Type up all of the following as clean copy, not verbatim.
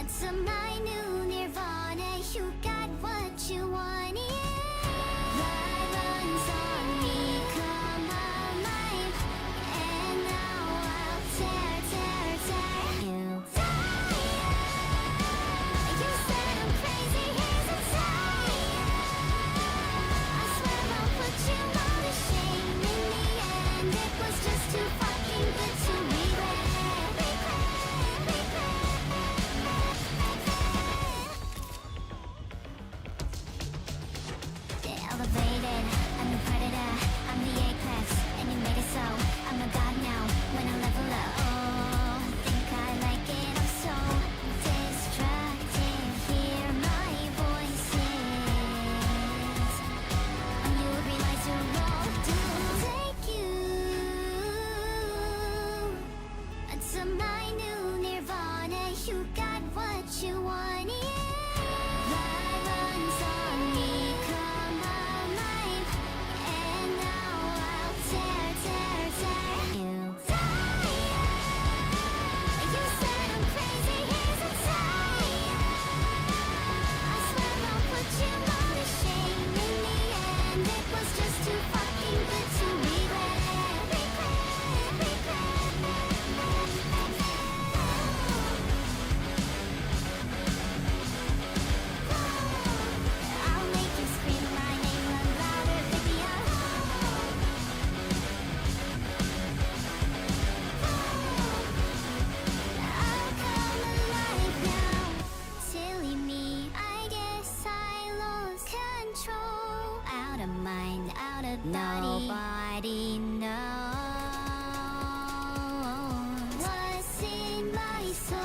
To my new nirvana, you got what you wanted. Blood runs on me, come alive, and now I'll tear you down. You said I'm crazy, here's a sign. I swear I'll put you all to shame. In the end, it was just too fucking good to regret. Elevated, I'm the predator, I'm the apex, and you made it so. I'm a god now, when I level up. Oh, think I like it, I'm so destructive. Hear my voices, and you realize you're wrong. To take you to my new nirvana, you got what you wanted. Blood runs on me, come alive, and now I'll tear you down. You said I'm crazy, here's a sign. I swear I'll put you all to shame. In the end, it was just too fucking good to regret. I'll make you scream my name louder, baby. I'll come alive now. Silly me, I guess I lost control. Out of mind, out of body. Nobody knows what's in my soul.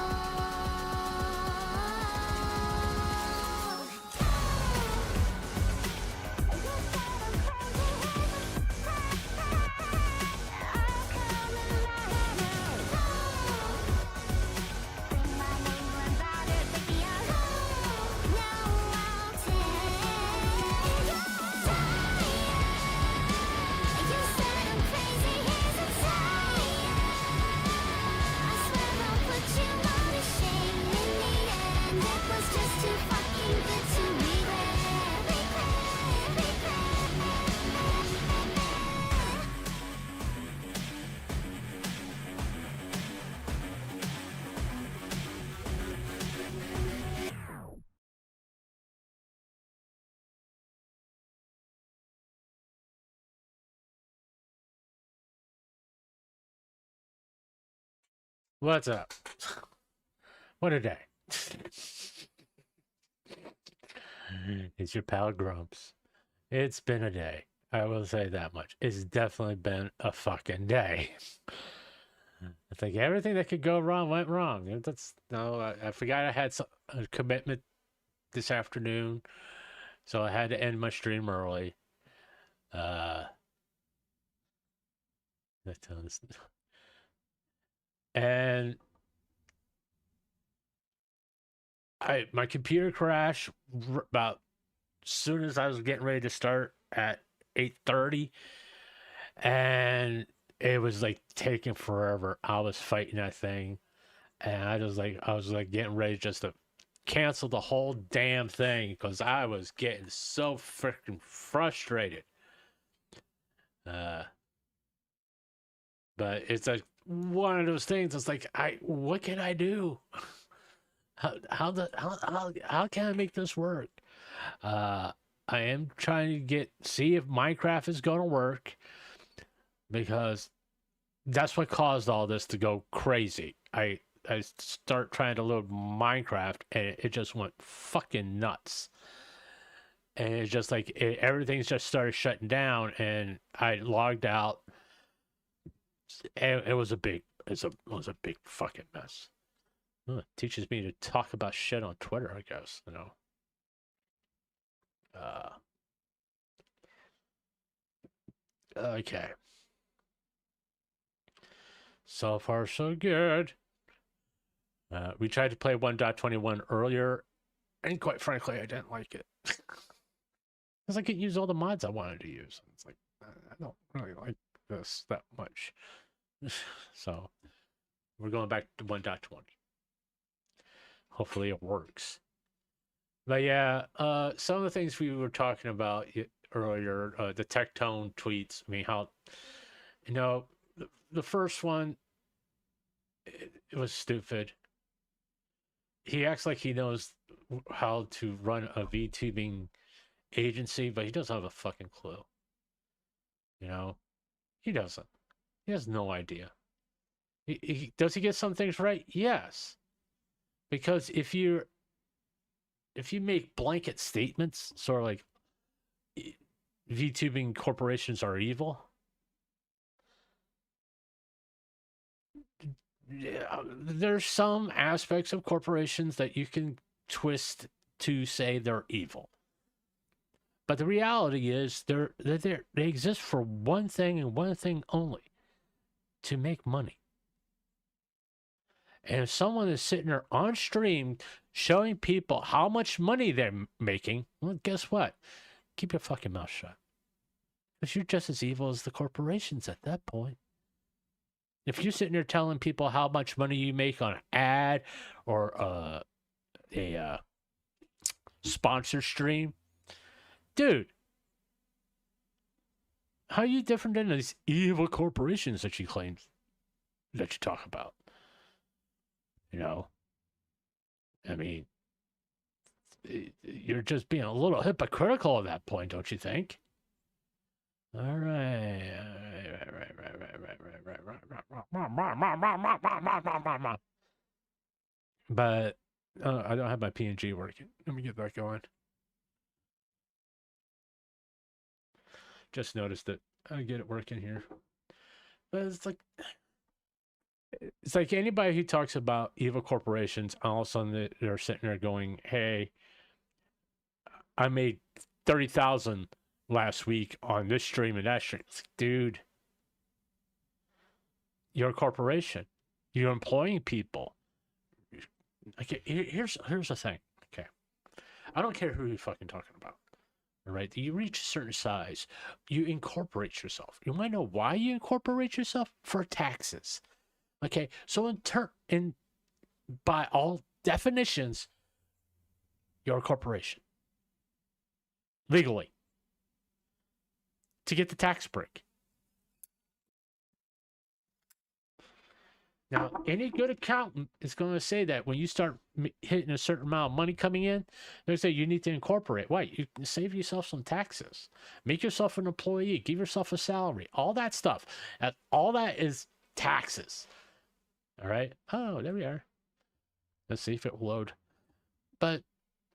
What's up? What a day. It's your pal Grumps. It's been a day. I will say that much. It's definitely been a fucking day. I think everything that could go wrong went wrong. That's no, I forgot I had a commitment this afternoon, so I had to end my stream early. And my computer crashed about soon as I was getting ready to start at 8:30, and it was like taking forever. I was fighting that thing, and I was like getting ready just to cancel the whole damn thing because I was getting so freaking frustrated. But it's like one of those things. It's like, what can I do? How can I make this work? I am trying to see if Minecraft is going to work, because that's what caused all this to go crazy. I start trying to load Minecraft, and it just went fucking nuts. And it's just like everything's just started shutting down, and I logged out. It was a big fucking mess. Well, it teaches me to talk about shit on Twitter, I guess, you know. Okay. So far, so good. We tried to play 1.21 earlier, and quite frankly, I didn't like it. Because I could use all the mods I wanted to use. It's like, I don't really like this that much. So, we're going back to 1.20. Hopefully it works. But yeah, some of the things we were talking about earlier, the Tectone tweets. I mean, how, you know, the first one, it was stupid. He acts like he knows how to run a VTubing agency, but he doesn't have a fucking clue. You know, he doesn't. He has no idea. Does he get some things right? Yes, because if you make blanket statements, sort of like VTubing corporations are evil, yeah, there's some aspects of corporations that you can twist to say they're evil. But the reality is they exist for one thing and one thing only, to make money. And if someone is sitting there on stream showing people how much money they're making, well, guess what? Keep your fucking mouth shut. Because you're just as evil as the corporations at that point. If you're sitting there telling people how much money you make on an ad or a sponsor stream, dude, how are you different than these evil corporations that you claim that you talk about? You know, I mean, you're just being a little hypocritical at that point, don't you think? All right. But I don't have my PNG working. Let me get that going. Just noticed it. I get it working here. But it's like anybody who talks about evil corporations, all of a sudden they're sitting there going, "Hey, I made 30,000 last week on this stream and that stream." It's like, dude, you're a corporation. You're employing people. Okay, here's the thing. Okay, I don't care who you're fucking talking about. All right, you reach a certain size, you incorporate yourself. You want to know why you incorporate yourself? For taxes. Okay, so by all definitions, you're a corporation legally to get the tax break. Now, any good accountant is going to say that when you start hitting a certain amount of money coming in, they say you need to incorporate. Why? You save yourself some taxes. Make yourself an employee. Give yourself a salary. All that stuff. All that is taxes. All right? Oh, there we are. Let's see if it will load. But,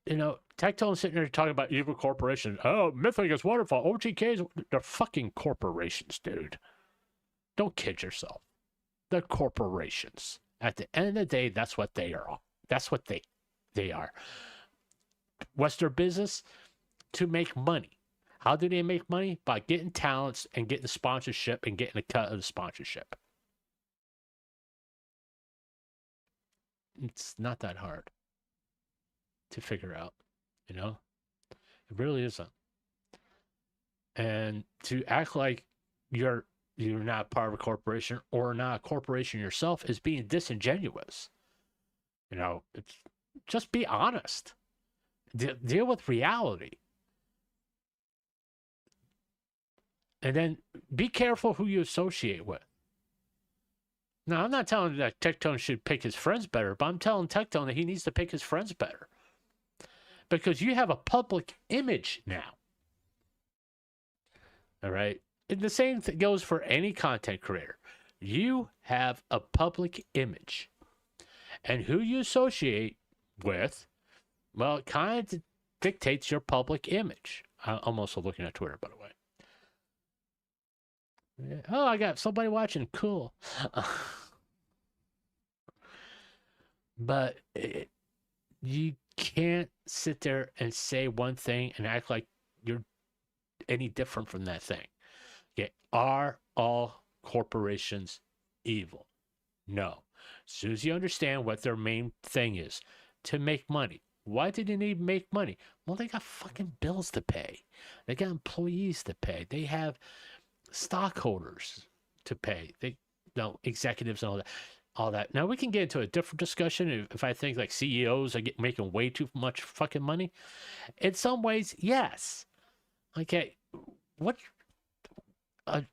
Tectone's sitting there talking about evil corporations. Oh, Mythic is wonderful. OGKs, they're fucking corporations, dude. Don't kid yourself. They're corporations. At the end of the day, that's what they are. That's what they are. What's their business? To make money. How do they make money? By getting talents and getting sponsorship and getting a cut of the sponsorship. It's not that hard to figure out, It really isn't. And to act like you're not part of a corporation or not a corporation yourself is being disingenuous. It's just be honest. Deal with reality. And then be careful who you associate with. Now, I'm not telling that Tectone should pick his friends better, but I'm telling Tectone that he needs to pick his friends better. Because you have a public image now. All right? And the same thing goes for any content creator. You have a public image. And who you associate with, well, it kind of dictates your public image. I'm also looking at Twitter, by the way. Yeah. Oh, I got somebody watching. Cool. But you can't sit there and say one thing and act like you're any different from that thing. Okay, are all corporations evil? No. As soon as you understand what their main thing is, to make money. Why do they need to make money? Well, they got fucking bills to pay. They got employees to pay. They have stockholders to pay. Executives and all that. all that. Now we can get into a different discussion if I think like CEOs are making way too much fucking money. In some ways, yes. Okay, what a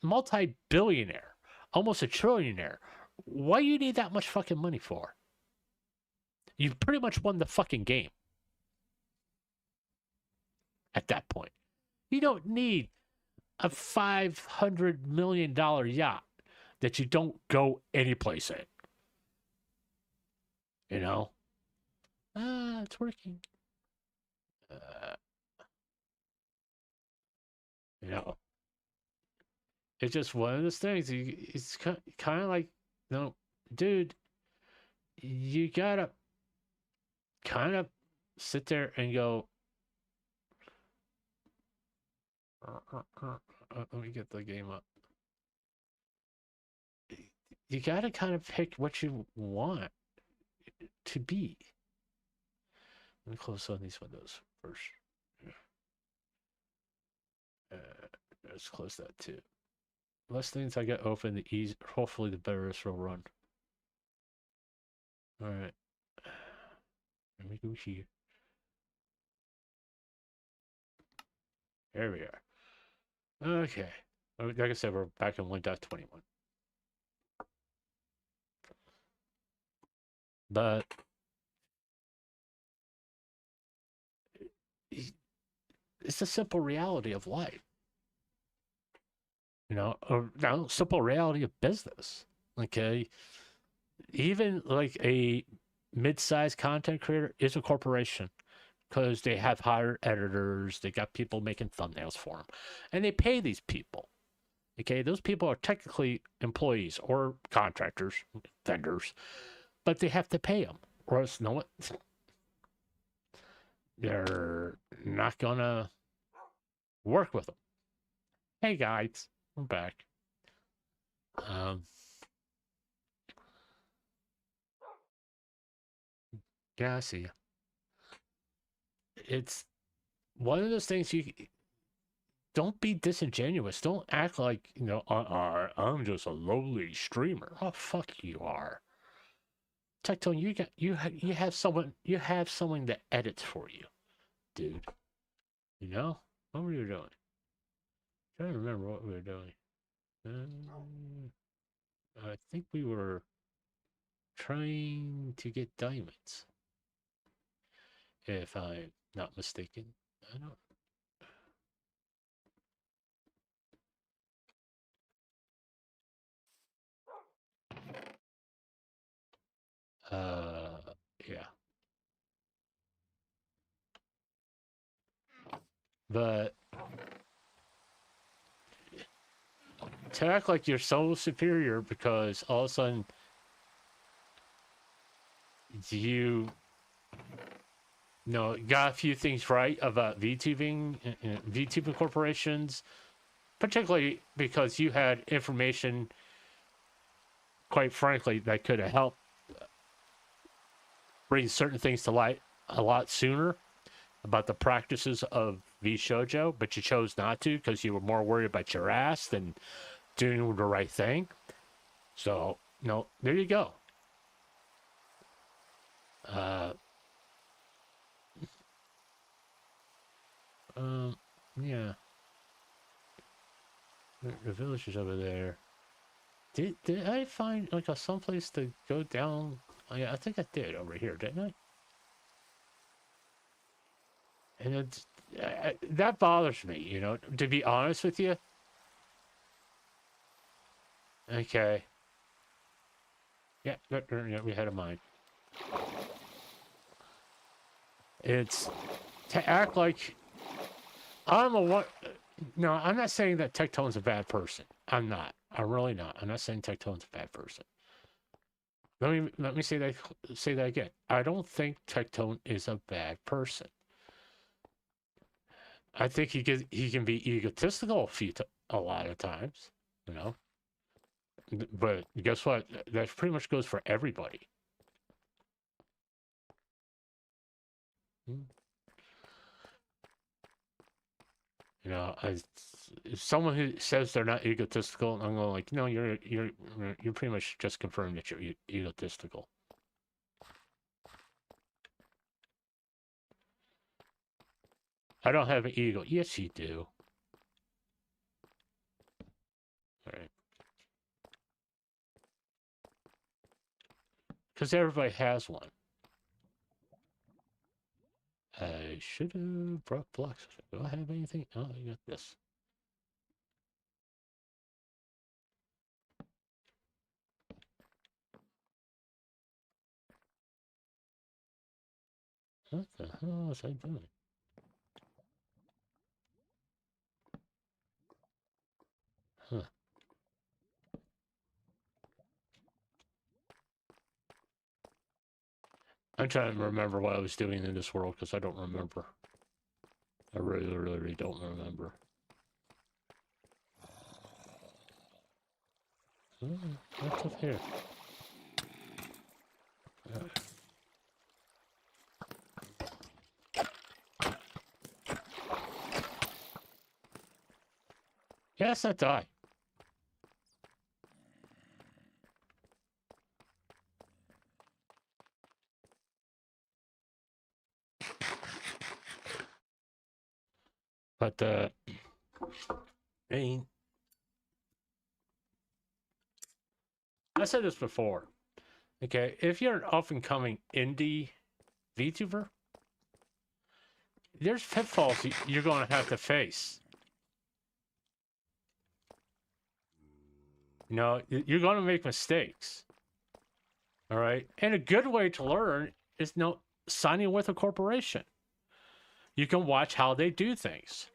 multi-billionaire, almost a trillionaire. What do you need that much fucking money for? You've pretty much won the fucking game at that point. You don't need a $500 million yacht that you don't go anyplace in. You know? It's working. You know, it's just one of those things. It's kind of like, no, dude, you gotta kind of sit there and go, let me get the game up. You gotta kind of pick what you want to be. Let me close on these windows first. Let's close that too. Less things I get open, the easy. Hopefully, the better this will run. All right. Let me go here. There we are. Okay. Like I said, we're back in 1.21. But it's a simple reality of life. You know, a simple reality of business. Okay. Even like a mid-sized content creator is a corporation because they have hired editors, they got people making thumbnails for them, and they pay these people. Okay, those people are technically employees or contractors, vendors, but they have to pay them, or else no one, they're not gonna work with them. Hey guys, we're back. Yeah, I see you. It's one of those things you don't be disingenuous. Don't act like, you know, I'm just a lowly streamer. Oh, fuck you are. Tectone, you have someone that edits for you, dude. You know what were you doing? I'm trying to remember what we were doing. I think we were trying to get diamonds, if I'm not mistaken. I don't. Yeah. But to act like you're so superior because all of a sudden you know got a few things right about VTubing corporations, particularly because you had information, quite frankly, that could have helped bring certain things to light a lot sooner about the practices of VShojo, but you chose not to because you were more worried about your ass than doing the right thing. So, no, there you go. Yeah. The village is over there. Did I find like a someplace to go down? Oh, yeah, I think I did over here, didn't I? And that bothers me, you know, to be honest with you. Okay. Yeah, we had a mine. It's to act like I'm a what? No, I'm not saying that Tectone's a bad person. I'm not. I'm really not. I'm not saying Tectone's a bad person. Let me say that again. I don't think Tectone is a bad person. I think he can be egotistical a lot of times, you know. But guess what? That pretty much goes for everybody. You know, if someone who says they're not egotistical, I'm going like, no, you're pretty much just confirming that you're egotistical. I don't have an ego. Yes, you do. All right. Because everybody has one. I should have brought blocks. Do I have anything? Oh, I got this. What the hell was I doing? Huh. I'm trying to remember what I was doing in this world because I don't remember. I really don't remember. What's up here? Yes, I die. But, I mean, I said this before. Okay, if you're an up-and-coming indie VTuber, there's pitfalls you're going to have to face. You know, you're going to make mistakes. All right? And a good way to learn is signing with a corporation. You can watch how they do things.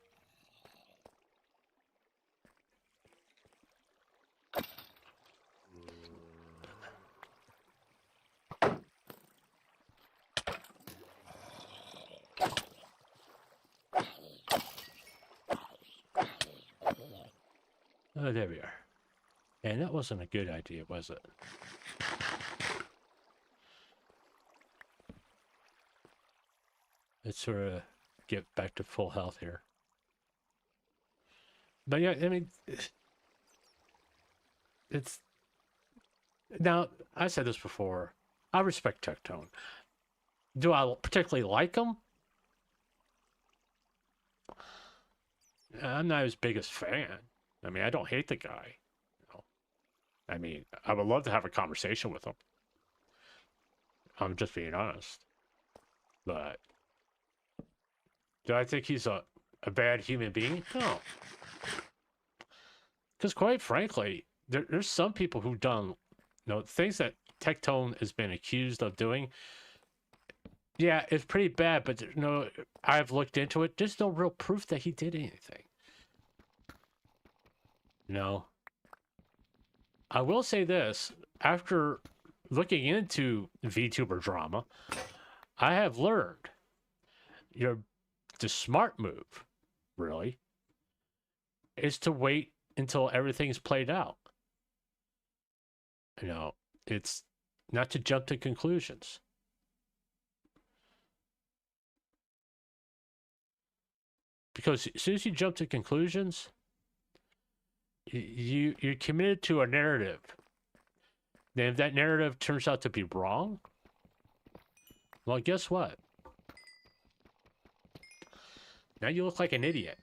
Oh, there we are. And that wasn't a good idea, was it? Let's sort of get back to full health here. But yeah, I mean, it's... Now, I said this before. I respect Tectone. Do I particularly like him? I'm not his biggest fan. I mean, I don't hate the guy. I mean, I would love to have a conversation with him. I'm just being honest. But do I think he's a bad human being? No. Because quite frankly, there's some people who've done things that Tectone has been accused of doing. Yeah, it's pretty bad, but I've looked into it. There's no real proof that he did anything. I will say this. After looking into VTuber drama, I have learned the smart move, really, is to wait until everything's played out. It's not to jump to conclusions. Because as soon as you jump to conclusions, you're committed to a narrative. And if that narrative turns out to be wrong, well, guess what? Now you look like an idiot.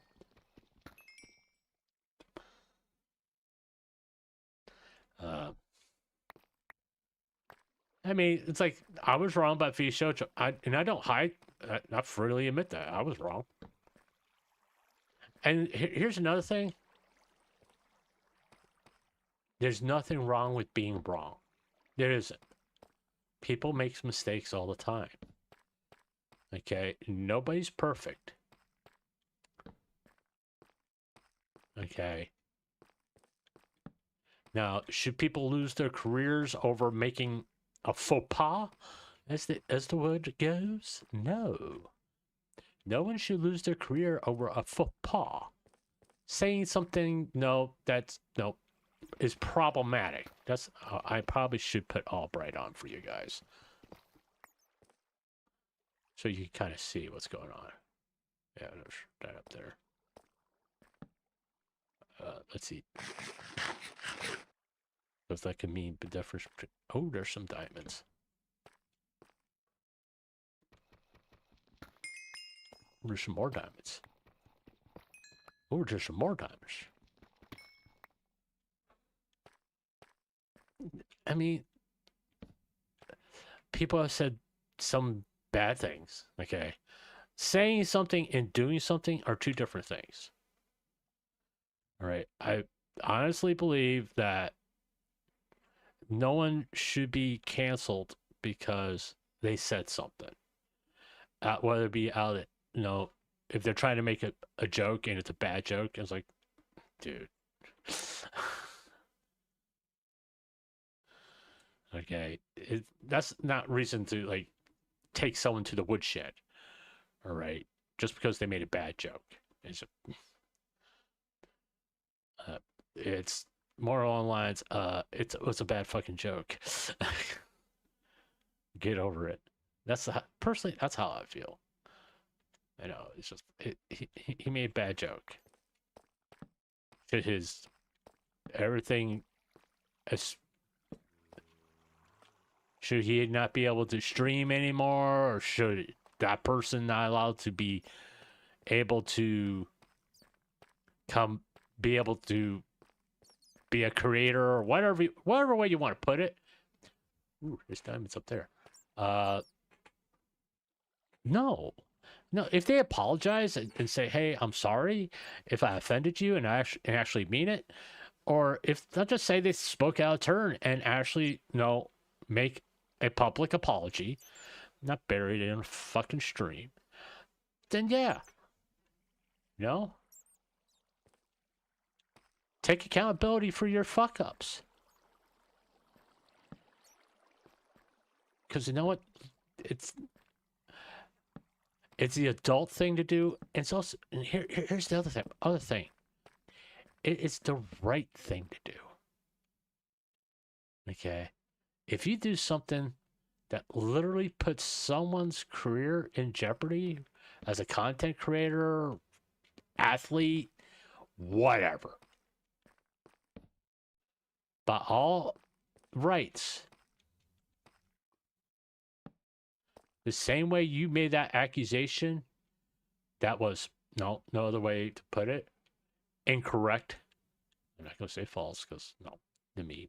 I mean, it's like, I was wrong about V-Shocho. And I don't hide. I freely admit that. I was wrong. And here's another thing. There's nothing wrong with being wrong. There isn't. People make mistakes all the time. Okay? Nobody's perfect. Okay? Now, should people lose their careers over making a faux pas, as the word goes? No. No one should lose their career over a faux pas. Saying something, is problematic. That's I probably should put Albright on for you guys, so you can kind of see what's going on. Yeah, there's that up there. Let's see. Because that could mean the difference. Oh, there's some diamonds. There's some more diamonds. Oh, there's some more diamonds. I mean, people have said some bad things. Okay. Saying something and doing something are two different things. All right. I honestly believe that no one should be canceled because they said something. Whether it be out, if they're trying to make a joke and it's a bad joke, it's like, dude. Okay. That's not reason to, like, take someone to the woodshed. All right. Just because they made a bad joke. It's more along the lines, it was a bad fucking joke. Get over it. Personally, that's how I feel. It's just he made a bad joke. His everything should he not be able to stream anymore, or should that person not allowed to be able to be able to be a creator, or whatever way you want to put it. Ooh, there's diamonds up there. No. If they apologize and say, "Hey, I'm sorry if I offended you," and I actually mean it, or if they'll just say they spoke out of turn and actually, make a public apology, not buried in a fucking stream, then yeah, take accountability for your fuck ups. Because you know what? It's the adult thing to do. And it's also, and here's the other thing. It's the right thing to do. Okay? If you do something that literally puts someone's career in jeopardy as a content creator, athlete, whatever, by all rights, the same way you made that accusation, that was, no other way to put it, incorrect. I'm not going to say false because, no, the meme.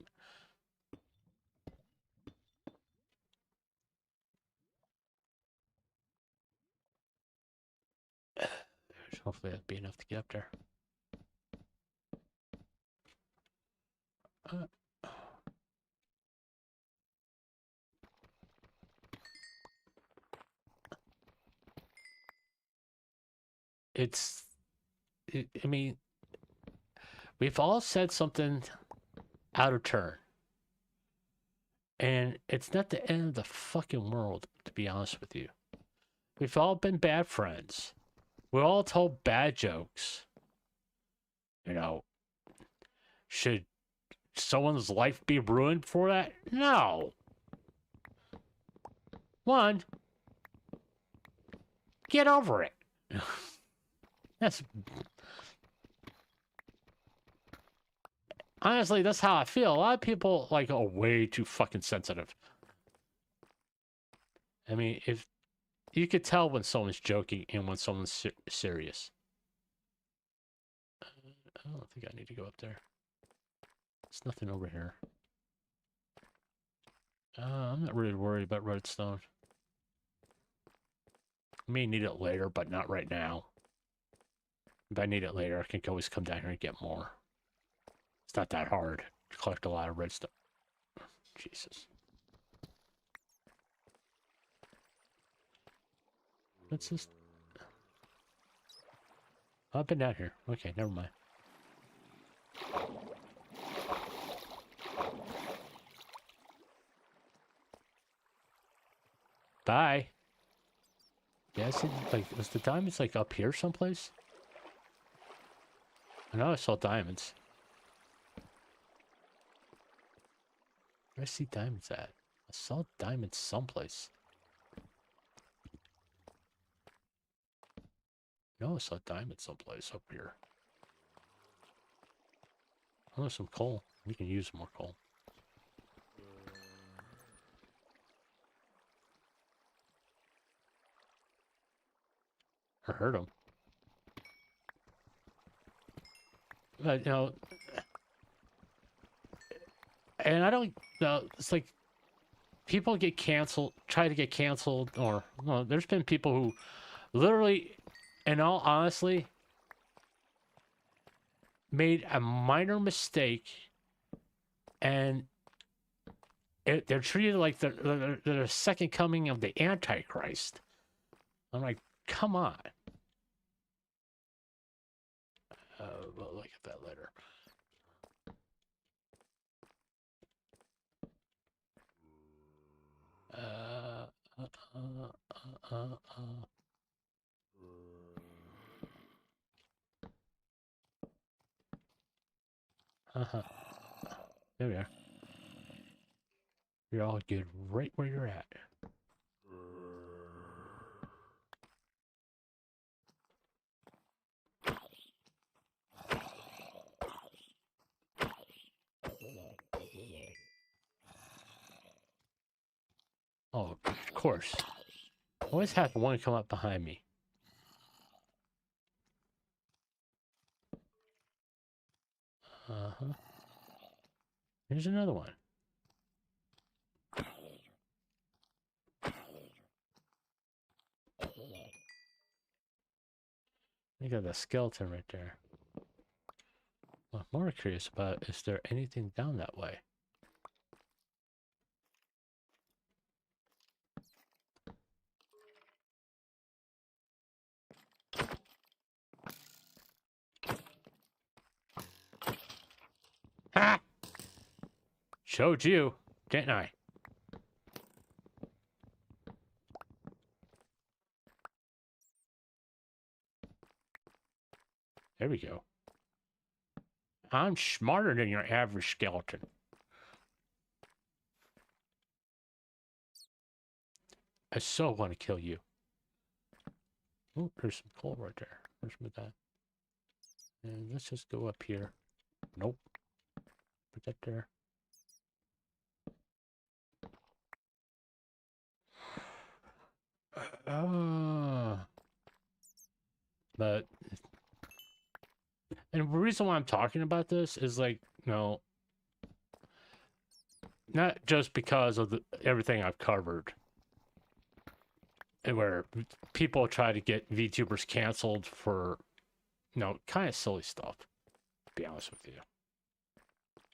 Hopefully that'll be enough to get up there. I mean, we've all said something out of turn. And it's not the end of the fucking world, to be honest with you. We've all been bad friends. We all told bad jokes. Should someone's life be ruined for that? No. One, get over it. That's honestly, that's how I feel. A lot of people are way too fucking sensitive. I mean, if you could tell when someone's joking and when someone's serious. I don't think I need to go up there. There's nothing over here. I'm not really worried about redstone. I may need it later, but not right now. If I need it later, I can always come down here and get more. It's not that hard to collect a lot of redstone. Jesus. What's this? Oh, I've been down here. Okay, never mind. Bye. Yeah, was the diamonds up here someplace? I know I saw diamonds. Where did I see diamonds at? I saw diamonds someplace. No, I saw diamonds someplace up here. Oh, some coal. We can use more coal. I heard them. But, you know, and I don't know, it's like people get canceled, try to get canceled, or, well, there's been people who literally, in all honestly, made a minor mistake and they're treated like they're the second coming of the Antichrist. I'm like, come on. We'll look at that later. There we are. You're all good right where you're at. Oh, of course. Always have one come up behind me. Uh-huh. Here's another one. You got the skeleton right there. What I'm more curious about, is there anything down that way? Ha! Showed you, didn't I? There we go. I'm smarter than your average skeleton. I so want to kill you. Oh, there's some coal right there. Where's my that? And let's just go up here. Nope. Put that there. But, and the reason why I'm talking about this is like, you know, not just because of everything I've covered, and where people try to get VTubers canceled for, you know, kind of silly stuff, to be honest with you.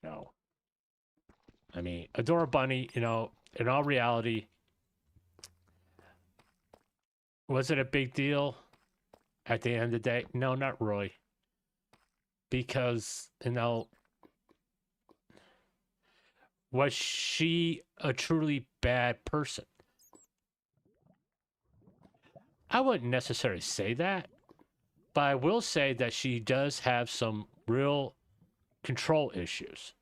No. I mean, Adora Bunny, you know, in all reality, was it a big deal at the end of the day? No, not really. Because, you know, was she a truly bad person? I wouldn't necessarily say that, but I will say that she does have some real control issues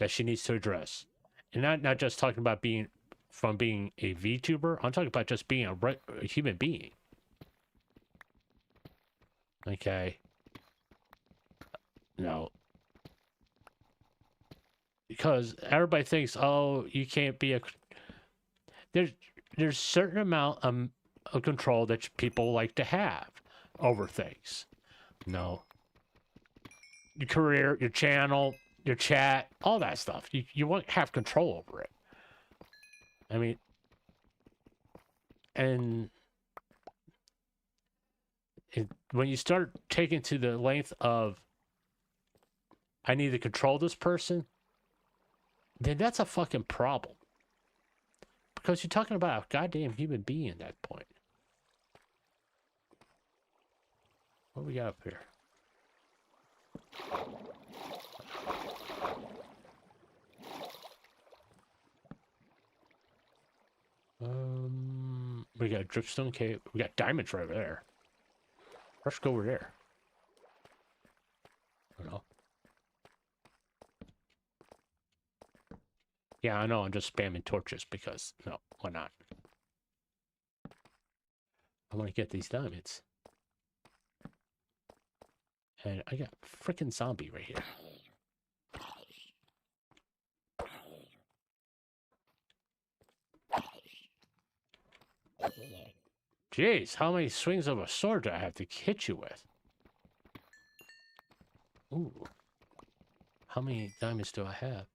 that she needs to address. And not just talking about being a VTuber, I'm talking about just being a human being. Okay. No. Because everybody thinks, oh, you can't be a... There's certain amount of control that people like to have over things. No. Your career, your channel, your chat, all that stuff. You won't have control over it. I mean, and when you start taking to the length of, I need to control this person, then that's a fucking problem. Because you're talking about a goddamn human being at that point. What do we got up here? We got dripstone cave. We got diamonds right over there. Let's go over there. I don't know. Yeah, I know. I'm just spamming torches because, no, why not? I want to get these diamonds. And I got freaking zombie right here. Jeez, how many swings of a sword do I have to hit you with? Ooh. How many diamonds do I have?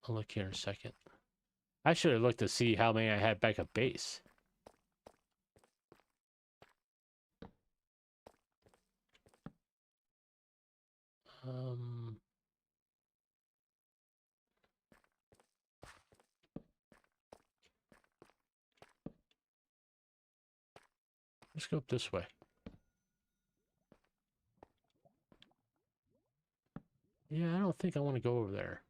I'll look here in a second. I should have looked to see how many I had back at base. Let's go up this way. Yeah, I don't think I want to go over there.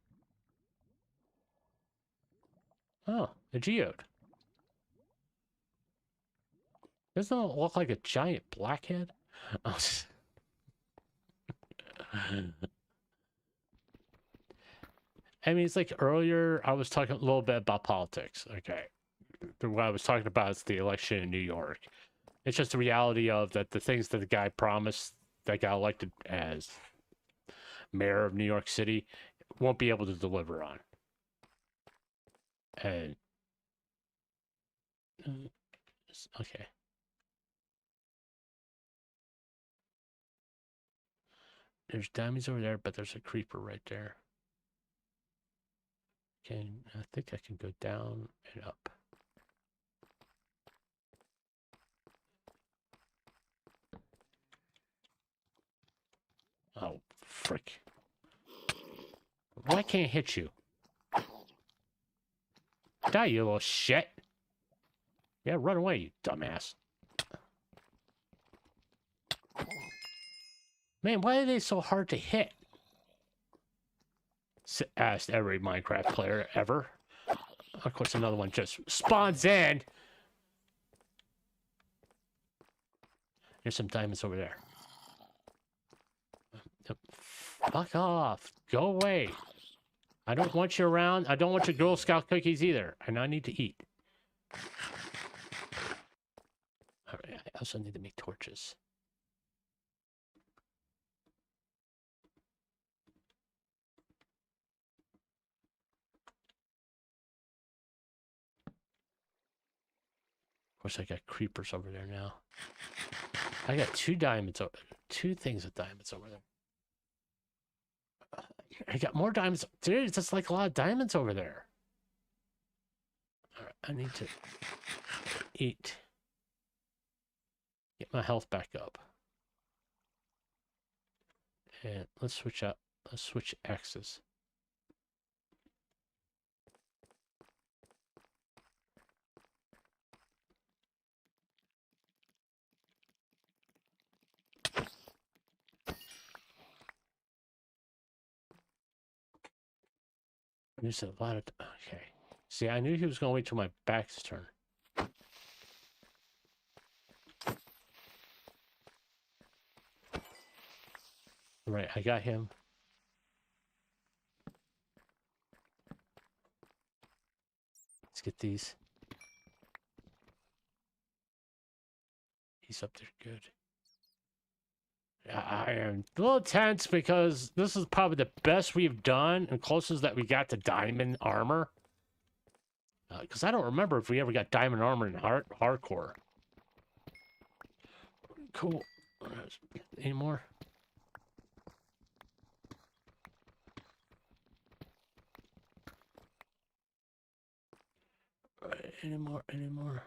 Oh, a geode. Doesn't it look like a giant blackhead? I mean, it's like earlier I was talking a little bit about politics. Okay. What I was talking about is the election in New York. It's just the reality of that the things that the guy promised that got elected as mayor of New York City won't be able to deliver on. And okay. There's diamonds over there, but there's a creeper right there. I think I can go down and up. Oh, frick. Why can't I hit you? Die, you little shit. Yeah, run away, you dumbass. Man, why are they so hard to hit? Asked every Minecraft player ever. Of course, another one just spawns in. There's some diamonds over there. Fuck off. Go away. I don't want you around. I don't want your Girl Scout cookies either. And I need to eat. Alright, I also need to make torches. Of course, I got creepers over there now. I got two diamonds over there. Two things with diamonds over there. I got more diamonds. Dude, it's just like a lot of diamonds over there. Alright, I need to eat. Get my health back up. And let's switch up. Let's switch axes. There's a lot of... Okay. See, I knew he was going to wait till my back's turned. Right, I got him. Let's get these. He's up there good. I am a little tense because this is probably the best we've done and closest that we got to diamond armor. Because I don't remember if we ever got diamond armor in hardcore. Cool. Any more? Any more?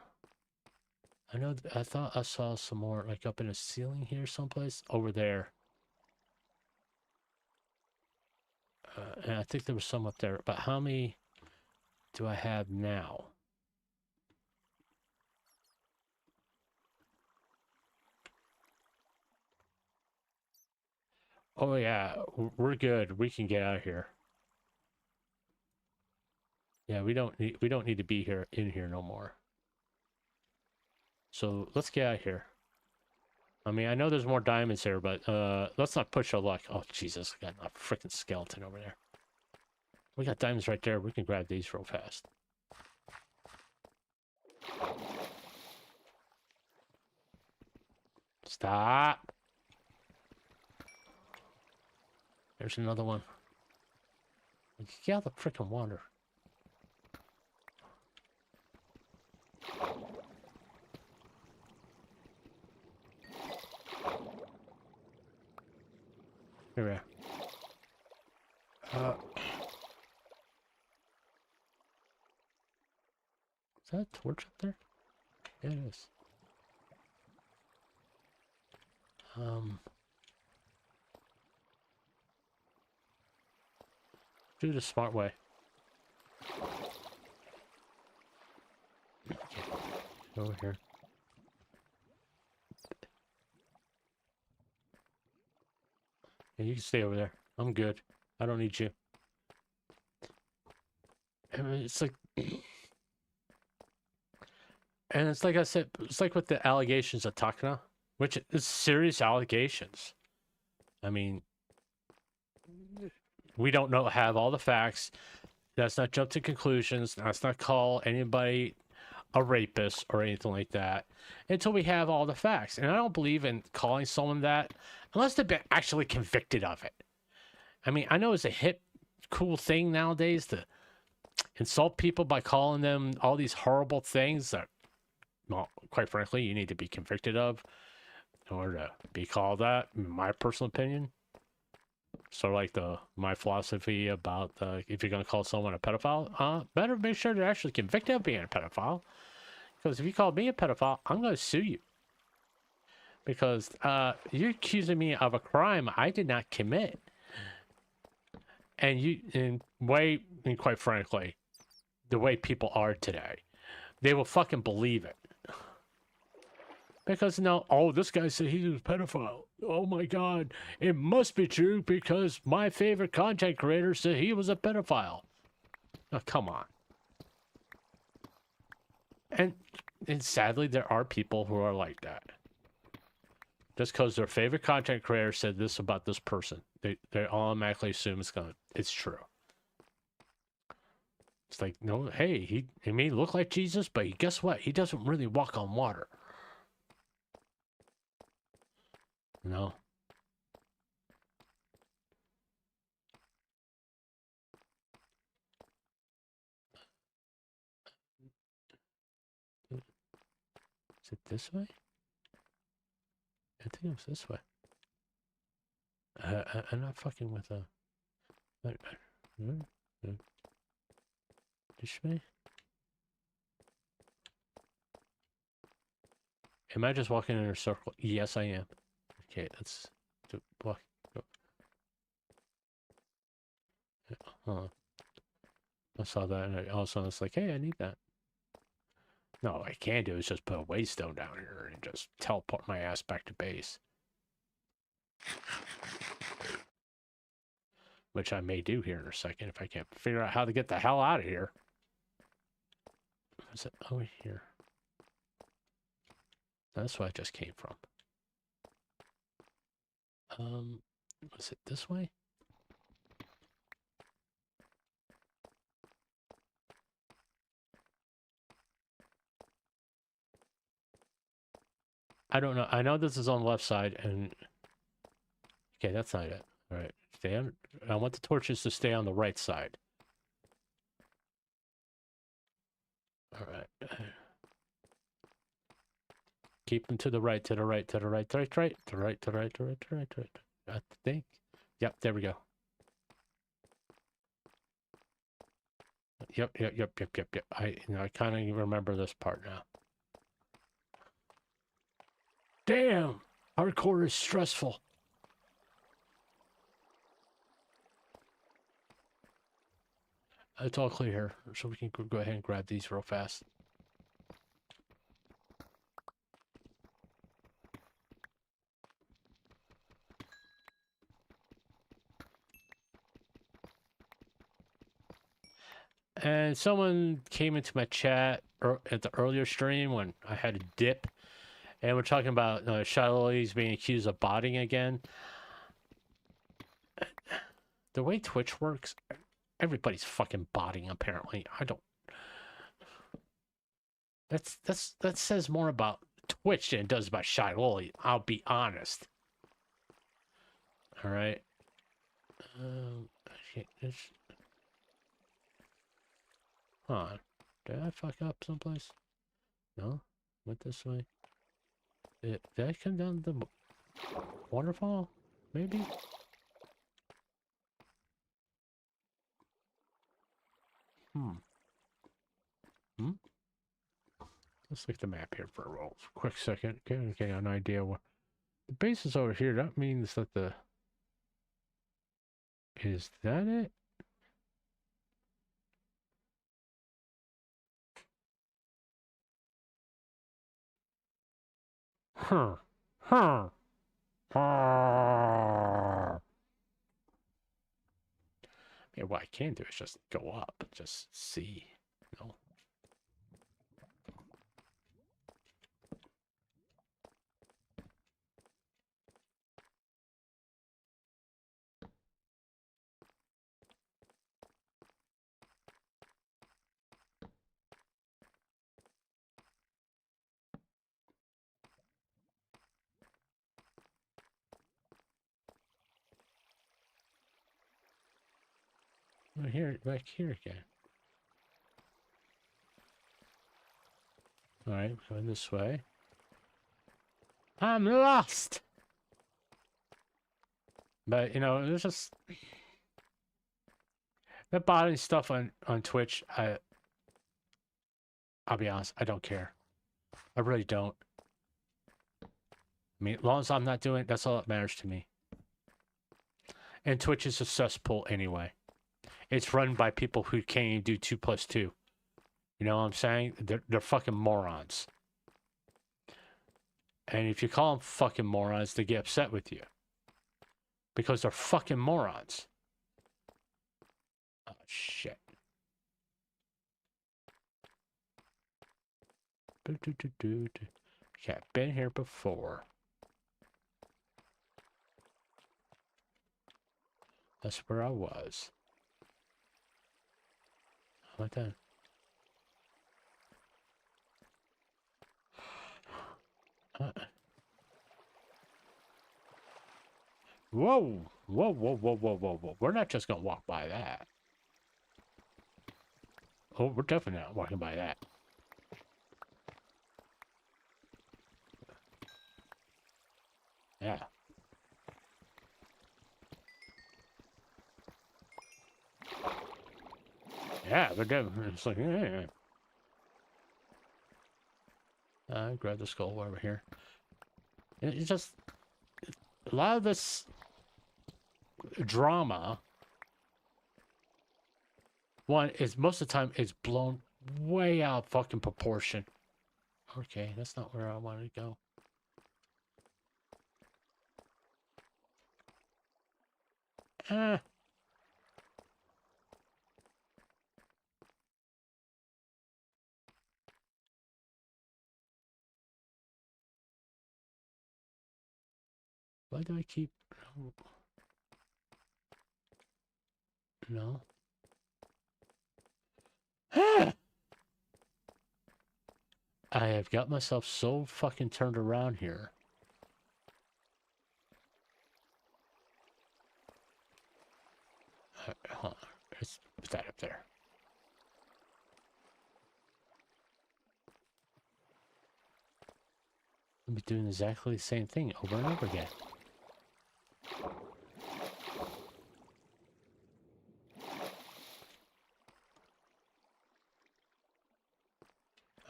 I know, I thought I saw some more, like up in the ceiling here someplace. Over there. And I think there was some up there. But how many do I have now? Oh yeah, we're good. We can get out of here. Yeah, we don't need to be here in here no more. So let's get out of here. I mean, I know there's more diamonds here, but let's not push our luck. Oh Jesus, I got a freaking skeleton over there. We got diamonds right there. We can grab these real fast. Stop. There's another one. Get out the freaking water. Here we are. Is that a torch up there? Yeah, it is. Do it the smart way. Over here. Yeah, you can stay over there. I'm good. I don't need you. I mean, it's like... And it's like I said, it's like with the allegations of Takna, which is serious allegations. I mean, we don't have all the facts. Let's not jump to conclusions. Let's not call anybody a rapist or anything like that until we have all the facts. And I don't believe in calling someone that unless they've been actually convicted of it. I mean, I know it's a hip, cool thing nowadays to insult people by calling them all these horrible things that, well, quite frankly, you need to be convicted of in order to be called that, in my personal opinion. Sort of like my philosophy about if you're going to call someone a pedophile, better make sure they're actually convicted of being a pedophile. Because if you call me a pedophile, I'm going to sue you. Because you're accusing me of a crime I did not commit. And quite frankly, the way people are today, they will fucking believe it. Because no, oh, this guy said he was a pedophile. Oh my God, it must be true because my favorite content creator said he was a pedophile. Oh, come on. And sadly, there are people who are like that. Just because their favorite content creator said this about this person, they automatically assume it's true. It's like, no, hey, he may look like Jesus, but guess what? He doesn't really walk on water. No. Is it this way? I think it was this way. I'm not fucking with this way? Am I just walking in a circle? Yes, I am. Okay, let's walk. Go. I saw that, and all of a sudden it's like, hey, I need that. No, what I can do is just put a waystone down here and just teleport my ass back to base. Which I may do here in a second if I can't figure out how to get the hell out of here. Is it over here? That's where I just came from. Was it this way? I don't know. I know this is on the left side, and okay, that's not it. All right, stay on. I want the torches to stay on the right side. All right. Keep them to the right, to the right, to the right, to the right, to the right, to the right, to the right, to the right, to the right. I think. Yep, there we go. Yep. I kind of remember this part now. Damn! Hardcore is stressful. It's all clear here, so we can go ahead and grab these real fast. And someone came into my chat at the earlier stream when I had a dip, and we're talking about Shiloh's being accused of botting again. The way Twitch works, everybody's fucking botting apparently. I don't. That says more about Twitch than it does about Shiloh. I'll be honest. All right. Okay, hold on. Did I fuck up someplace? No? Went this way? Did I come down the waterfall? Maybe? Hmm. Hmm? Let's look at the map here for a quick second. Get an idea what the base is over here. That means that the... Is that it? Huh. Huh. Yeah, what I can do is just go up and just see. You know? Right here, back here again. Alright, going this way. I'm lost! But, you know, there's just... That botting stuff on Twitch, I'll be honest, I don't care. I really don't. I mean, as long as I'm not doing it, that's all that matters to me. And Twitch is a cesspool anyway. It's run by people who can't even do 2 plus 2. You know what I'm saying? They're fucking morons. And if you call them fucking morons, they get upset with you. Because they're fucking morons. Oh, shit. Okay, I've been here before. That's where I was. What the? Whoa! Whoa, whoa, whoa, whoa, whoa, whoa. We're not just gonna walk by that. Oh, we're definitely not walking by that. Yeah. Yeah, but definitely, it's like, yeah. Grab the skull over here. It's just a lot of this drama. One is most of the time it's blown way out of fucking proportion. Okay, that's not where I wanted to go. Ah. Why do I keep... No. I have got myself so fucking turned around here. Hold on. Let's put that up there. I'll be doing exactly the same thing over and over again.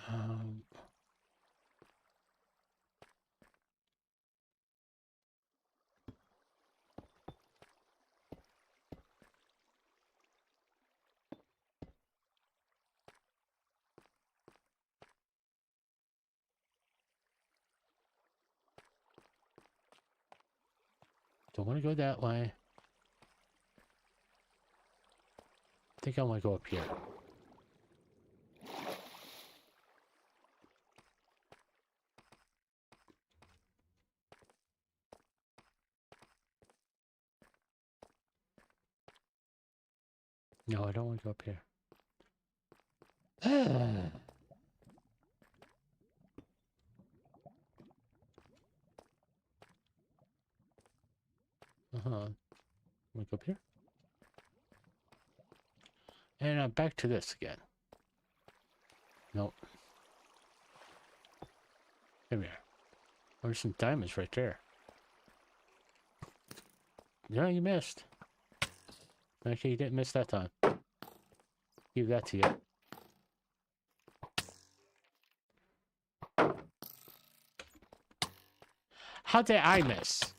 Um... Don't want to go that way. I think I want to go up here. No, I don't want to go up here. Want to go up here? And I'm back to this again. Nope. Come here. There's some diamonds right there. Yeah, you missed. Okay, you didn't miss that time. Give that to you. How did I miss?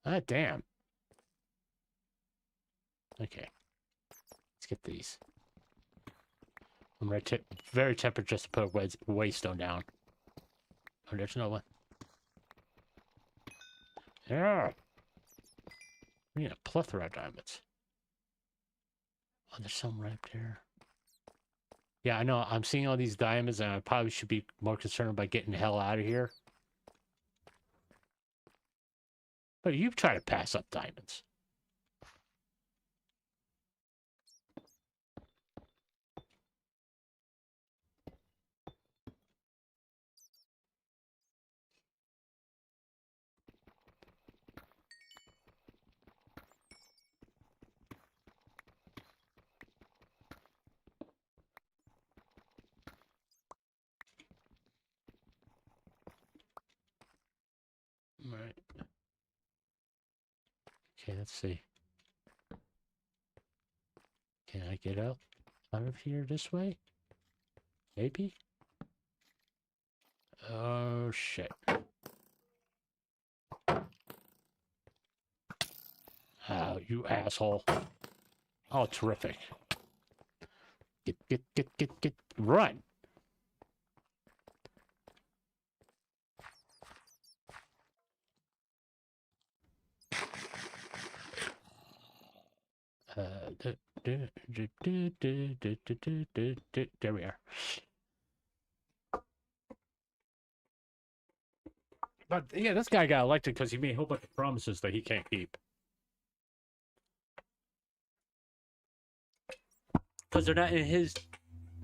Ah, damn. Okay. Let's get these. I'm very tempted just to put a waystone down. Oh, there's another one. Yeah. We need a plethora of diamonds. Oh, there's some right there. Yeah, I know. I'm seeing all these diamonds, and I probably should be more concerned about getting the hell out of here. But you try to pass up diamonds. All right. Okay, let's see. Can I get out of here this way? Maybe? Oh, shit. Oh, you asshole. Oh, terrific. Get. Run! There we are. But yeah, this guy got elected because he made a whole bunch of promises that he can't keep. Because they're not in his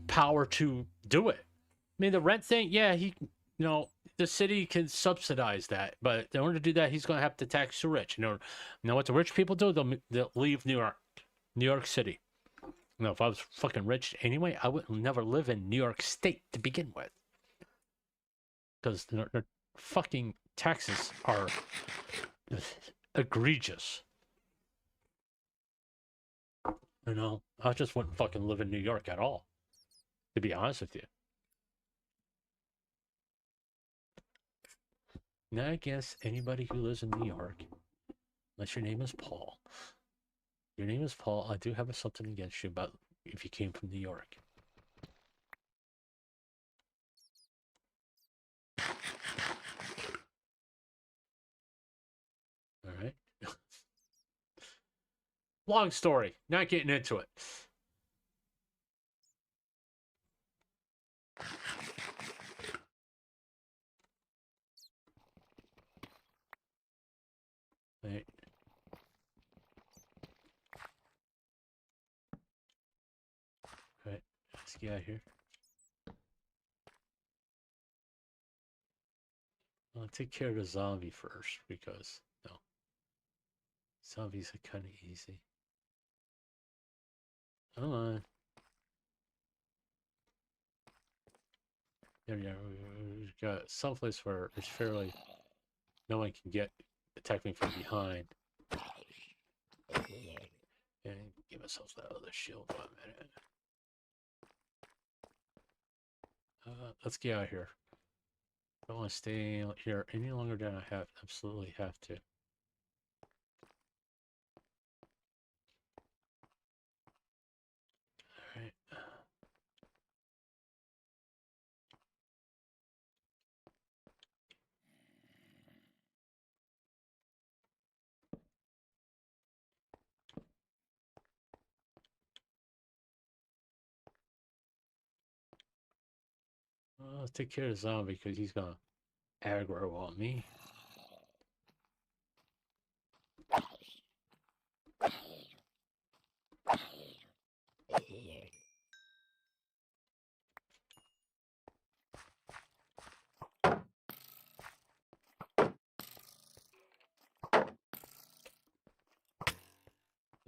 power to do it. I mean, the rent thing, yeah, the city can subsidize that, but in order to do that, he's going to have to tax the rich. You know what the rich people do? They'll leave New York City. If I was fucking rich anyway, I would never live in New York State to begin with. Because their fucking taxes are egregious. I just wouldn't fucking live in New York at all, to be honest with you. Now, I guess anybody who lives in New York, unless your name is Paul, I do have something against you about if you came from New York. All right. Long story. Not getting into it. Right. Right. Let's get out of here. I'll take care of the zombie first because zombies are kind of easy. Come on. There we go. We've got someplace where it's fairly no one can attack me from behind. And give myself that other shield for a minute. Let's get out of here. I don't want to stay here any longer than I absolutely have to. Alright. Well, let's take care of the zombie because he's gonna aggro on me.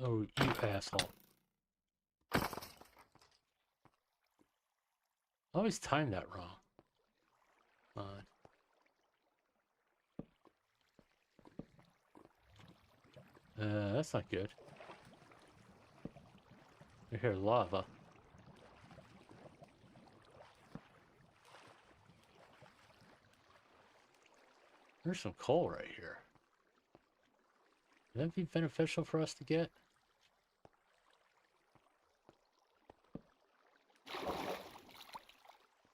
Oh, you asshole. I always timed that wrong. That's not good. I hear lava. There's some coal right here. Would that be beneficial for us to get?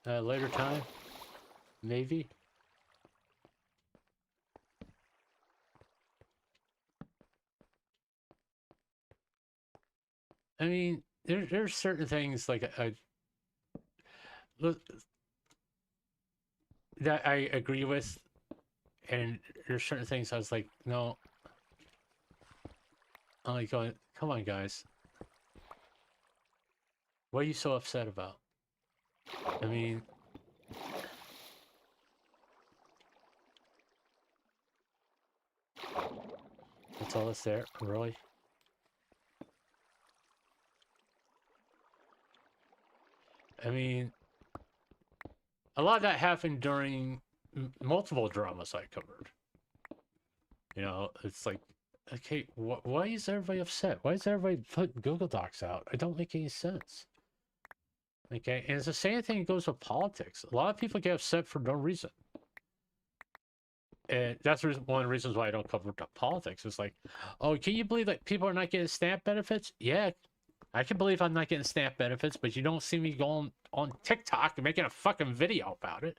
Later time? Maybe? I mean, there's certain things like that I agree with, and there's certain things I was like, no. I'm like going, come on, guys. What are you so upset about? I mean, that's all that's there, really? I mean, a lot of that happened during multiple dramas I covered. You know, it's like, okay, why is everybody upset? Why is everybody putting Google Docs out? It don't make any sense. Okay, and it's the same thing that goes with politics. A lot of people get upset for no reason. And that's one of the reasons why I don't cover politics. It's like, oh, can you believe that people are not getting SNAP benefits? Yeah, I can believe I'm not getting SNAP benefits, but you don't see me going on TikTok and making a fucking video about it.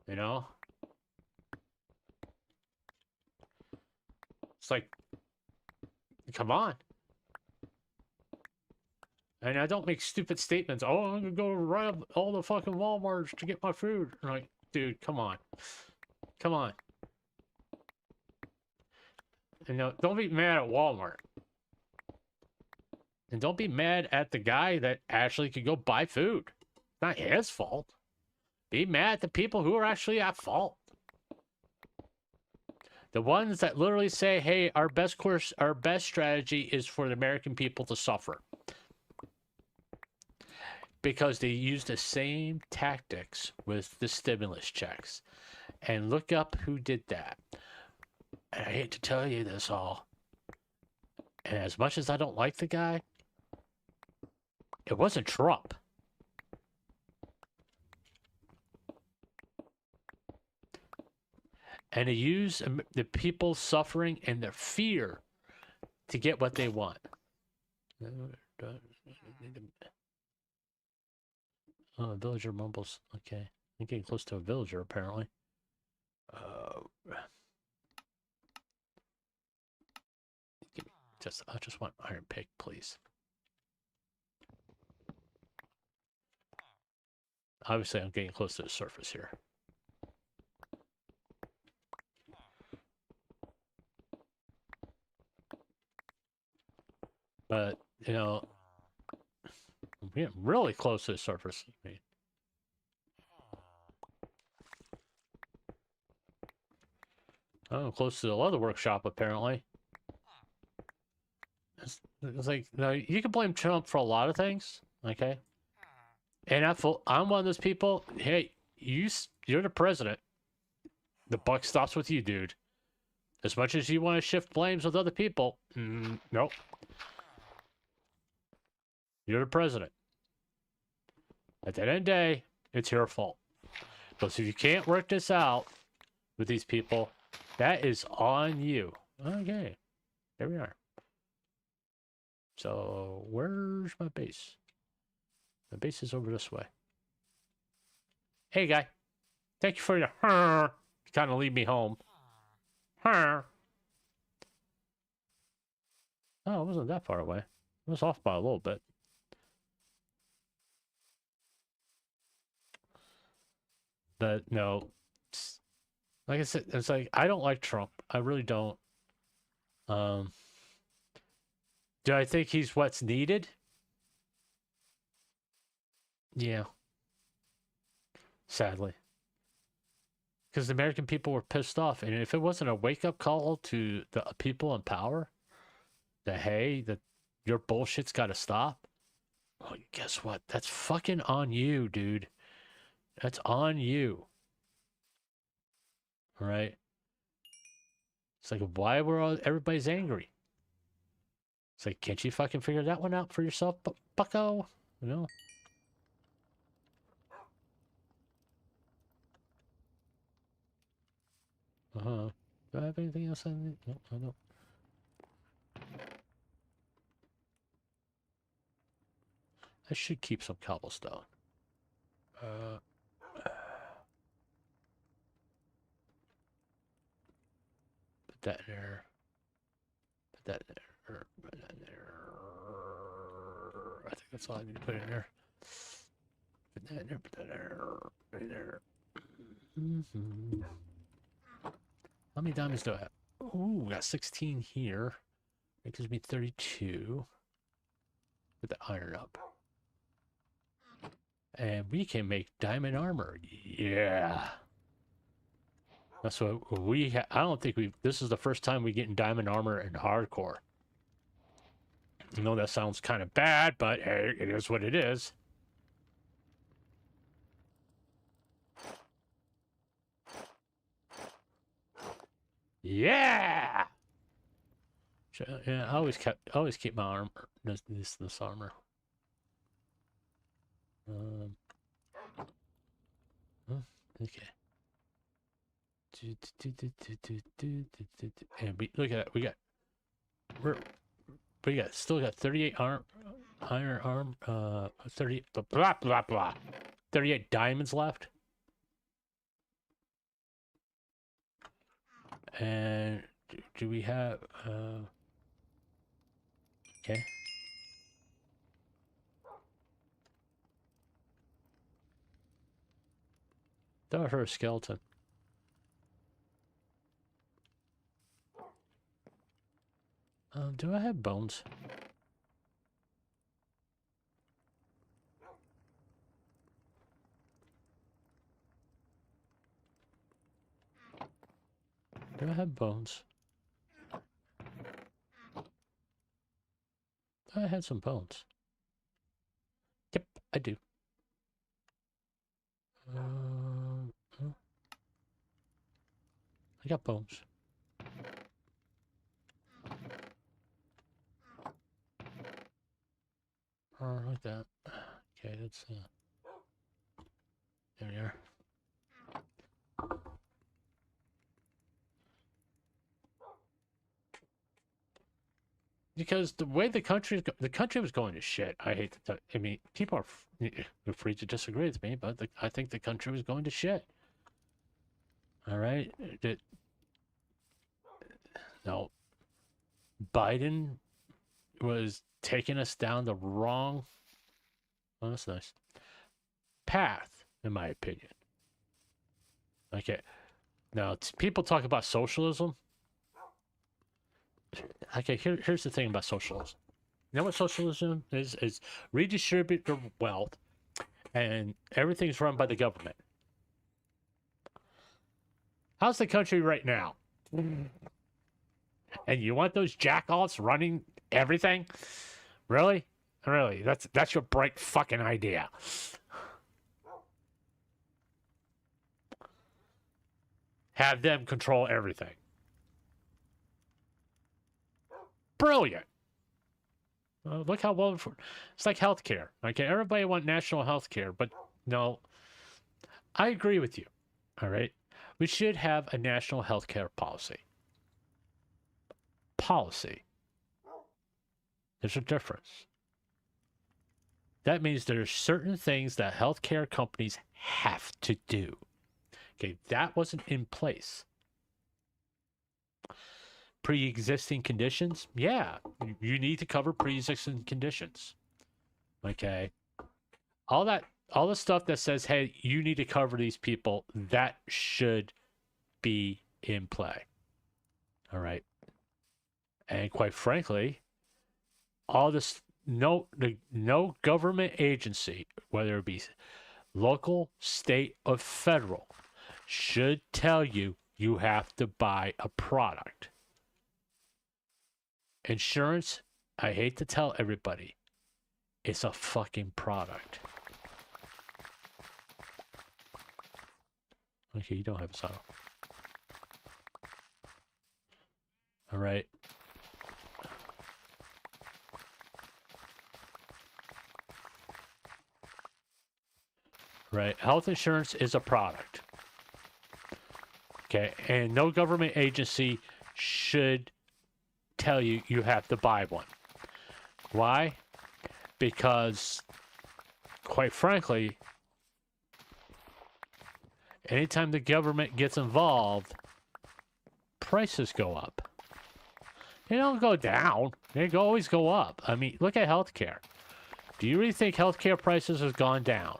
You know? It's like, come on. And I don't make stupid statements. Oh, I'm gonna go around all the fucking Walmarts to get my food. I'm like, dude, come on. Come on. And don't be mad at Walmart. And don't be mad at the guy that actually could go buy food. It's not his fault. Be mad at the people who are actually at fault. The ones that literally say, hey, our best strategy is for the American people to suffer. Because they use the same tactics with the stimulus checks. And look up who did that. And I hate to tell you this all. And as much as I don't like the guy, it wasn't Trump. And they use the people suffering and their fear to get what they want. Oh, a villager mumbles. Okay. I'm getting close to a villager, apparently. I just want iron pick, please. Obviously, I'm getting close to the surface here. But, you know, I'm getting really close to the surface. I mean, I'm close to the leather workshop, apparently. It's like, no, you can blame Trump for a lot of things, okay? And I'm one of those people, hey, you're the president. The buck stops with you, dude. As much as you want to shift blames with other people, nope. You're the president. At the end of the day, it's your fault. Because if you can't work this out with these people, that is on you. Okay. There we are. So, where's my base? My base is over this way. Hey, guy. Thank you for your kind of lead me home. Oh, it wasn't that far away. It was off by a little bit. But no, like I said, it's like I don't like Trump. I really don't. Do I think he's what's needed? Yeah. Sadly. Because the American people were pissed off. And if it wasn't a wake-up call to the people in power, that, hey, that your bullshit's got to stop, well, guess what? That's fucking on you, dude. That's on you. All right? It's like, why were everybody's angry? It's like, can't you fucking figure that one out for yourself, bucko? You know? Uh-huh. Do I have anything else on it? No, I don't. I should keep some cobblestone. Put that in there. Put that in there. Put that in there. I think that's all I need to put in there. Put that in there. Put that in there. In there. Mm-hmm. How many diamonds do I have? Ooh, got 16 here. That gives me 32. Put the iron up. And we can make diamond armor. Yeah. That's what we I don't think this is the first time we get diamond armor in hardcore. I know that sounds kind of bad, but hey, it is what it is. Yeah. Yeah, I always keep my armor. This armor. Okay. And look at that. We still got 38 iron arm. 30 blah blah blah. 38 diamonds left. And do we have okay. Thought I heard a skeleton. Do I have bones? Do I have bones? I had some bones. Yep, I do. I got bones. Like that. Okay, that's there we are. Because the way the country was going to shit. I hate to. I mean, people are free to disagree with me, but I think the country was going to shit. All right, no. Biden was taking us down the wrong. Oh, that's nice. Path, in my opinion. Okay, now people talk about socialism. Okay, here's the thing about socialism. You know what socialism is? Is redistribute the wealth, and everything's run by the government. How's the country right now? And you want those jackoffs running everything? Really? Really? That's your bright fucking idea. Have them control everything. Brilliant. Look how well it's like healthcare. Okay, everybody want national healthcare, but no. I agree with you. All right, we should have a national healthcare policy. There's a difference. That means there's certain things that healthcare companies have to do. Okay, that wasn't in place. Pre-existing conditions, yeah, you need to cover pre-existing conditions. Okay, all the stuff that says, hey, you need to cover these people, that should be in play. All right, and quite frankly, all this no government agency, whether it be local, state, or federal, should tell you you have to buy a product. Insurance, I hate to tell everybody, it's a fucking product. Okay, you don't have a saddle. right? Right. Health insurance is a product. Okay. And no government agency should tell you you have to buy one. Why? Because, quite frankly, anytime the government gets involved, prices go up. They don't go down. They always go up. I mean, look at healthcare. Do you really think healthcare prices has gone down?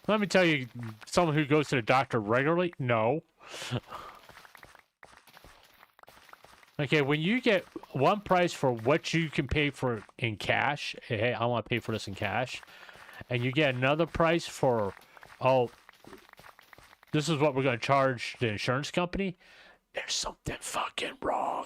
Let me tell you, someone who goes to the doctor regularly, no. Okay, when you get one price for what you can pay for in cash, hey, I want to pay for this in cash, and you get another price for, oh, this is what we're going to charge the insurance company, there's something fucking wrong.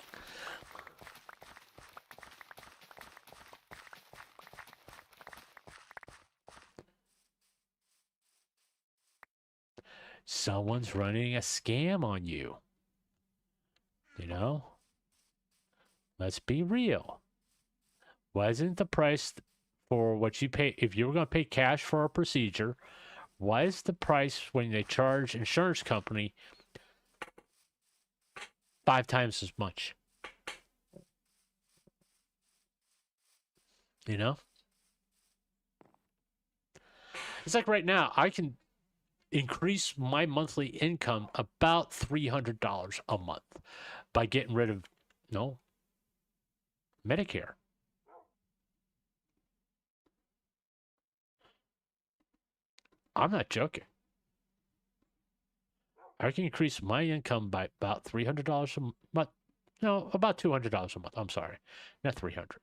Someone's running a scam on you. You know? Let's be real. Wasn't the price for what you pay, if you were going to pay cash for a procedure, why is the price when they charge insurance company 5 times as much? You know? It's like right now, I can increase my monthly income about $300 a month by getting rid of, Medicare. I'm not joking. I can increase my income by about $300 a month. No, about $200 a month. I'm sorry. Not 300.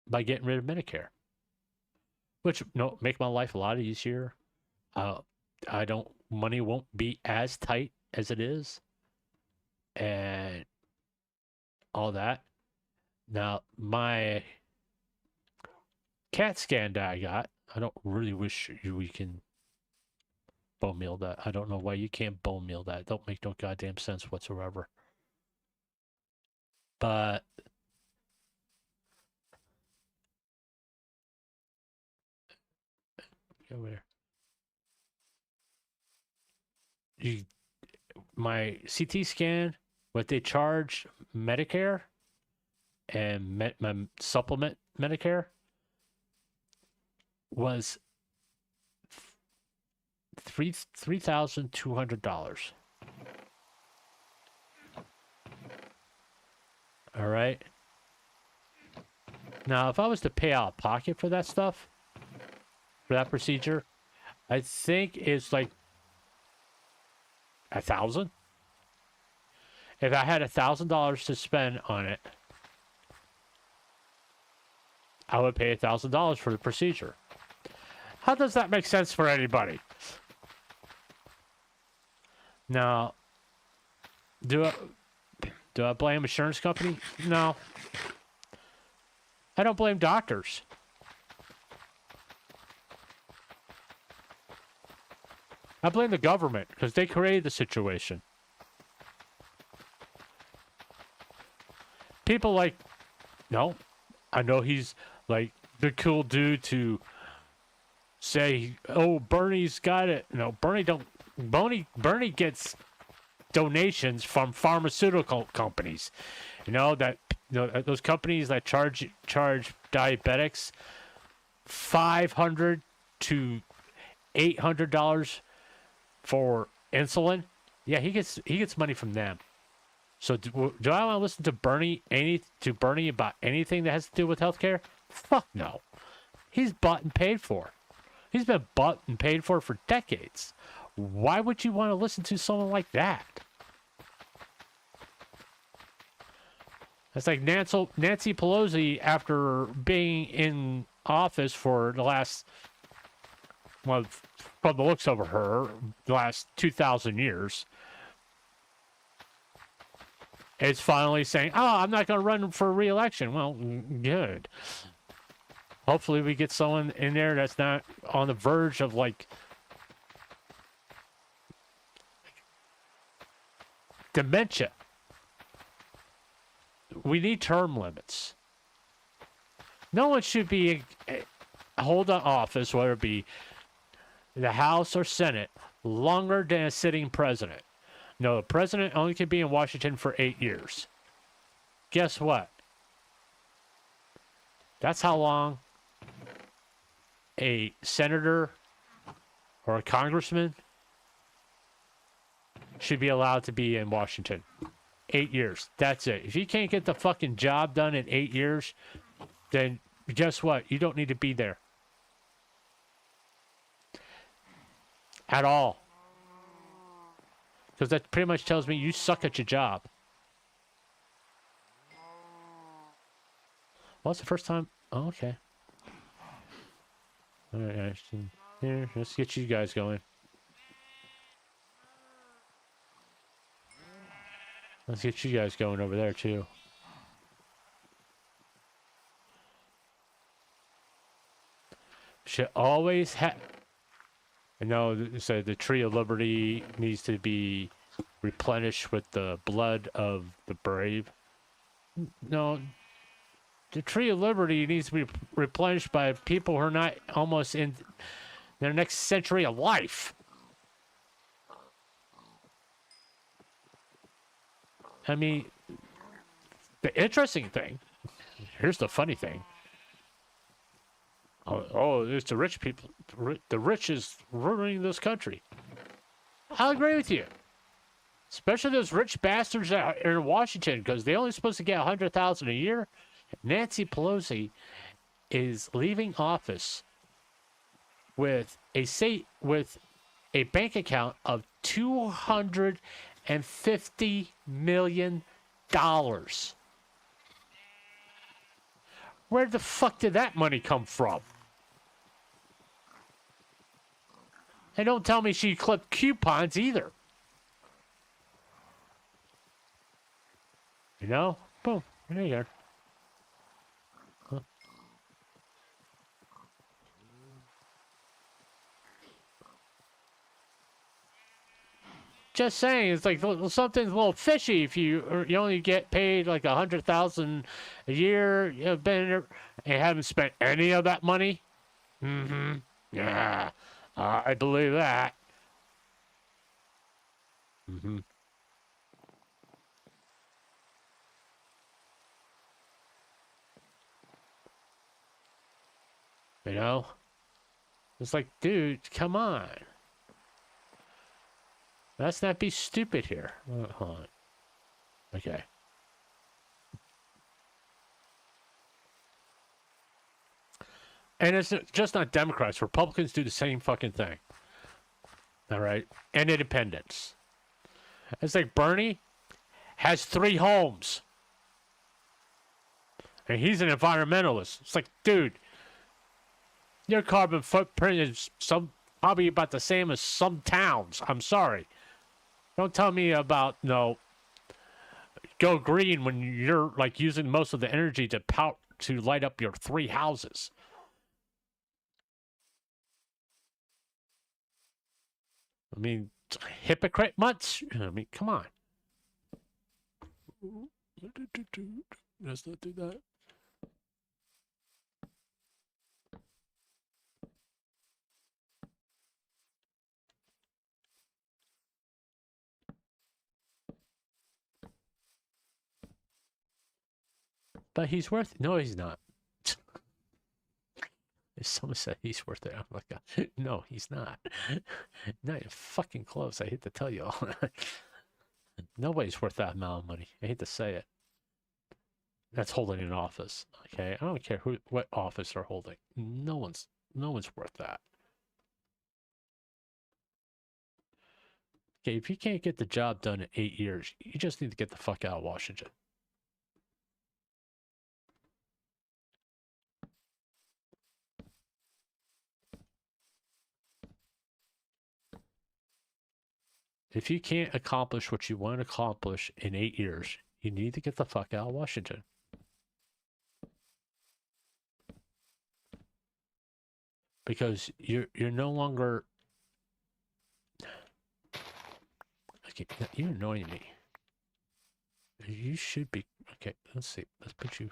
By getting rid of Medicare. Which, make my life a lot easier. Money won't be as tight as it is. And all that. Now, my CAT scan that I got, I don't really wish we can bone meal that. I don't know why you can't bone meal that. It don't make no goddamn sense whatsoever. But over there. My CT scan, what they charge Medicare and my supplement Medicare was $3,200. All right. Now, if I was to pay out of pocket for that stuff, for that procedure, I think it's like $1,000. If I had $1,000 to spend on it, I would pay $1,000 for the procedure. How does that make sense for anybody? Now, do I blame insurance company? No. I don't blame doctors. I blame the government because they created the situation. People like, I know he's like the cool dude to say, oh, Bernie's got it. No, Bernie gets donations from pharmaceutical companies. Those companies that charge diabetics $500 to $800 for insulin. Yeah, he gets money from them. So do I want to listen to Bernie about anything that has to do with healthcare? Fuck no. He's bought and paid for. He's been bought and paid for decades. Why would you want to listen to someone like that? It's like Nancy Pelosi, after being in office for the last, from the looks of her, the last 2,000 years, is finally saying, I'm not going to run for re-election. Well, good. Hopefully we get someone in there that's not on the verge of, dementia. we need term limits. No one should be hold an office, whether it be the House or Senate, longer than a sitting president. No, the president only can be in Washington for 8 years. Guess what? That's how long a senator or a congressman should be allowed to be in Washington. 8 years. That's it. If you can't get the fucking job done in 8 years, then guess what? You don't need to be there. At all. Because that pretty much tells me you suck at your job. Well, it's the first time. Oh, okay. All right, here, let's get you guys going. Let's get you guys going over there, too. Should always have... I know the Tree of Liberty needs to be replenished with the blood of the brave. No, the Tree of Liberty needs to be replenished by people who are not almost in their next century of life. I mean, the interesting thing, here's the funny thing. Oh, it's the rich people. The rich is ruining this country. I'll agree with you. Especially those rich bastards that are in Washington, because they're only supposed to get $100,000 a year. Nancy Pelosi is leaving office with a bank account of $250 million. Where the fuck did that money come from? And don't tell me she clipped coupons either. You know? Boom. There you go. Huh. Just saying, it's like something's a little fishy if you only get paid like $100,000 a year, and haven't spent any of that money. Mm-hmm. Yeah, I believe that. Mm-hmm. You know, it's like, dude, come on. Let's not be stupid here. Hold on. Okay. And it's just not Democrats. Republicans do the same fucking thing. All right? And independents. It's like Bernie has 3 homes. And he's an environmentalist. It's like, dude, your carbon footprint is probably about the same as some towns. I'm sorry. Don't tell me about, go green when you're like using most of the energy to light up your 3 houses. I mean, hypocrite much? I mean, come on. Let's not do that. But he's worth it. No, he's not. If someone said he's worth it, I'm like, no, he's not. Not even fucking close. I hate to tell you all. Nobody's worth that amount of money. I hate to say it. That's holding an office. Okay, I don't care what office they're holding. No one's worth that. Okay, if you can't get the job done in 8 years, you just need to get the fuck out of Washington. If you can't accomplish what you want to accomplish in 8 years, you need to get the fuck out of Washington. Because you're no longer... Okay, you're annoying me. You should be Okay, let's see. Let's put you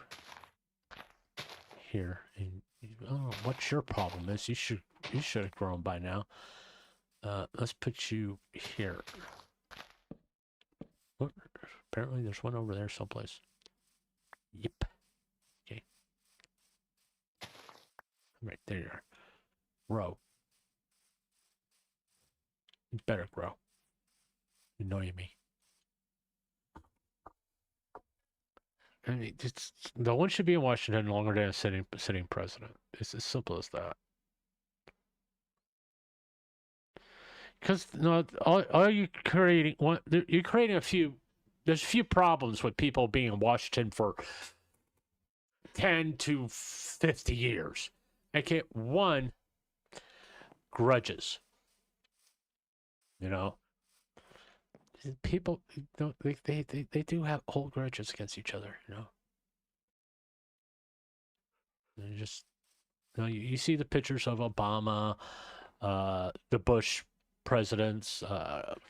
here. And oh, what's your problem? Is you should have grown by now. Let's put you here. Oh, apparently, there's one over there someplace. Yep. Okay. Right there you are. Grow. You better grow. You annoy me. I mean, no one should be in Washington longer than a sitting president. It's as simple as that. Because no, all you creating one, you're creating a few. There's a few problems with people being in Washington for 10 to 50 years. Okay, one, grudges. You know, people don't they do have old grudges against each other. You know, they just you see the pictures of Obama, the Bush presidents,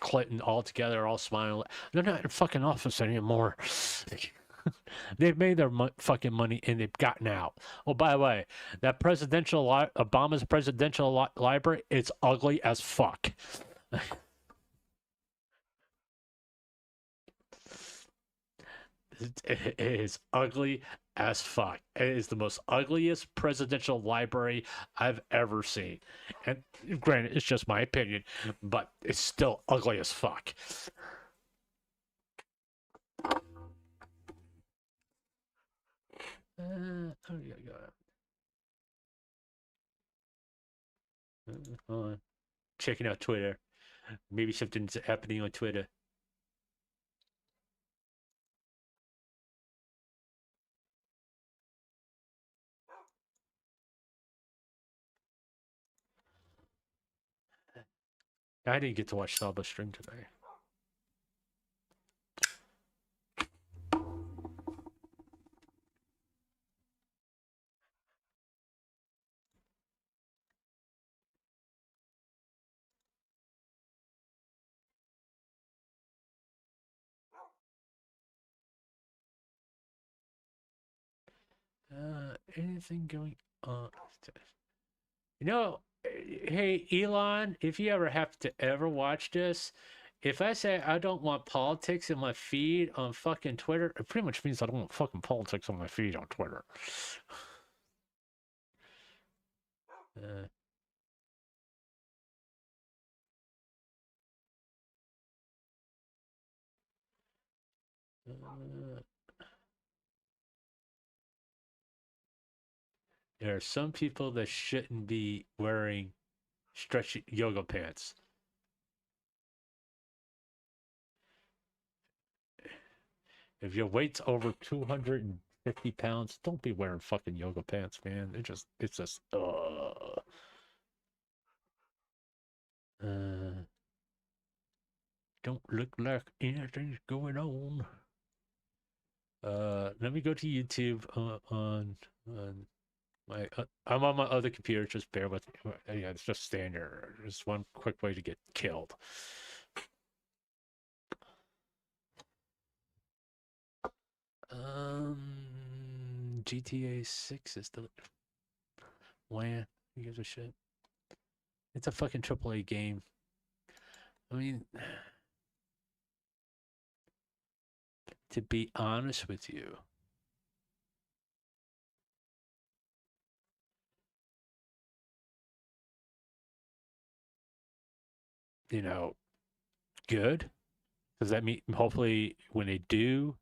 Clinton, all together, all smiling. They're not in fucking office anymore. They've made their fucking money and they've gotten out. Oh, by the way, that Obama's presidential library, it's ugly as fuck. It is ugly as fuck. It is the most ugliest presidential library I've ever seen. And granted, it's just my opinion, but it's still ugly as fuck. Oh, yeah, hold on. Checking out Twitter. Maybe something's happening on Twitter. I didn't get to watch Salba's stream today. Anything going on? You know, hey Elon, if you ever have to ever watch this, if I say I don't want politics in my feed on fucking Twitter, it pretty much means I don't want fucking politics on my feed on Twitter. Uh, uh, there are some people that shouldn't be wearing stretchy yoga pants. If your weight's over 250 pounds, don't be wearing fucking yoga pants, man. It's just, don't look like anything's going on. Let me go to YouTube on my. I'm on my other computer. Just bear with me. Yeah, it's just standard. Just one quick way to get killed. GTA 6 is the land. Who gives a shit? It's a fucking AAA game. I mean, to be honest with you, you know, good. Does that mean hopefully when they do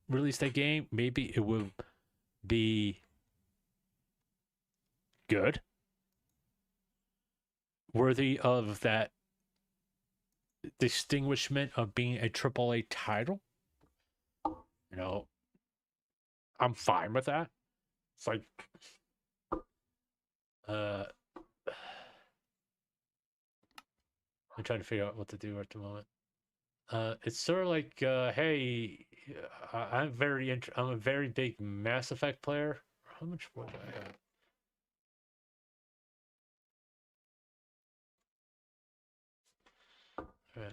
release that game, maybe it will be good, worthy of that distinguishment of being a AAA title? You know, I'm fine with that. It's like, I'm trying to figure out what to do at the moment. It's sort of like, hey, I'm a very big Mass Effect player. How much more do I have? Yeah.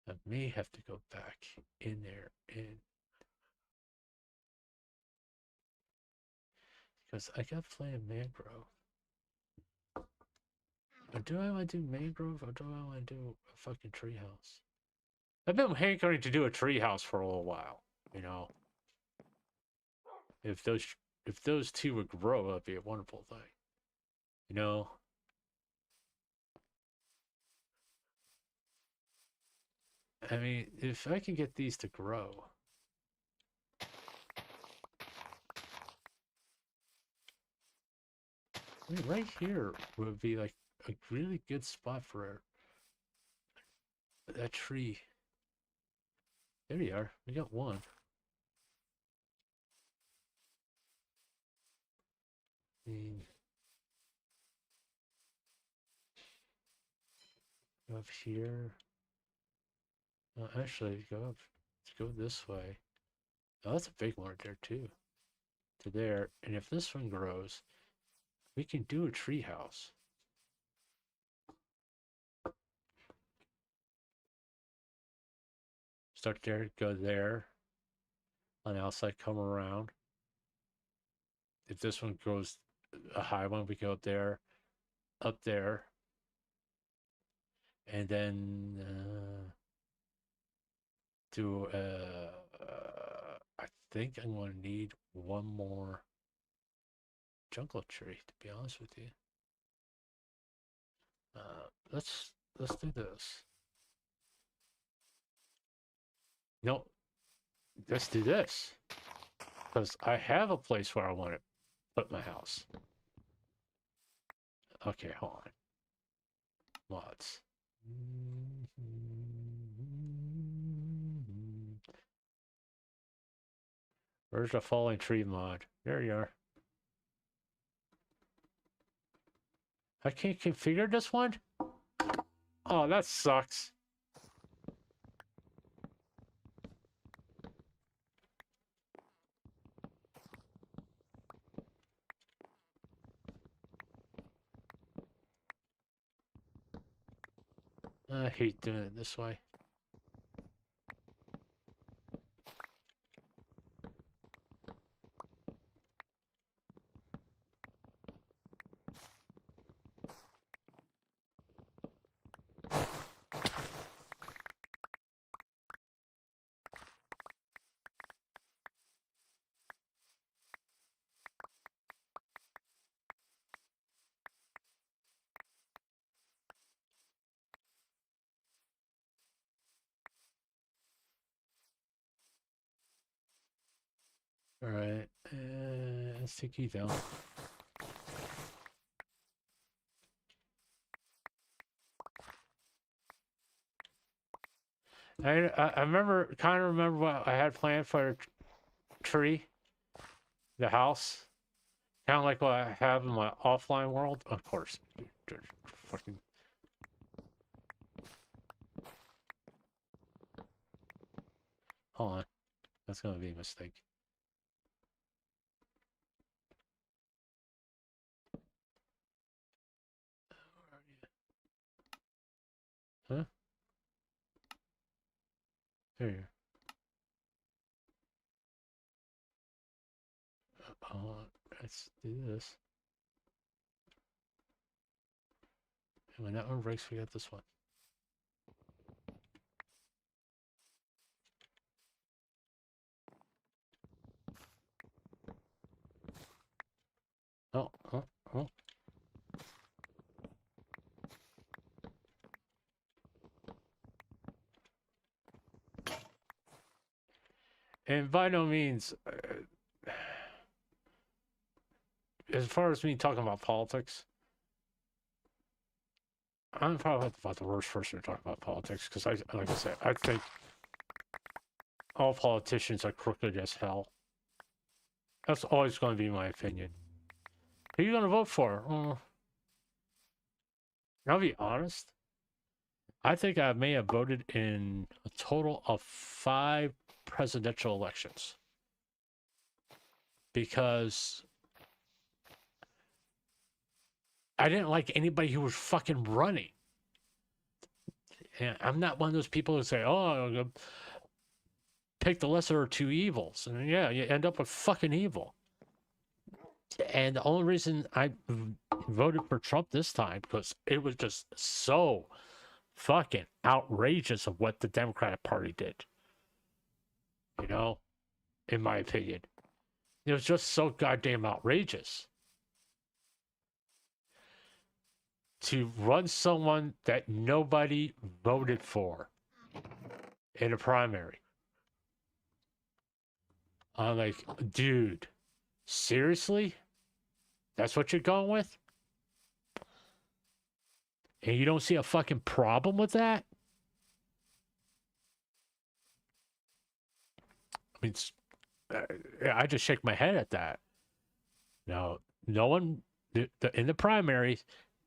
I may have to go back in there and because I got playing mangrove. Or do I want to do mangrove or do I want to do a fucking treehouse? I've been hankering to do a treehouse for a little while, you know. If those two would grow, that'd be a wonderful thing. You know. I mean, if I can get these to grow. I mean, right here would be like a really good spot for that tree. There you are. We got one. I mean, go up here. Actually, go up. Let's go this way. Oh, that's a big one right there too. To there, and if this one grows, we can do a tree house. Start there, go there. On the outside, come around. If this one grows a high one, we go up there, and then do. I think I'm going to need one more jungle tree. To be honest with you, let's do this. No, let's do this because I have a place where I want to put my house. Okay, hold on. Mods. Where's the falling tree mod? There you are. I can't configure this one? Oh, that sucks. I hate doing it this way. All right, let's take you down. I remember, kind of remember what I had planned for a tree, the house, kind of like what I have in my offline world. Of course, fucking. Hold on, that's gonna be a mistake. Huh? There you are. Let's do this. And when that one breaks, we got this one. Oh, oh, oh. And by no means, as far as me talking about politics, I'm probably about the worst person to talk about politics because like I said, I think all politicians are crooked as hell. That's always going to be my opinion. Who are you going to vote for? I'll be honest. I think I may have voted in a total of 5 presidential elections because I didn't like anybody who was fucking running. And I'm not one of those people who say, "Oh, pick the lesser of two evils," and yeah, you end up with fucking evil. And the only reason I voted for Trump this time because it was just so fucking outrageous of what the Democratic Party did. You know, in my opinion, it was just so goddamn outrageous to run someone that nobody voted for in a primary. I'm like, dude, seriously? That's what you're going with? And you don't see a fucking problem with that? I mean, I just shake my head at that. No, no one, in the primaries,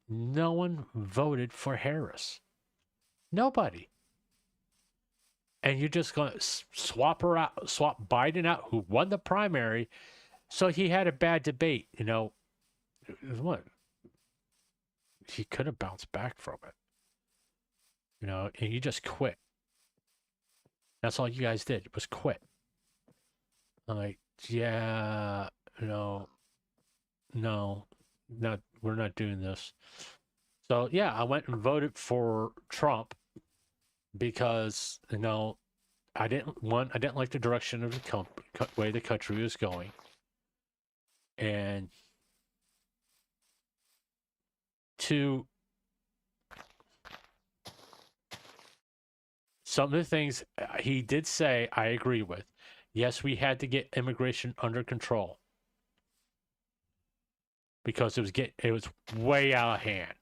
no one voted for Harris. Nobody. And you're just going to swap Biden out, who won the primary. So he had a bad debate, you know. What? He could have bounced back from it. You know, and you just quit. That's all you guys did, was quit. I'm like, yeah, no, we're not doing this. So yeah, I went and voted for Trump because, you know, I didn't like the direction of the way the country was going. And two, some of the things he did say, I agree with. Yes, we had to get immigration under control because it was way out of hand.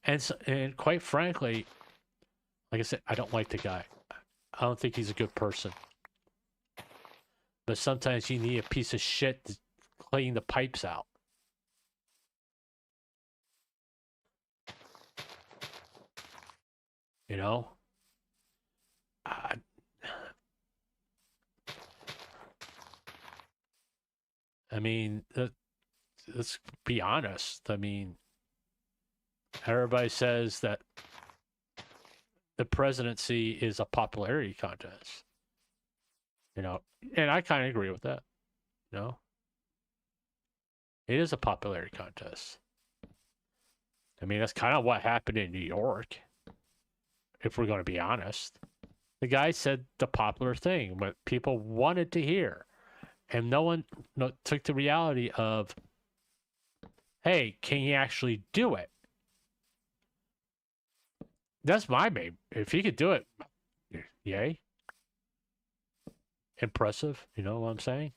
And quite frankly, like I said, I don't like the guy. I don't think he's a good person. But sometimes you need a piece of shit to clean the pipes out. You know? I mean, let's be honest. I mean, everybody says that the presidency is a popularity contest. You know, and I kind of agree with that. You know, it is a popularity contest. I mean, that's kind of what happened in New York, if we're going to be honest. The guy said the popular thing, what people wanted to hear. And no one took the reality of, hey, can he actually do it? That's my main. If he could do it, yay. Impressive. You know what I'm saying?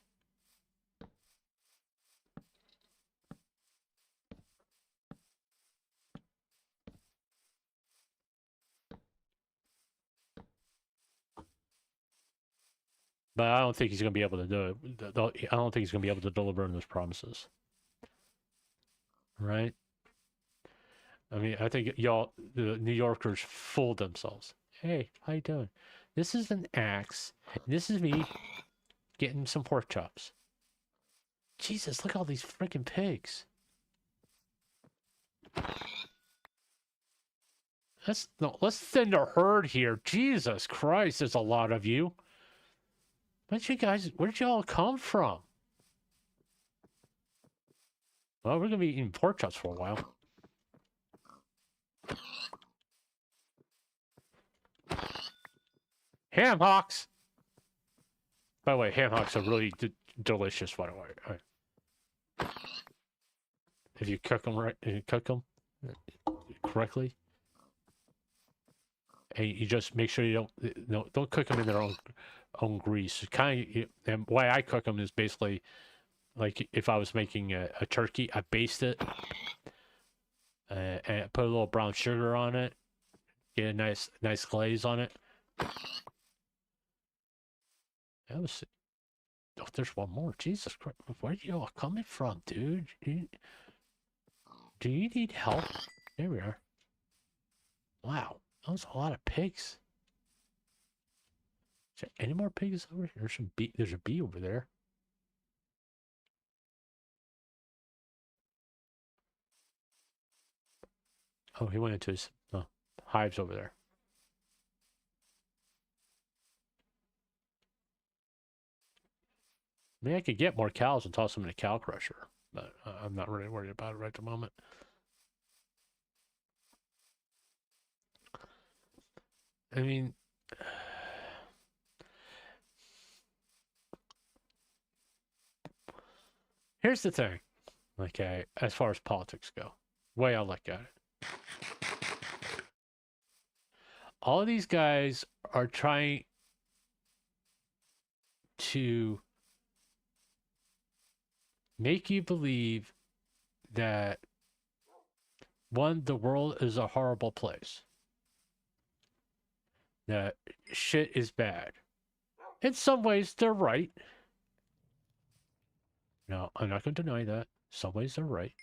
But I don't think he's going to be able to do it. I don't think he's going to be able to deliver on those promises. Right? I mean, I think y'all, the New Yorkers, fooled themselves. Hey, how you doing? This is an axe. This is me getting some pork chops. Jesus, look at all these freaking pigs. Let's thin the herd here. Jesus Christ, there's a lot of you. Where'd you all come from? Well, we're gonna be eating pork chops for a while. Ham hocks. By the way, ham hocks are really delicious. By the way, if you cook them right, correctly, and you just make sure you don't cook them in their own grease. And why I cook them is basically like if I was making a turkey, I baste it and put a little brown sugar on it, get a nice glaze on it. That was. Oh, there's one more. Jesus Christ, where are you all coming from, dude? Do you need help? There we are. Wow, that was a lot of pigs. Is there any more pigs over here? There's a bee over there. Oh, he went into his hives over there. Maybe I could get more cows and toss them in a cow crusher, but I'm not really worried about it right at the moment. I mean, here's the thing, okay, as far as politics go, way I look at it. All of these guys are trying to make you believe that, one, the world is a horrible place, that shit is bad. In some ways, they're right. No, I'm not going to deny that. Some ways they're right.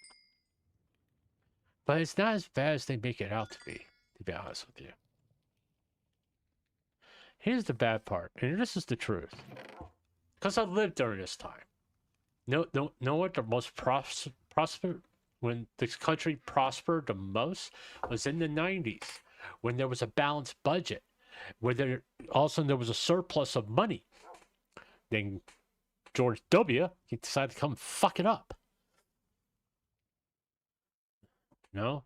But it's not as bad as they make it out to be honest with you. Here's the bad part, and this is the truth. Because I lived during this time. Know what the most prosper when this country prospered the most was in the 90s, when there was a balanced budget, where all of a sudden there was a surplus of money. Then George W. he decided to come fuck it up. No,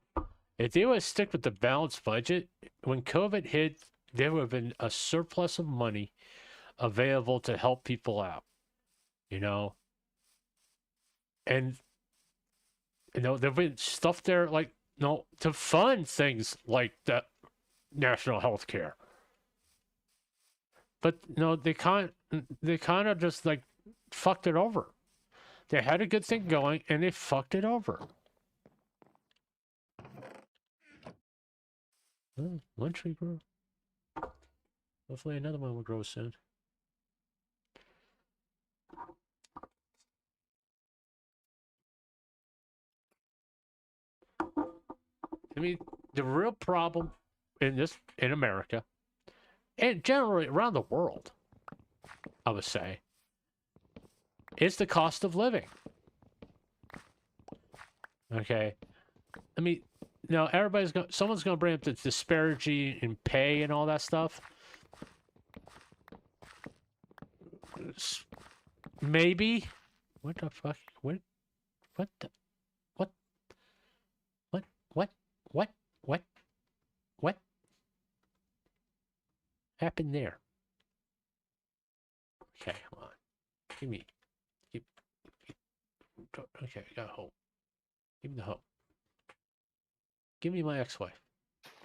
if they would stick with the balanced budget, when COVID hit, there would have been a surplus of money available to help people out. You know, and there've been stuff there like to fund things like the national health care. But they kind of just like fucked it over. They had a good thing going and they fucked it over. Oh, one tree grew. Hopefully another one will grow soon. I mean, the real problem in America, and generally around the world, I would say, is the cost of living. Okay, I mean, someone's gonna bring up the disparity in pay and all that stuff. Maybe. What the fuck? What the? What? What happened there? Okay, hold on. Give me. Okay, I got hope. Give me the hope. Give me my ex-wife.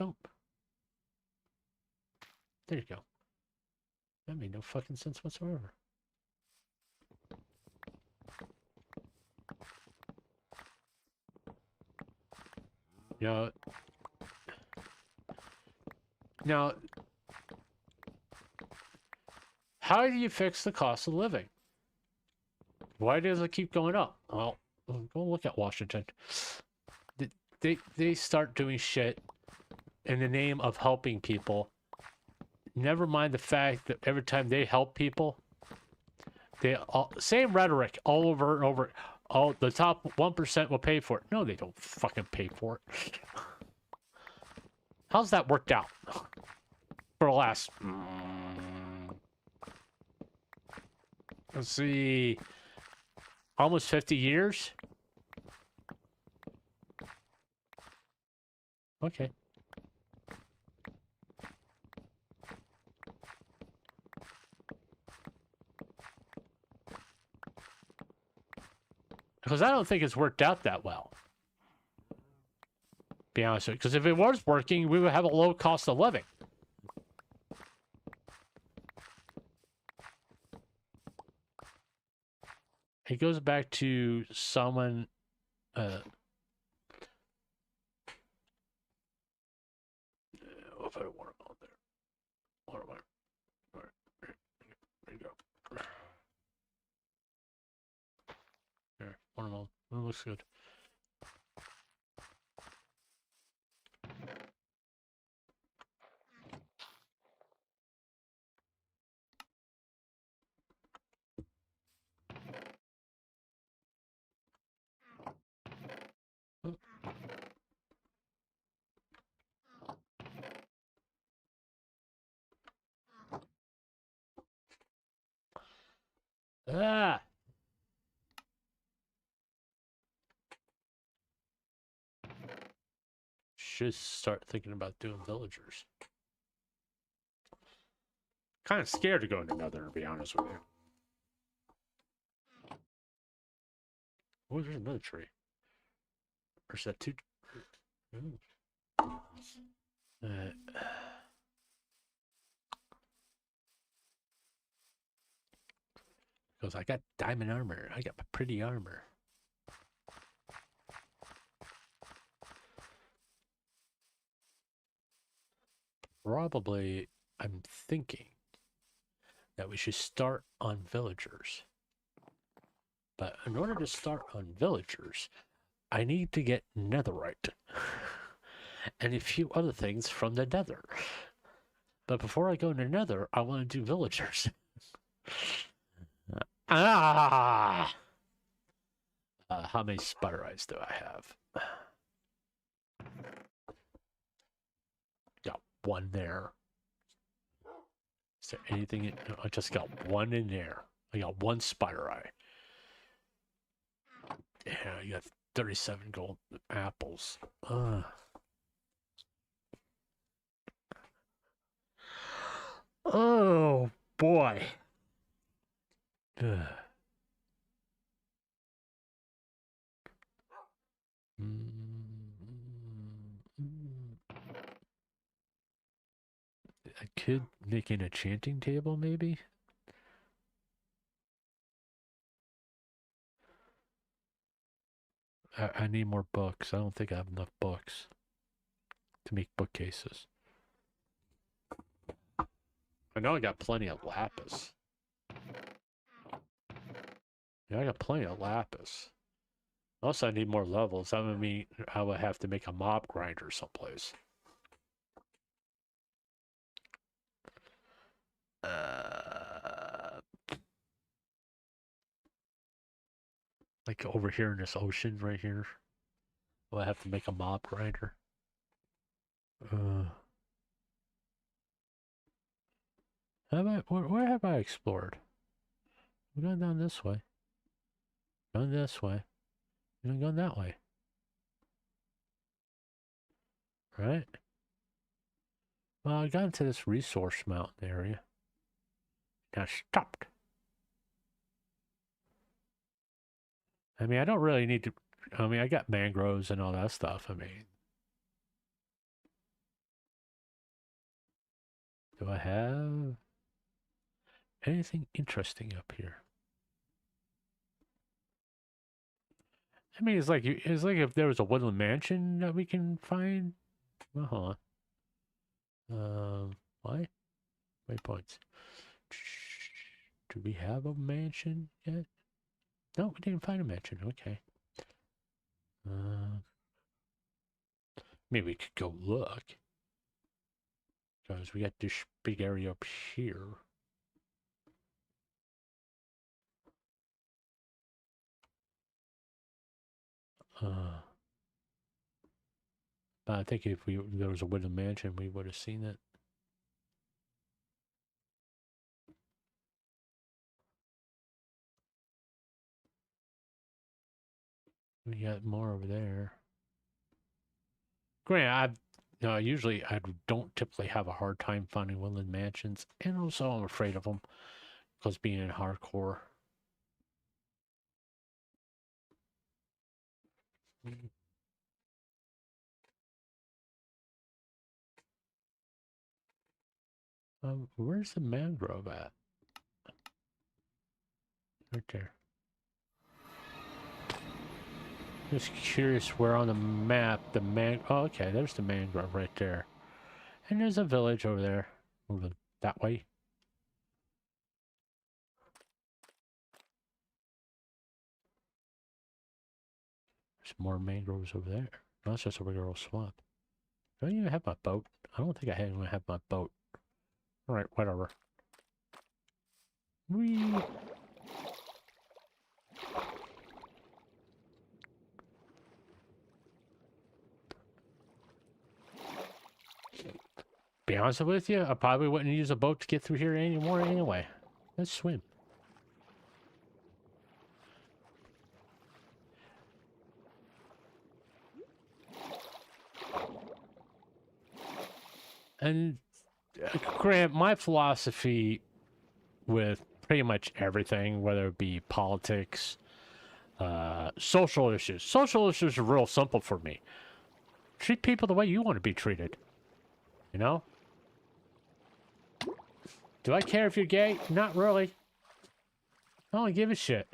Nope. There you go. That made no fucking sense whatsoever. Now, how do you fix the cost of living? Why does it keep going up? Well, go look at Washington. They start doing shit in the name of helping people. Never mind the fact that every time they help people, same rhetoric all over and over. Oh, the top 1% will pay for it. No, they don't fucking pay for it. How's that worked out for the last? Let's see, almost 50 years. Okay. Because I don't think it's worked out that well. Be honest with you. Because if it was working, we would have a low cost of living. It goes back to someone. If I want to go there, watermelon. There you go. There, watermelon. It looks good. Ah! Should start thinking about doing villagers. Kind of scared to go into Nether, to be honest with you. Oh, there's another tree. Or is that two? Ooh. Because I got diamond armor. I got my pretty armor. Probably, I'm thinking that we should start on villagers. But in order to start on villagers, I need to get netherite. And a few other things from the nether. But before I go into nether, I want to do villagers. Ah! How many spider eyes do I have? Got one there. Is there anything? I just got one in there. I got one spider eye. Yeah, you got 37 gold apples. Oh boy. I could make an enchanting table, maybe. I need more books. I don't think I have enough books to make bookcases. I know I got plenty of lapis. Yeah, I got plenty of lapis. Also, I need more levels. That would mean I would have to make a mob grinder someplace. Like over here in this ocean right here. I have to make a mob grinder. Where have I explored? We're going down this way. Going this way. We're going that way. Right? Well, I got into this resource mountain area. Now stopped. I mean, I don't really need to... I mean, I got mangroves and all that stuff. I mean... Do I have... anything interesting up here? I mean, it's like if there was a woodland mansion that we can find. Hold on. Why? Waypoints. Do we have a mansion yet? No, we didn't find a mansion. Okay. Maybe we could go look. Because we got this big area up here. But I think if there was a woodland mansion, we would have seen it. We got more over there. Granted, usually I don't typically have a hard time finding woodland mansions, and also I'm afraid of them because being in hardcore. Where's the mangrove at? Right there. Just curious where on the map the oh, okay, there's the mangrove right there. And there's a village over there. Moving that way. There's more mangroves over there. No, it's just a regular old swamp. Do I even have my boat? I don't think I even have my boat. Alright, whatever. Whee! Be honest with you, I probably wouldn't use a boat to get through here anymore anyway. Let's swim. And Grant, my philosophy with pretty much everything, whether it be politics, social issues. Social issues are real simple for me. Treat people the way you want to be treated. You know? Do I care if you're gay? Not really. I don't give a shit.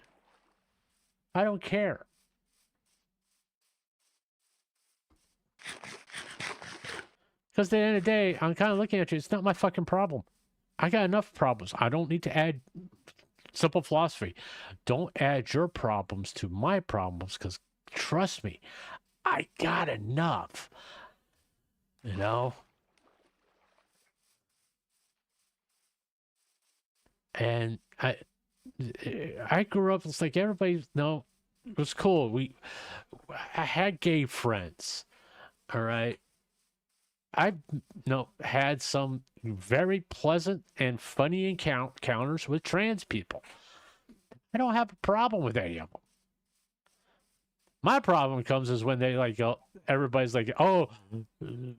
I don't care. Because at the end of the day, I'm kind of looking at you. It's not my fucking problem. I got enough problems. I don't need to add simple philosophy. Don't add your problems to my problems because trust me, I got enough. You know? And I grew up, it's like everybody, no, it was cool. I had gay friends. All right. I had some very pleasant and funny encounters with trans people. I don't have a problem with any of them. My problem comes is when they like go, everybody's like, oh,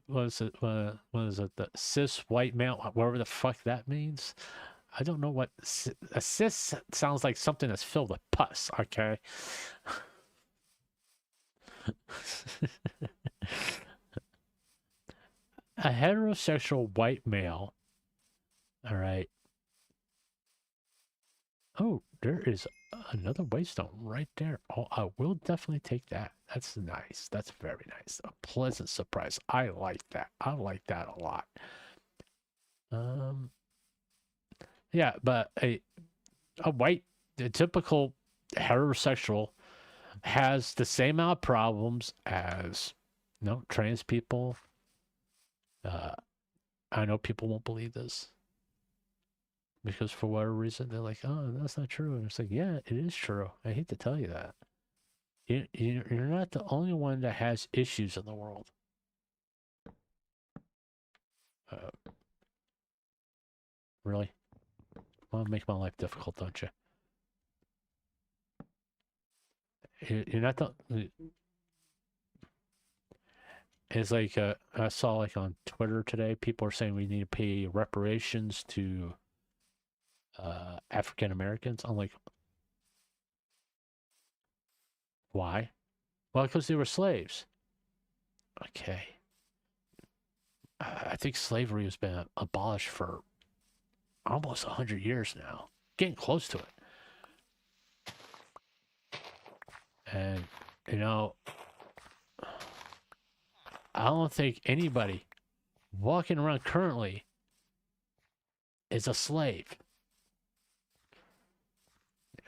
what is it? What is it? The cis white male, whatever the fuck that means. I don't know what a cis sounds like. Something that's filled with pus. Okay. A heterosexual white male. All right. Oh, there is another waystone right there. Oh, I will definitely take that. That's nice. That's very nice. A pleasant surprise. I like that. I like that a lot. Yeah, but a typical heterosexual has the same amount of problems as trans people. I know people won't believe this because for whatever reason they're like, oh, that's not true. And it's like, yeah, it is true. I hate to tell you that. You're not the only one that has issues in the world. Really? Want to make my life difficult, don't you? You're not the... It's like, I saw like on Twitter today, people are saying we need to pay reparations to African Americans. I'm like, why? Well, because they were slaves. Okay. I think slavery has been abolished for almost 100 years now. Getting close to it. And, I don't think anybody walking around currently is a slave.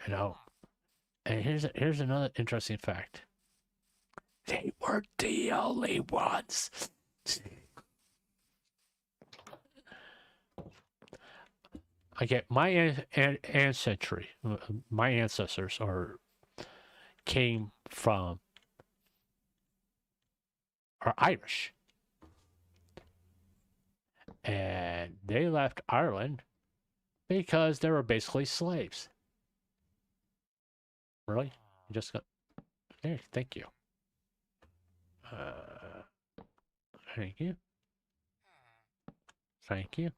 And here's another interesting fact. They weren't the only ones. Okay, my ancestors came from are Irish. And they left Ireland because they were basically slaves. Really? You just got... Hey, thank you. Thank you. Thank you.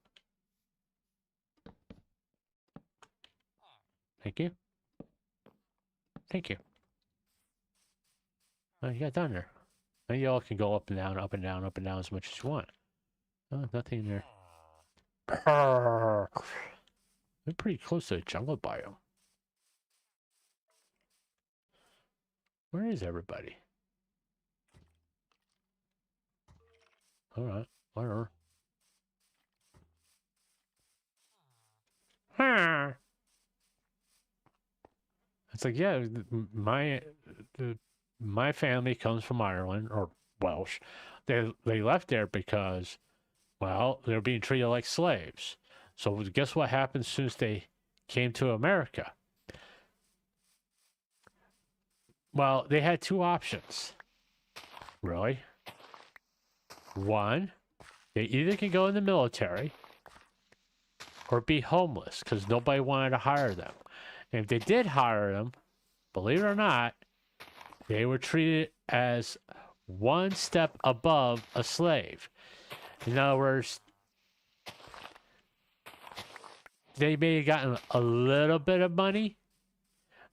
Thank you. Thank you. Oh, you got down there. Now you all can go up and down, up and down, up and down as much as you want. Oh, nothing in there. We're pretty close to the jungle biome. Where is everybody? Alright, whatever. It's like, yeah, my family comes from Ireland, or Welsh. They left there because, well, they're being treated like slaves. So guess what happened as soon as they came to America? Well, they had two options. Really? One, they either can go in the military or be homeless because nobody wanted to hire them. And if they did hire them, believe it or not, they were treated as one step above a slave. In other words, they may have gotten a little bit of money,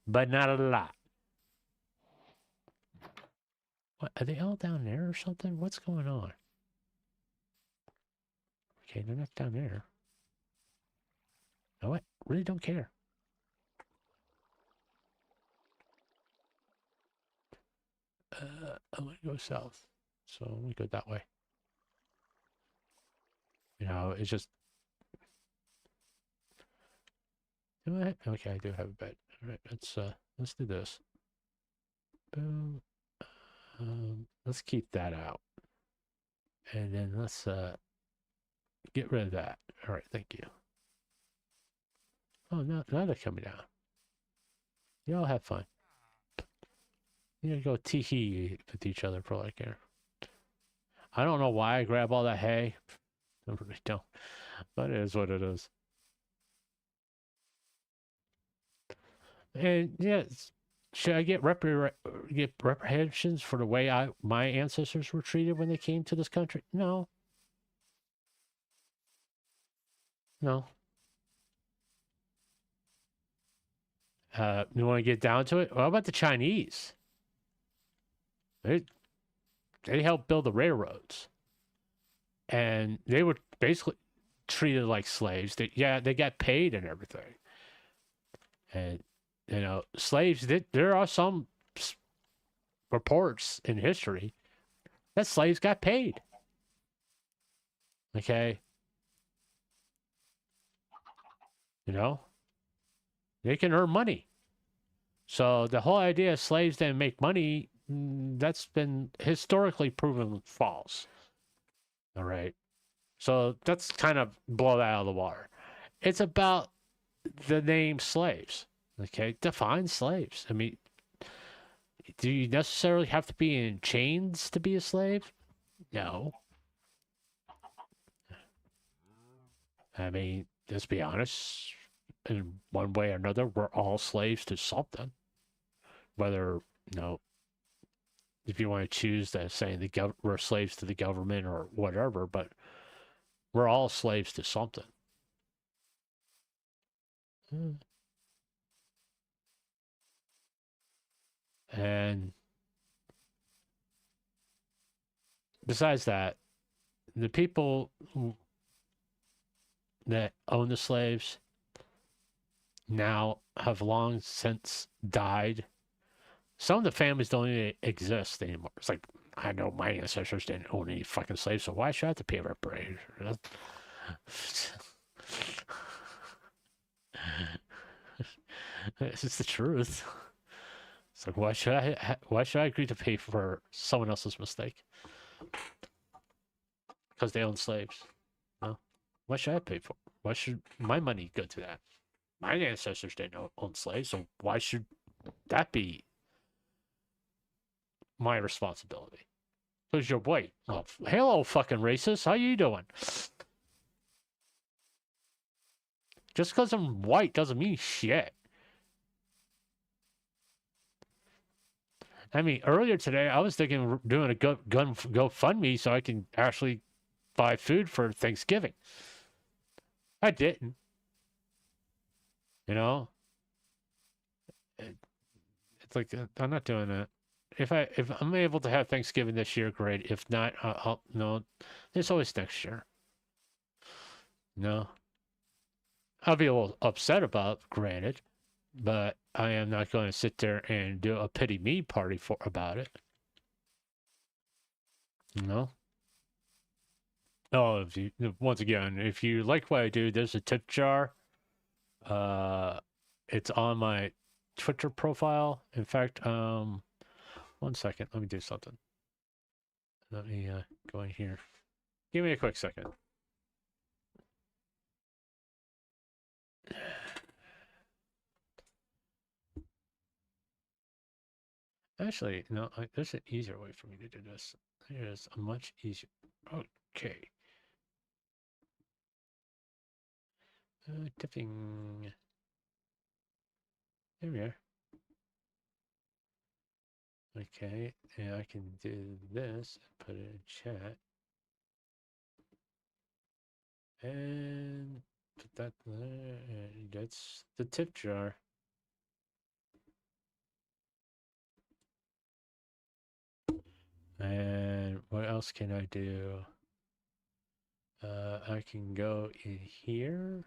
but not a lot. What, are they all down there or something? What's going on? Okay, they're not down there. No, I really don't care. I'm gonna go south, so I'm gonna go that way. You know, it's just. Do I? Okay, I do have a bed. All right, let's do this. Boom. Let's keep that out, and then let's get rid of that. All right, thank you. Oh, now they're coming down. You all have fun. You go tee-hee with each other for like here. I don't know why I grab all that hay. I really don't. But it is what it is. And yeah, should I get reprehensions for the way my ancestors were treated when they came to this country? No. No. You want to get down to it? What about the Chinese? They helped build the railroads, and they were basically treated like slaves. They got paid and everything. And you know, slaves. There are some reports in history that slaves got paid. Okay, you know, they can earn money. So the whole idea of slaves didn't make money, that's been historically proven false. All right. So that's kind of blow that out of the water. It's about the name slaves. Okay. Define slaves. I mean, do you necessarily have to be in chains to be a slave? No. I mean, let's be honest. In one way or another, we're all slaves to something. Whether, you know, if you want to choose to say we're slaves to the government or whatever, but we're all slaves to something. And besides that, the people that own the slaves now have long since died. Some of the families don't even exist anymore. It's like, I know my ancestors didn't own any fucking slaves, so why should I have to pay reparations? It's just the truth. It's like, why should I agree to pay for someone else's mistake? Because they own slaves. No. Why should I pay for it? Why should my money go to that? My ancestors didn't own slaves, so why should that be my responsibility? Because you're white. Well, hello, fucking racist. How you doing? Just because I'm white doesn't mean shit. I mean, earlier today, I was thinking of doing a GoFundMe so I can actually buy food for Thanksgiving. I didn't. You know, it's like I'm not doing that. If I'm able to have Thanksgiving this year, great. If not, I'll no. There's always next year. No, I'll be a little upset about, granted, but I am not going to sit there and do a pity me party about it. No. Oh, if you once again, if you like what I do, there's a tip jar. It's on my Twitter profile. In fact, 1 second, let me do something. Let me go in here. Give me a quick second. Actually, no, there's an easier way for me to do this. There's a much easier. Okay. Tipping. There we are. Okay, and I can do this, put it in chat. And put that there, and that's the tip jar. And what else can I do? I can go in here.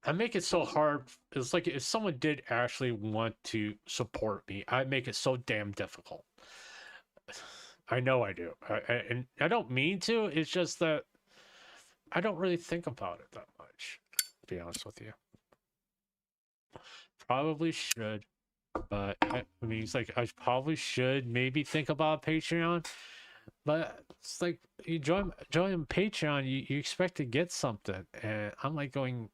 I make it so hard. It's like if someone did actually want to support me, I make it so damn difficult. I know I do. And I don't mean to. It's just that I don't really think about it that much, to be honest with you. Probably should. But I mean, it's like I probably should maybe think about Patreon. But it's like you join Patreon, you expect to get something, and I'm like going,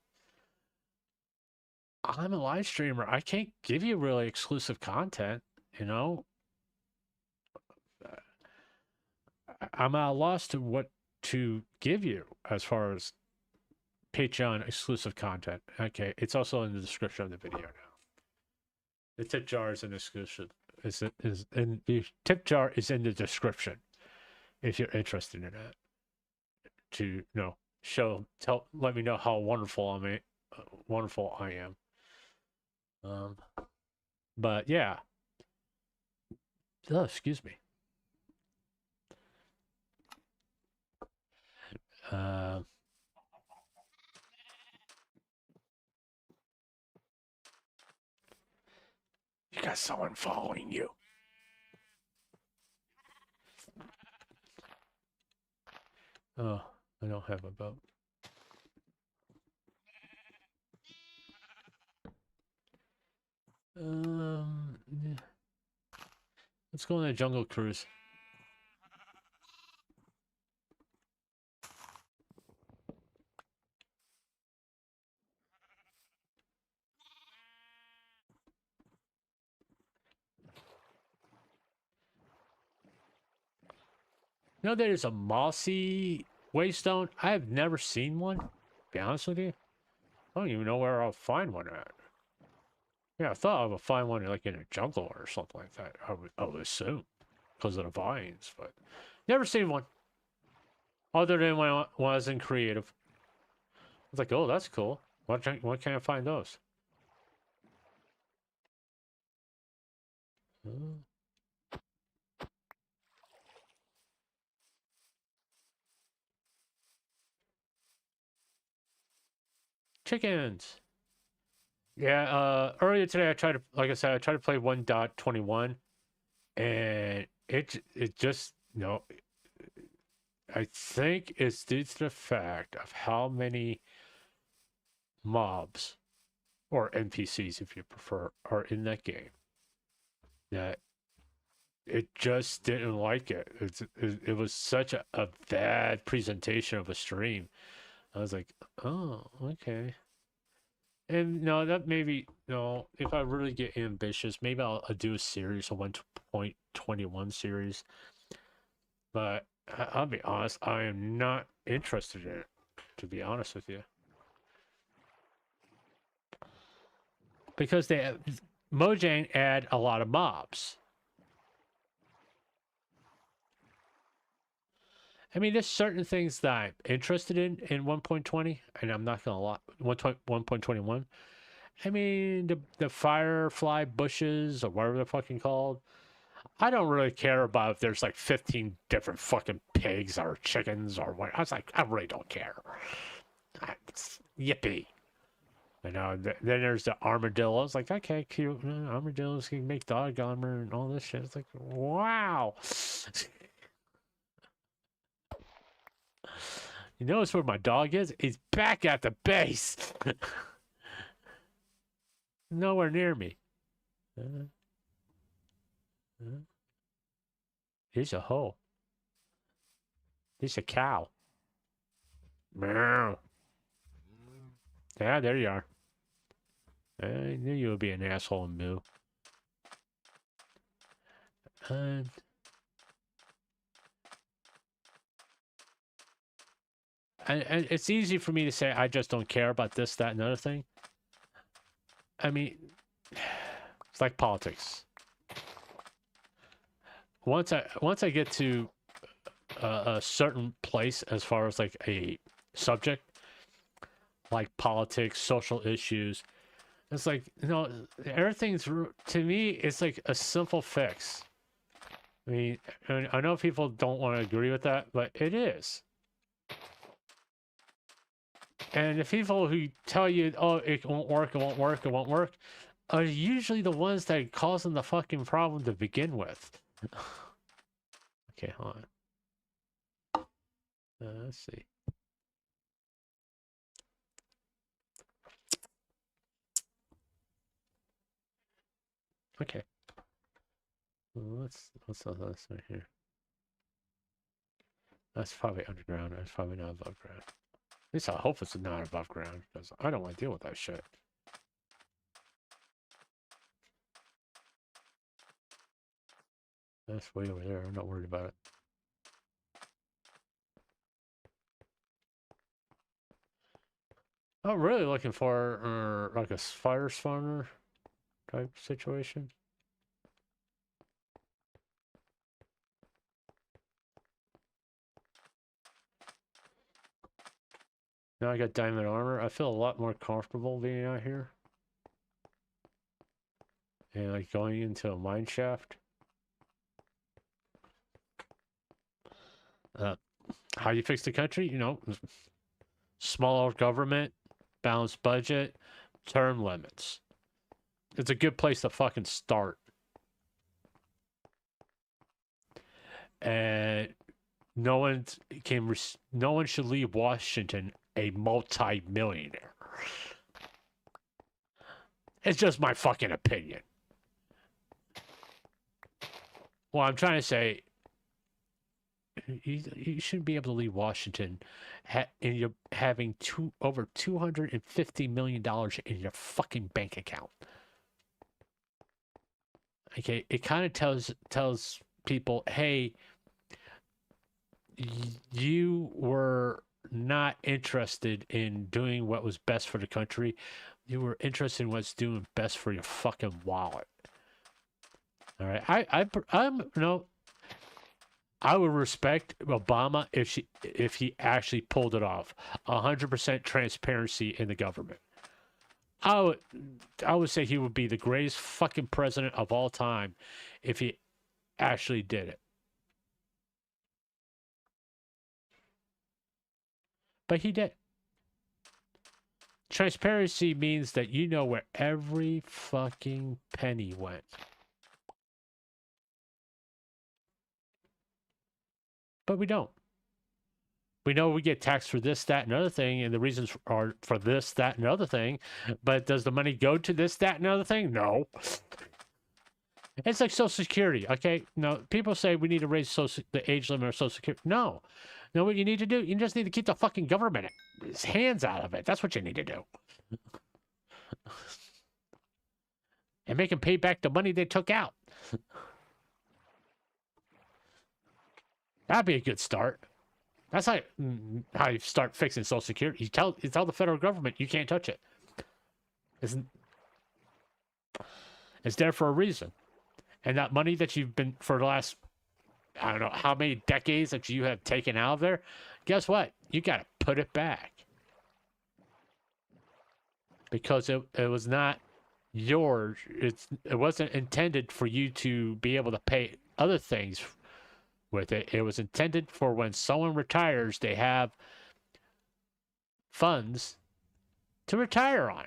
I'm a live streamer. I can't give you really exclusive content, you know. I'm at a loss to what to give you as far as Patreon exclusive content. Okay, it's also in the description of the video now. The tip jar is in the description. The tip jar is in the description if you're interested in that. To let me know how wonderful I am. But yeah. Oh, excuse me. You got someone following you. Oh, I don't have a boat. Yeah. Let's go on a jungle cruise. You know, there's a mossy waystone. I have never seen one. To be honest with you, I don't even know where I'll find one at. Yeah, I thought I would find one like in a jungle or something like that. I would assume because of the vines, but never seen one. Other than when I was in creative, I was like, "Oh, that's cool. Why can't I find those?" Chickens. Yeah, earlier today I tried to, like I said, I tried to play 1.21, and it just I think it's due to the fact of how many mobs or NPCs, if you prefer, are in that game that it just didn't like it. It was such a bad presentation of a stream. I was like, oh, okay. And no, that maybe no. If I really get ambitious, maybe I'll do a series, a 1.21 series. But I'll be honest, I am not interested in it. To be honest with you, because Mojang add a lot of mobs. I mean, there's certain things that I'm interested in 1.20, and I'm not gonna lie, 1.21. I mean, the firefly bushes or whatever they're fucking called. I don't really care about if there's like 15 different fucking pigs or chickens or what. I was like, I really don't care. Yippee. You know, then there's the armadillos. Like, okay, cute. Armadillos can make dog armor and all this shit. It's like, wow. You notice where my dog is? He's back at the base. Nowhere near me. Here's a hoe. Here's a cow. Meow. Yeah, there you are. I knew you would be an asshole and moo. And it's easy for me to say I just don't care about this, that, and other thing. I mean, it's like politics. Once I get to a certain place as far as like a subject, like politics, social issues. It's like, you know, everything's, to me, it's like a simple fix. I mean, and I know people don't want to agree with that, but it is. And the people who tell you, oh, it won't work, it won't work, it won't work, are usually the ones that are causing the fucking problem to begin with. Okay, hold on. Let's see. Okay. What's this right here? That's probably underground. That's probably not above ground. At least I hope it's not above ground, because I don't want to deal with that shit. That's way over there. I'm not worried about it. I'm really looking for like a fire spawner type situation. Now I got diamond armor. I feel a lot more comfortable being out here. And like going into a mine shaft. How you fix the country? You know, smaller government, balanced budget, term limits. It's a good place to fucking start. And no one should leave Washington a multi-millionaire. It's just my fucking opinion. Well, I'm trying to say, you shouldn't be able to leave Washington and you're having over $250 million in your fucking bank account. Okay, it kind of tells people, hey, you were not interested in doing what was best for the country. You were interested in what's doing best for your fucking wallet. All right, I would respect Obama if he actually pulled it off. 100% transparency in the government. I would say he would be the greatest fucking president of all time if he actually did it. But he did. Transparency means that you know where every fucking penny went. But we don't. We know we get taxed for this, that, and other thing, and the reasons are for this, that, and other thing. But does the money go to this, that, and other thing? No. It's like Social Security, okay? Now, people say we need to raise the age limit of Social Security. No. No, what you need to do, you just need to keep the fucking government his hands out of it. That's what you need to do. And make them pay back the money they took out. That'd be a good start. That's how you start fixing Social Security. You tell the federal government you can't touch it. It's there for a reason. And that money that you've been, for the last, I don't know how many decades that you have taken out of there, guess what? You got to put it back. Because it was not yours. It wasn't intended for you to be able to pay other things with it. It was intended for when someone retires, they have funds to retire on.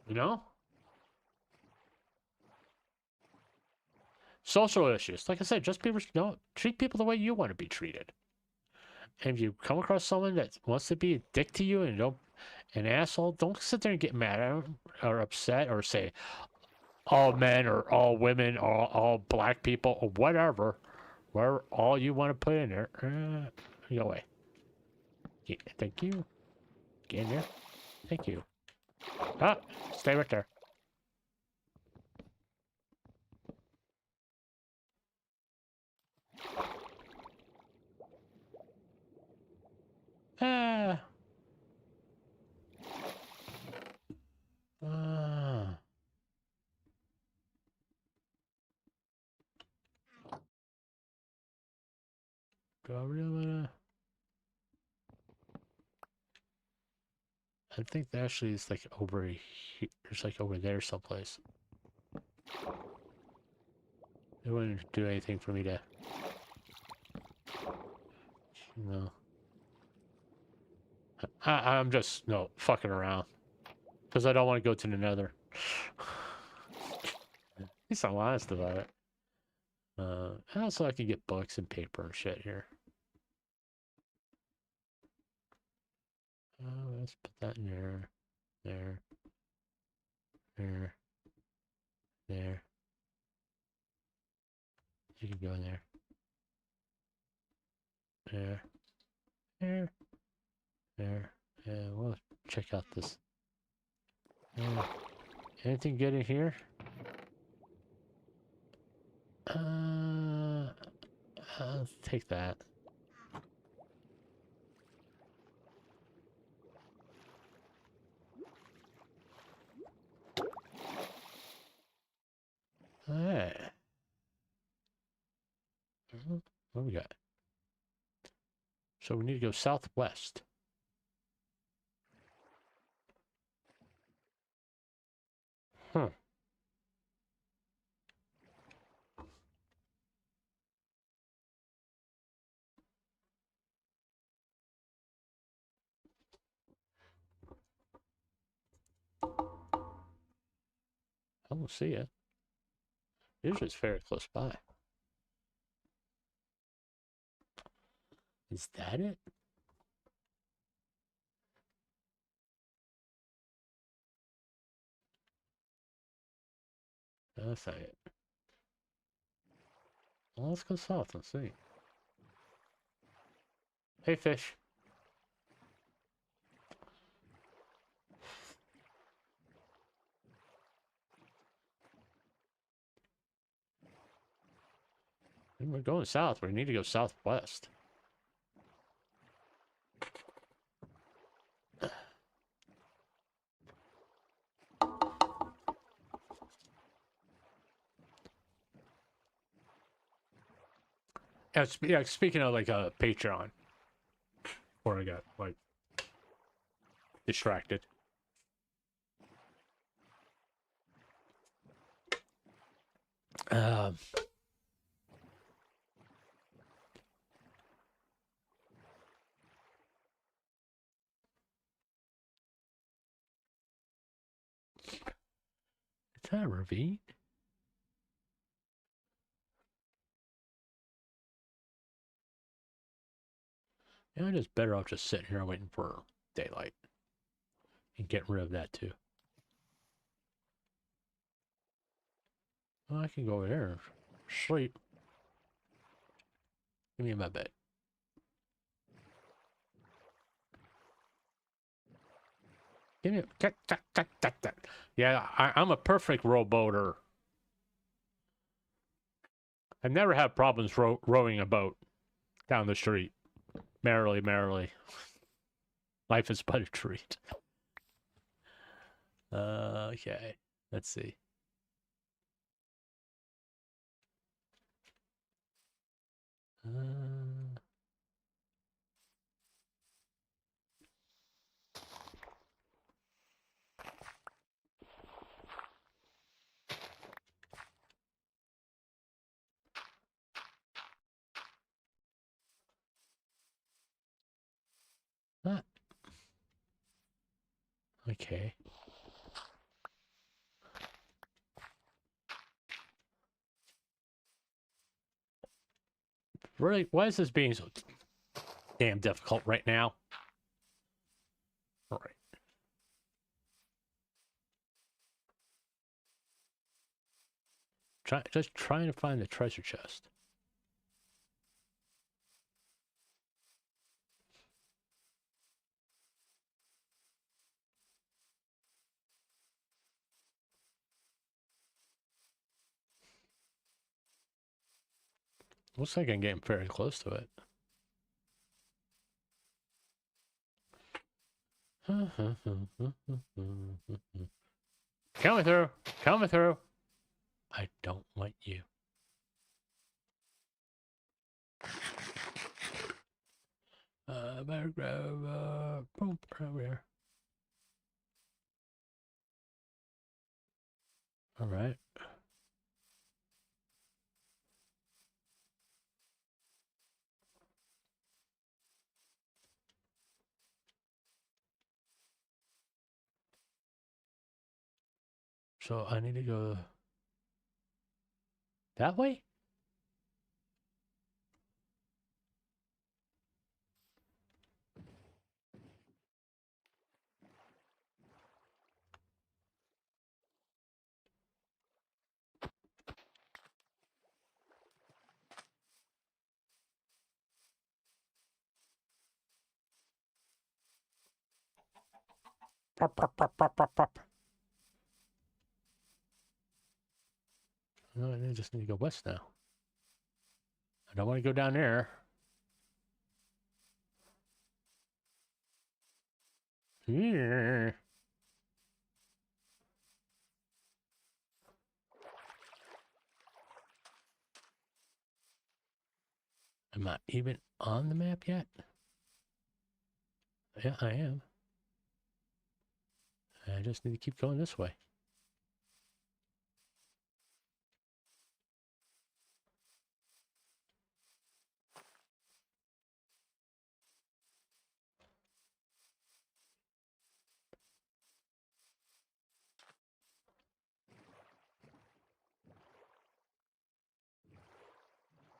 You know? Social issues. Like I said, just treat people the way you want to be treated. And if you come across someone that wants to be a dick to you and an asshole, don't sit there and get mad at them or upset or say all men or all women or all black people or whatever, where all you want to put in there. Go away. Yeah, thank you. Get in there. Thank you. Ah, stay right there. Ah. Ah. Do I really wanna? I think that actually is like over here. It's like over there someplace. It wouldn't do anything for me to. No. I'm just no fucking around because I don't want to go to the Nether. At least I'm honest about it. And also I can get books and paper and shit here. Let's put that in there, there, there. You can go in there. There. Yeah, we'll check out this. Anything good in here? I'll take that. Alright. What we got? So we need to go southwest. Huh. I don't see it. Usually it's very close by. Is that it? No, that's not it. Well, let's go south and see. Hey, fish. We're going south. We need to go southwest. Yeah, speaking of like a Patreon, before I got like distracted. Um, is that a ravine? Yeah, I'm just better off just sitting here waiting for daylight and getting rid of that too. Well, I can go over there and sleep. Give me my bed. Give me a... Yeah, I'm a perfect rowboater. I've never had problems rowing a boat down the street. Merrily, merrily. Life is but a treat. Okay. Let's see. Ah. Okay. Really? Why is this being so damn difficult right now? All right. Just trying to find the treasure chest. Looks like I'm getting very close to it. Coming through. Coming through. I don't want you. Better grab boom over here. All right. So I need to go that way? No, I just need to go west now. I don't want to go down there. Yeah. Am I even on the map yet? Yeah, I am. I just need to keep going this way.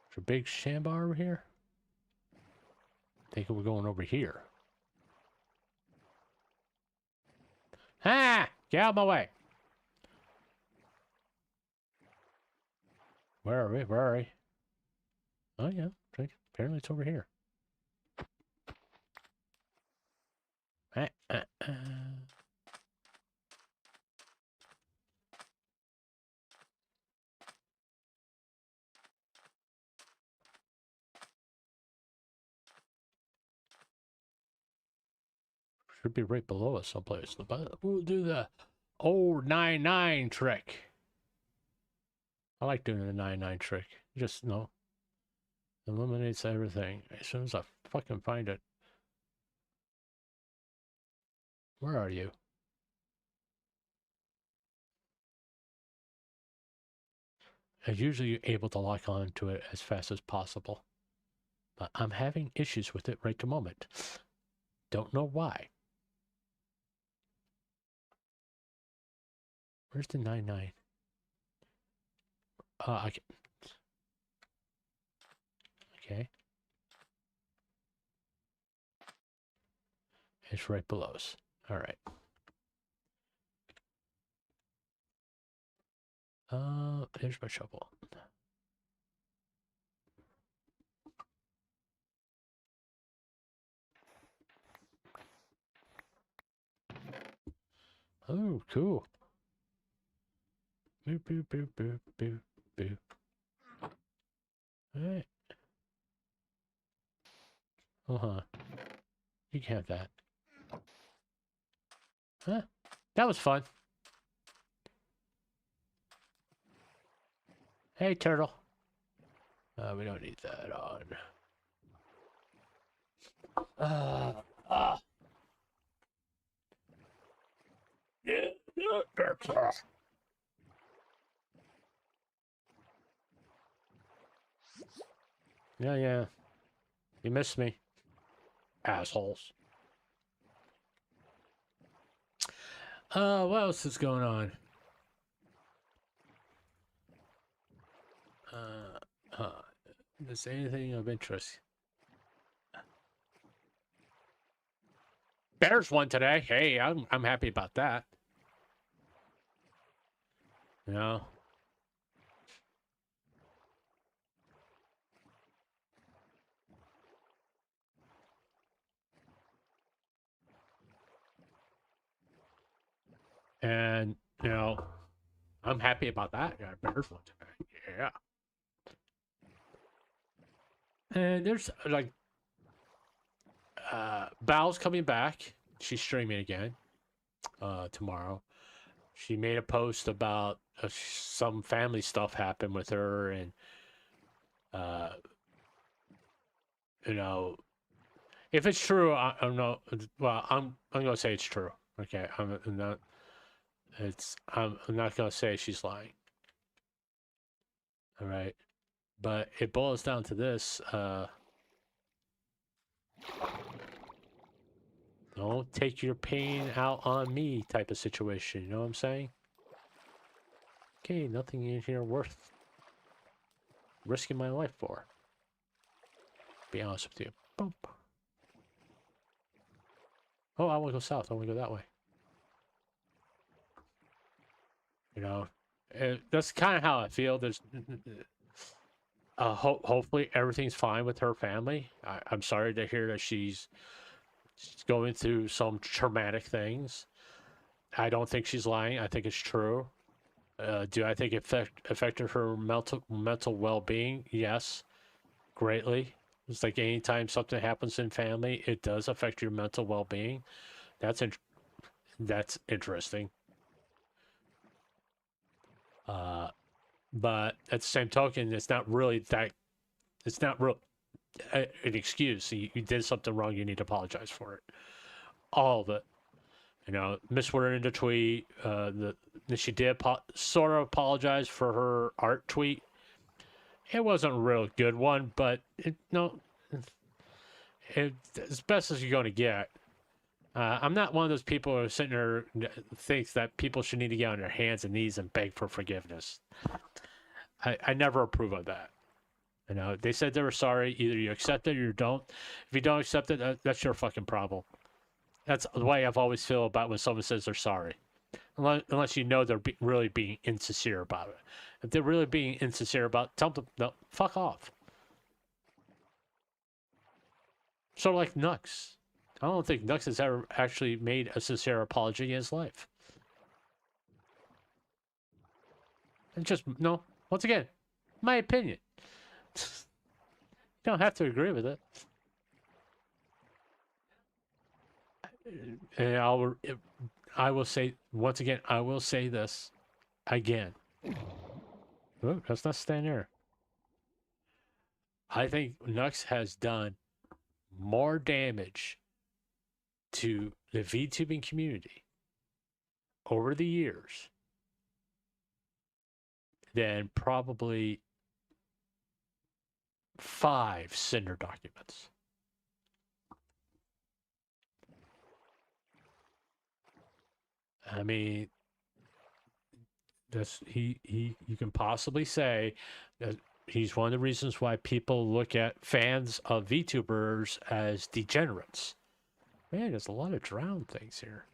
There's a big sandbar over here. I think we're going over here. Ah! Get out of my way! Where are we? Where are we? Oh, yeah. Apparently it's over here. Ah, ah, ah. Should be right below us someplace. But we'll do the old 9-9 trick. I like doing the 9-9 trick. Just, eliminates everything. As soon as I fucking find it. Where are you? I'm usually able to lock on to it as fast as possible. But I'm having issues with it right the moment. Don't know why. Where's the 9-9? Okay. It's right below us. All right. Here's my shovel. Oh, cool. Boop, boop, boop, boop, boop, boop. All right. Uh-huh. You can have that. Huh? That was fun. Hey, turtle. We don't need that on. Yeah. You missed me. Assholes. What else is going on? Is anything of interest? Bears won today. Hey, I'm happy about that. You know. And I'm happy about that. Yeah, Bears won today. Yeah. And there's like Val's coming back. She's streaming again tomorrow. She made a post about some family stuff happened with her, and you know, If it's true, I'm not. Well, I'm gonna say it's true. Okay, I'm not. I'm not gonna say she's lying. All right, but it boils down to this. Don't take your pain out on me type of situation. You know what I'm saying? Okay, nothing in here worth risking my life for. Be honest with you. Boom. Oh, I want to go south. I want to go that way. You know, that's kind of how I feel. There's, hopefully everything's fine with her family. I'm sorry to hear that she's going through some traumatic things. I don't think she's lying. I think it's true. Do I think it affected her mental well-being? Yes, greatly. It's like anytime something happens in family, it does affect your mental well-being. That's interesting. But at the same token, it's not really that. It's not real an excuse. You did something wrong. You need to apologize for it. All of it. You know, miswording the tweet. She did sort of apologize for her art tweet. It wasn't a real good one, but as best as you're going to get. I'm not one of those people who are sitting there thinks that people should need to get on their hands and knees and beg for forgiveness. I never approve of that. You know, they said they were sorry. Either you accept it or you don't. If you don't accept it, that's your fucking problem. That's the way I've always feel about when someone says they're sorry. Unless you know they're really being insincere about it. If they're really being insincere about it, tell them, no, fuck off. Sort of like Nux. I don't think Nux has ever actually made a sincere apology in his life. And just, no, once again, my opinion. You don't have to agree with it. And I will say, once again, I will say this again. Oh, let's not stand there. I think Nux has done more damage to the VTubing community over the years than probably 5 Cinder documents. I mean, you can possibly say that he's one of the reasons why people look at fans of VTubers as degenerates. Man, there's a lot of drowned things here.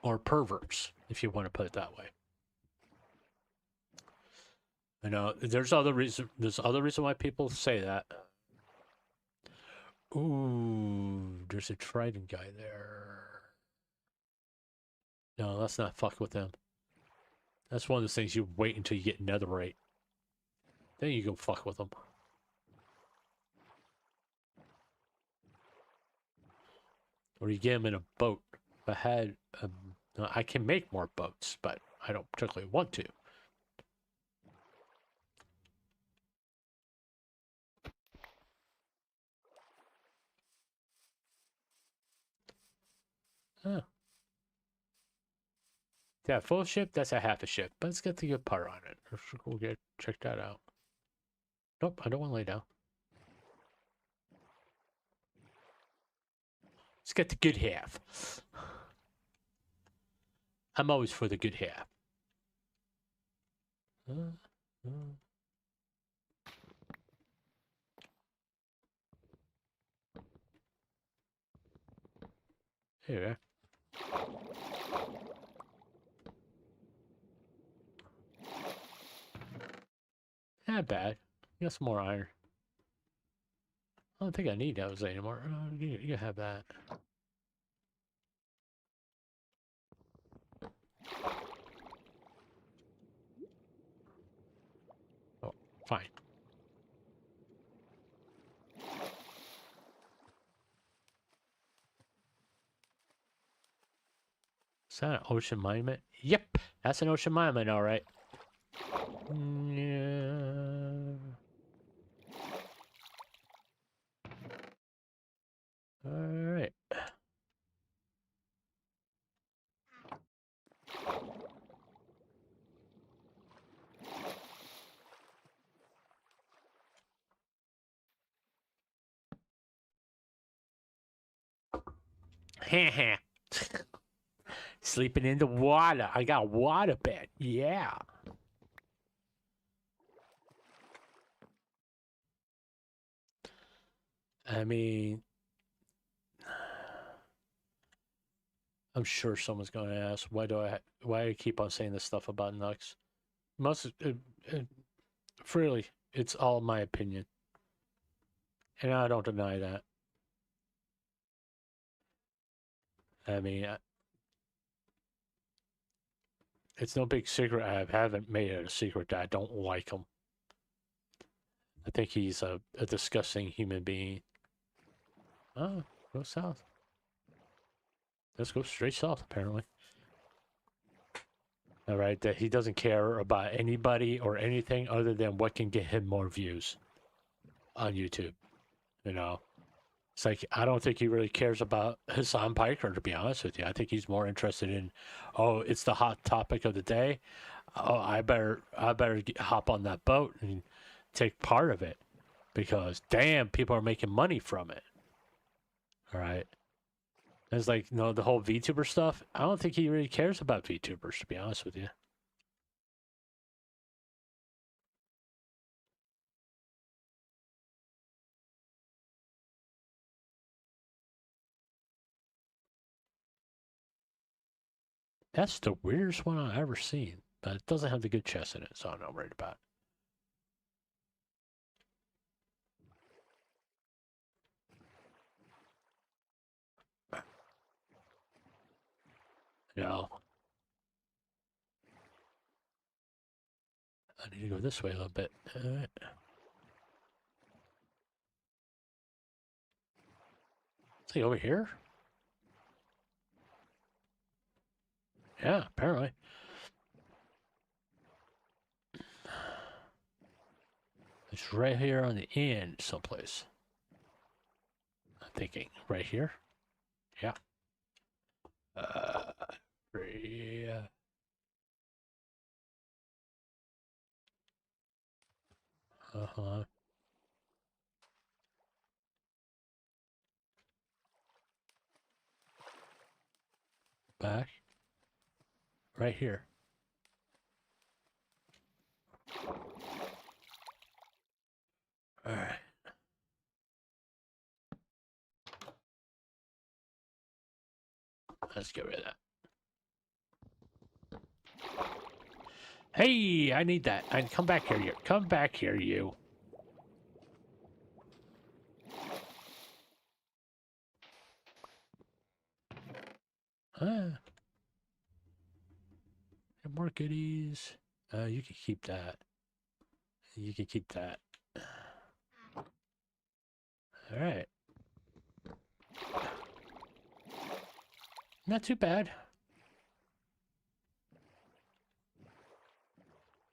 Or perverts, if you want to put it that way. You know, there's other reason why people say that. Ooh, there's a trident guy there. No, let's not fuck with them. That's one of those things you wait until you get netherite. Then you go fuck with them. Or you get them in a boat. I can make more boats, but I don't particularly want to. Huh. Yeah, full ship, that's a half a ship. But let's get the good part on it. We'll check that out. Nope, I don't want to lay down. Let's get the good half. I'm always for the good half. Here. Not bad. Got some more iron. I don't think I need those anymore. You can have that. Oh, fine. Is that an ocean monument? Yep, that's an ocean monument, all right. Yeah. Sleeping in the water. I got a water bed. Yeah. I mean, I'm sure someone's going to ask, why do I keep on saying this stuff about Nux? Most, freely, it's all my opinion. And I don't deny that. I mean, it's no big secret. I haven't made it a secret that I don't like him. I think he's a disgusting human being. Oh, go south. Let's go straight south, apparently. All right, that he doesn't care about anybody or anything other than what can get him more views on YouTube. You know, it's like, I don't think he really cares about Hassan Piker, to be honest with you. I think he's more interested in, oh, it's the hot topic of the day. Oh, I better hop on that boat and take part of it, because damn, people are making money from it. All right. It's like, you know, the whole VTuber stuff. I don't think he really cares about VTubers, to be honest with you. That's the weirdest one I've ever seen, but it doesn't have the good chest in it, so I'm not worried about it. You know, I need to go this way a little bit. All right. Is he over here? Yeah, apparently. It's right here on the end someplace. I'm thinking right here. Yeah. Yeah. Uh-huh. Back. Right here. All right. Let's get rid of that. Hey, I need that. And come back here, you. Come back here, you. Ah. More goodies. You can keep that. You can keep that. All right. Not too bad.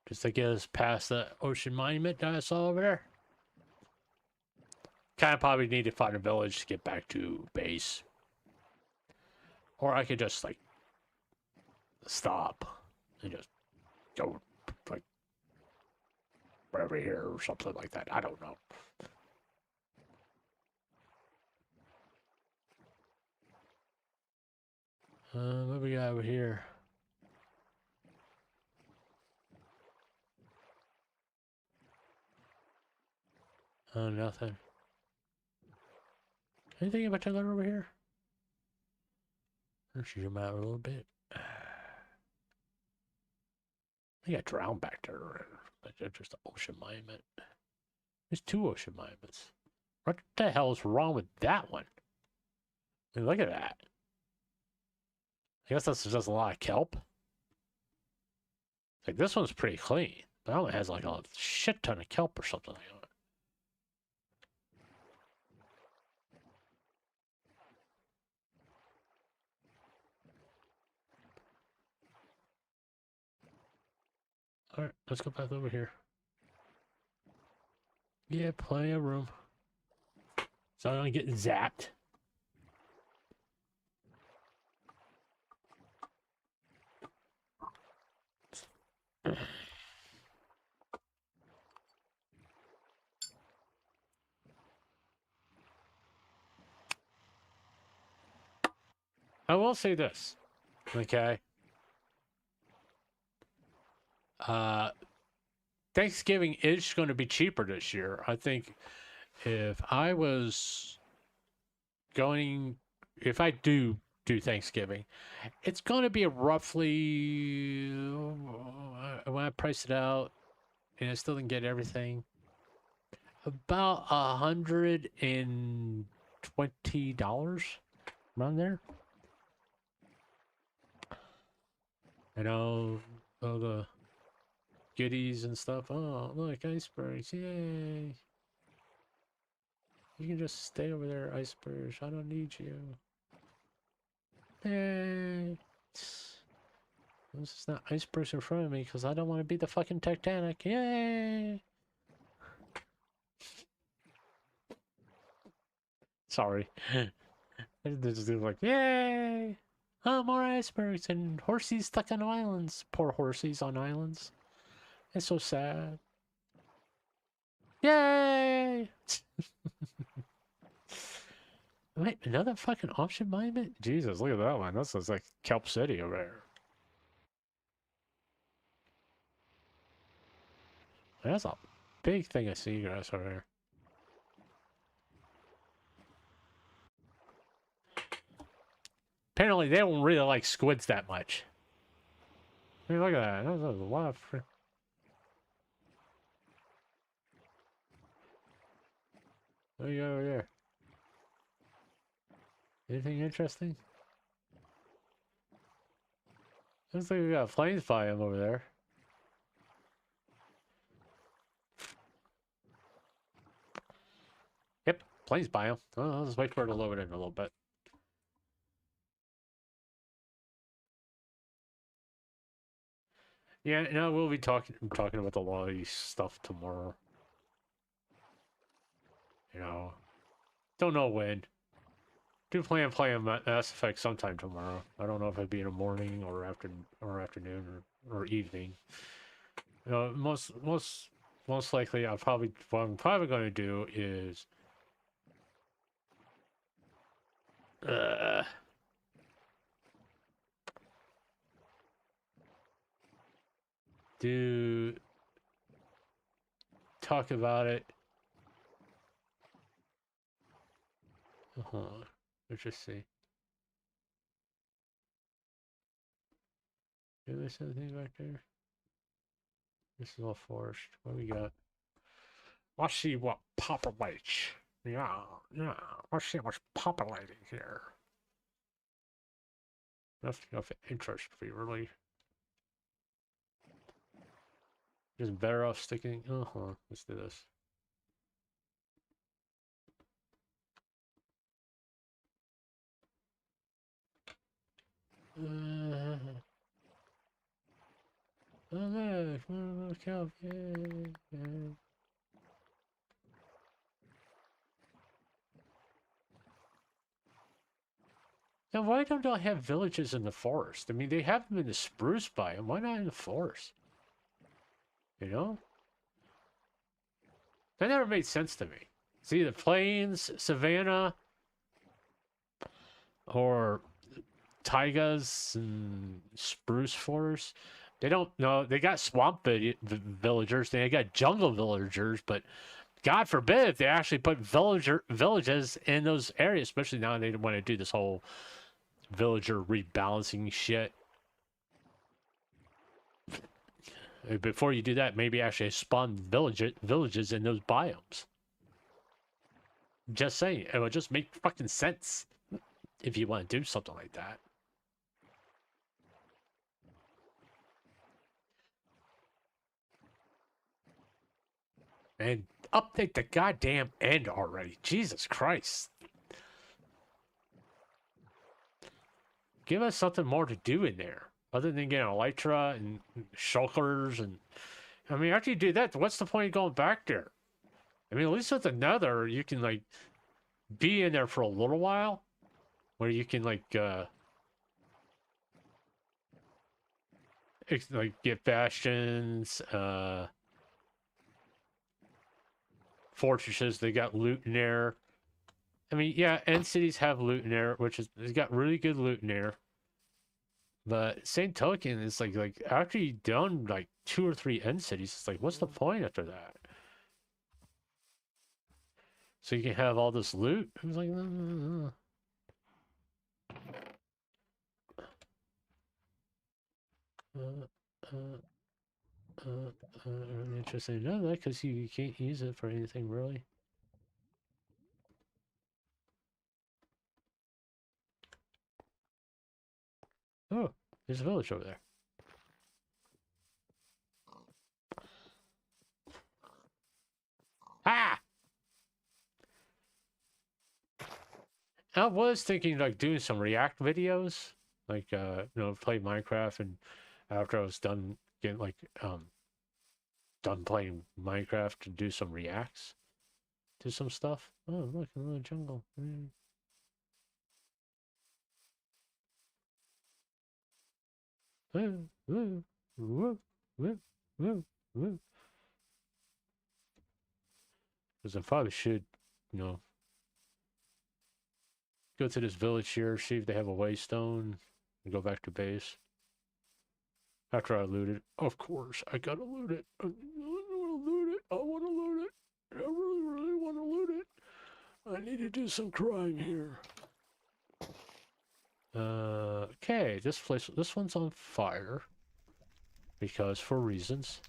Just to get us past the ocean monument that I saw over there. Kind of probably need to find a village to get back to base. Or I could just, like, stop and just go, like, over here or something like that. I don't know. What we got over here? Oh, nothing. Anything in particular over here? Let's zoom out a little bit. I think I drowned back there. That's just an ocean monument. There's two ocean monuments. What the hell is wrong with that one? I mean, look at that. I guess that's just a lot of kelp. Like, this one's pretty clean. That one has like a shit ton of kelp or something like that. Alright, let's go back over here. Yeah, plenty of room. So I don't get zapped. I will say this, okay? Thanksgiving is going to be cheaper this year. I think if I was going, if I do Thanksgiving, it's going to be roughly when I price it out, and I still didn't get everything, about $120 around there. You know, all the goodies and stuff. Oh, look, icebergs! Yay! You can just stay over there, icebergs. I don't need you. Yay! This is not icebergs in front of me because I don't want to be the fucking Titanic. Yay! Sorry. They're just like, yay! Oh, more icebergs and horsies stuck on islands. Poor horsies on islands. It's so sad. Yay! Wait, another fucking option monument? Jesus, look at that one. That's like Kelp City over there. That's a big thing of seagrass over there. Apparently, they don't really like squids that much. I mean, look at that. That's a lot of... There you go over there. Anything interesting? Looks like we got a plains biome over there. Yep, plains biome. Oh, I'll just wait for it to load in a little bit. Yeah, no, we'll be talking about a lot of these stuff tomorrow. You know, don't know when. Do plan playing Mass Effect sometime tomorrow. I don't know if it'd be in the morning or afternoon or evening. You know, most likely, what I'm probably going to do is uh, do talk about it. Let's just see. Do there's anything back there? This is all forest. What we got? Let's see what populates. Yeah, yeah. Let's see what's populating here. Nothing of interest for you, really. Just better off sticking. Let's do this. Oh look, look out! Now, why don't they have villages in the forest? I mean, they have them in the spruce biome. Why not in the forest? You know? That never made sense to me. It's either plains, savanna, or taigas and spruce forests. They don't know. They got swamp villagers. They got jungle villagers, but God forbid if they actually put villages in those areas, especially now they want to do this whole villager rebalancing shit. Before you do that, maybe actually spawn villages in those biomes. Just saying, it would just make fucking sense if you want to do something like that. And update the goddamn end already. Jesus Christ. Give us something more to do in there. Other than getting elytra and shulkers and... I mean, after you do that, what's the point of going back there? I mean, at least with the nether, you can, like, be in there for a little while. Where you can, like get bastions, fortresses, they got loot in there. I mean, yeah, end cities have loot in there, which is it's got really good loot in there. But same token, it's like after you've done like 2 or 3 end cities, it's like what's the point after that? So you can have all this loot. I was like, no, no, no. Interesting to know that because you can't use it for anything really. Oh, there's a village over there. Ah! I was thinking like doing some React videos, like play Minecraft, and after I was done getting done playing Minecraft to do some reacts to some stuff. Oh, look, a little jungle. Because I probably should, go to this village here, see if they have a waystone, and go back to base. After I loot it, of course, I gotta loot it. I want to loot it. I want to loot it. I really, really want to loot it. I need to do some crime here. Okay, this one's on fire. Because for reasons.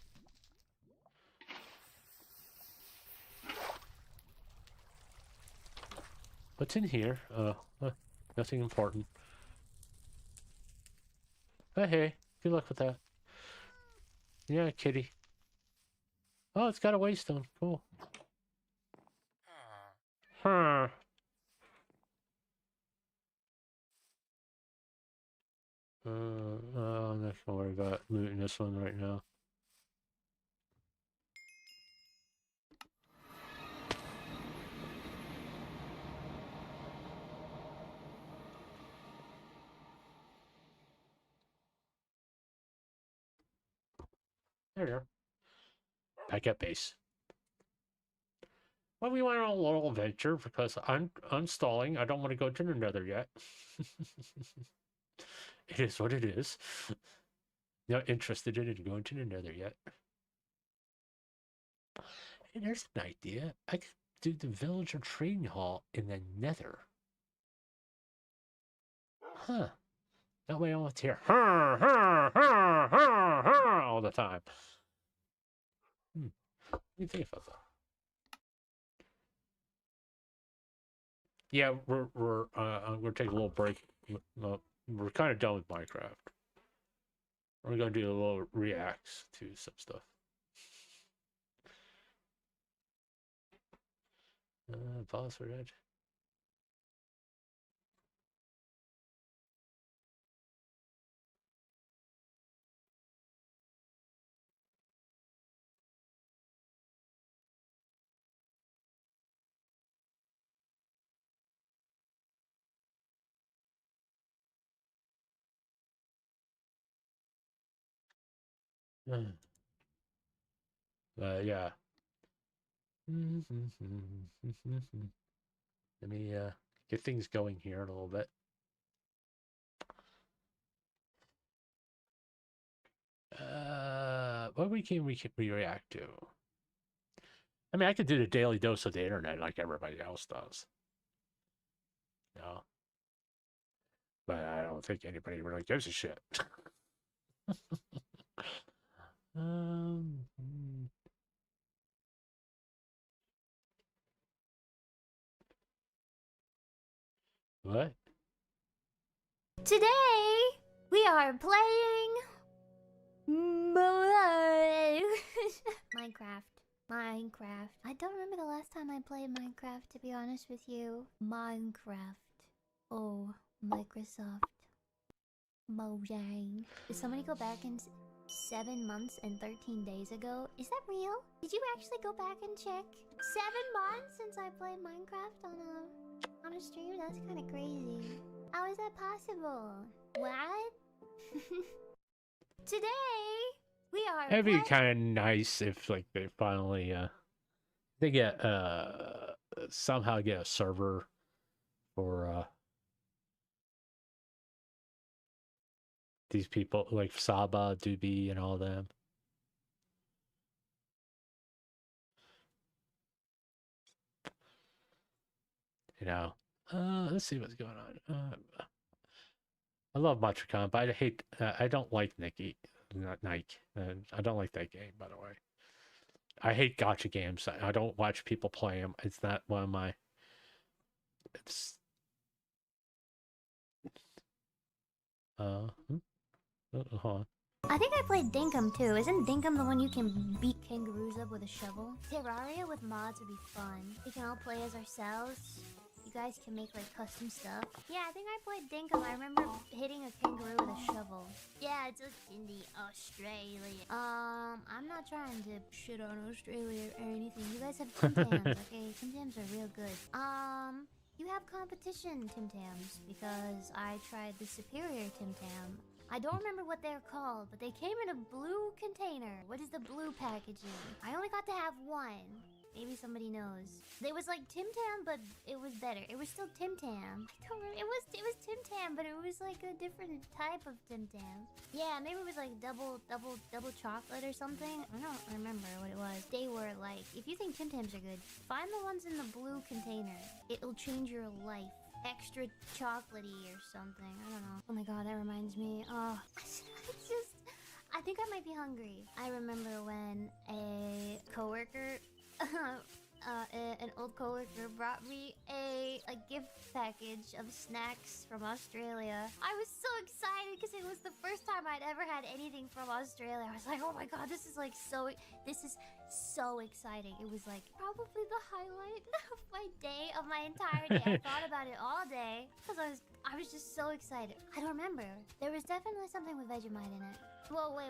What's in here? Nothing important. Hey, good luck with that. Yeah, kitty. Oh, it's got a waystone. Cool. Huh. I'm not gonna worry about looting this one right now. There you go. Back at base. Well, we went on a little adventure because I'm stalling. I don't want to go to the nether yet. It is what it is. Not interested in going to the nether yet. Hey, there's an idea. I could do the villager trading hall in the nether. Huh. That way I don't have to hear all the time. What do you think about that? Yeah, we're gonna take a little break. We're kind of done with Minecraft. We're gonna do a little reacts to some stuff. Pause for that. Yeah. Let me get things going here a little bit. What we can react to? I mean, I could do the daily dose of the internet like everybody else does. No. But I don't think anybody really gives a shit. um, what? Today we are playing Minecraft. I don't remember the last time I played Minecraft, to be honest with you. Minecraft. Oh, Microsoft. Mojang. Did somebody go back in 7 months and 13 days ago? Is that real? Did you actually go back and check? 7 months since I played Minecraft on a stream? That's kind of crazy. How is that possible? What? Today we are. It'd be kind of nice if like they finally they get somehow get a server for these people like Saba, Doobie, and all them. You know, let's see what's going on. I love Matricon, but I hate. I don't like Nikki, not Nike. I don't like that game, by the way. I hate gotcha games. I don't watch people play them. It's not one of my. It's hmm? Hold on. I think I played Dinkum too. Isn't Dinkum the one you can beat kangaroos up with a shovel? Terraria with mods would be fun. We can all play as ourselves. You guys can make like custom stuff. Yeah, I think I played Dinkum. I remember hitting a kangaroo with a shovel. Yeah, it's in the Australia. I'm not trying to shit on Australia or anything. You guys have Tim Tams, okay? Tim Tams are real good. You have competition Tim Tams because I tried the superior Tim Tam. I don't remember what they're called, but they came in a blue container. What is the blue packaging? I only got to have one. Maybe somebody knows. It was like Tim Tam, but it was better. It was still Tim Tam. I don't remember. It was Tim Tam, but it was like a different type of Tim Tam. Yeah, maybe it was like double chocolate or something. I don't remember what it was. They were like, if you think Tim Tams are good, find the ones in the blue container. It'll change your life. Extra chocolatey or something. I don't know. Oh my god, that reminds me. Oh, I think I might be hungry. I remember when a coworker, an old coworker brought me a gift package of snacks from Australia. I was so excited because it was the first time I'd ever had anything from Australia. I was like, oh my god, this is so exciting. It was like probably the highlight of my day, of my entire day. I thought about it all day because I was just so excited. I don't remember. There was definitely something with Vegemite in it. Whoa, wait.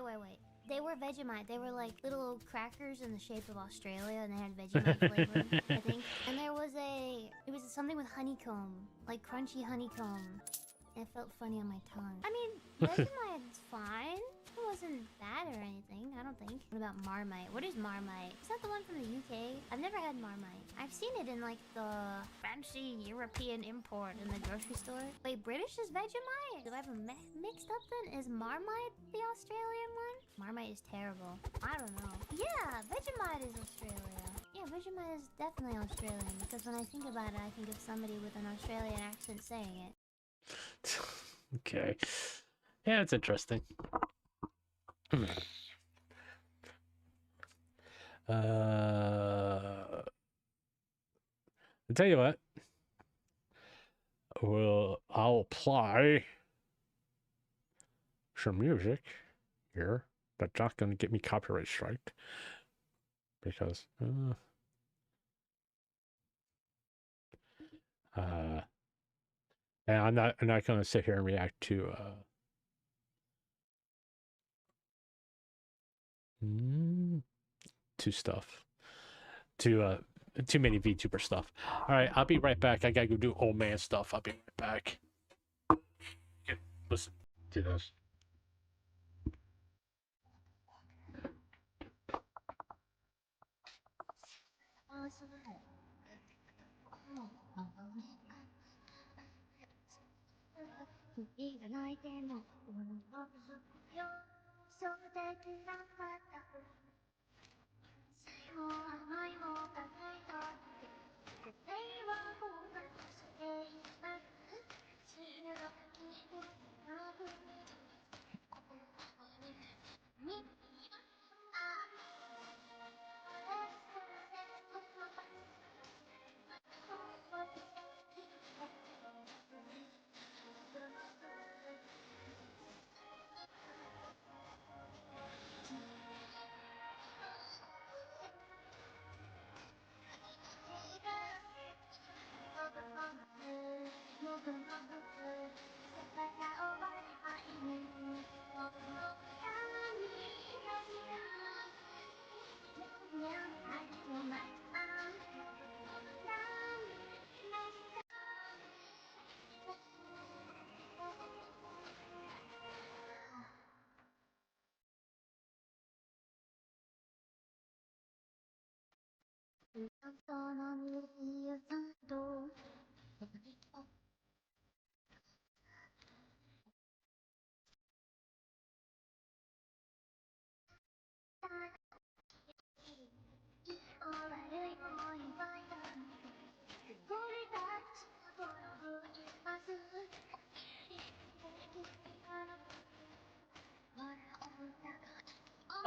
They were Vegemite. They were like little crackers in the shape of Australia, and they had Vegemite flavor, I think. And it was something with honeycomb, like crunchy honeycomb. It felt funny on my tongue. I mean, Vegemite's fine. It wasn't bad or anything, I don't think. What about Marmite? What is Marmite? Is that the one from the UK? I've never had Marmite. I've seen it in like the fancy European import in the grocery store. Wait, British is Vegemite? Do I have them mixed up then? Is Marmite the Australian one? Marmite is terrible. I don't know. Yeah, Vegemite is Australia. Yeah, Vegemite is definitely Australian because when I think about it, I think of somebody with an Australian accent saying it. Okay. Yeah, it's interesting. I'll tell you what. Well, I'll apply some music here, but not going to get me copyright striked because and I'm not going to sit here and react to stuff, to too many VTuber stuff. All right, I'll be right back. I gotta go do old man stuff. I'll be right back. Okay, listen to this.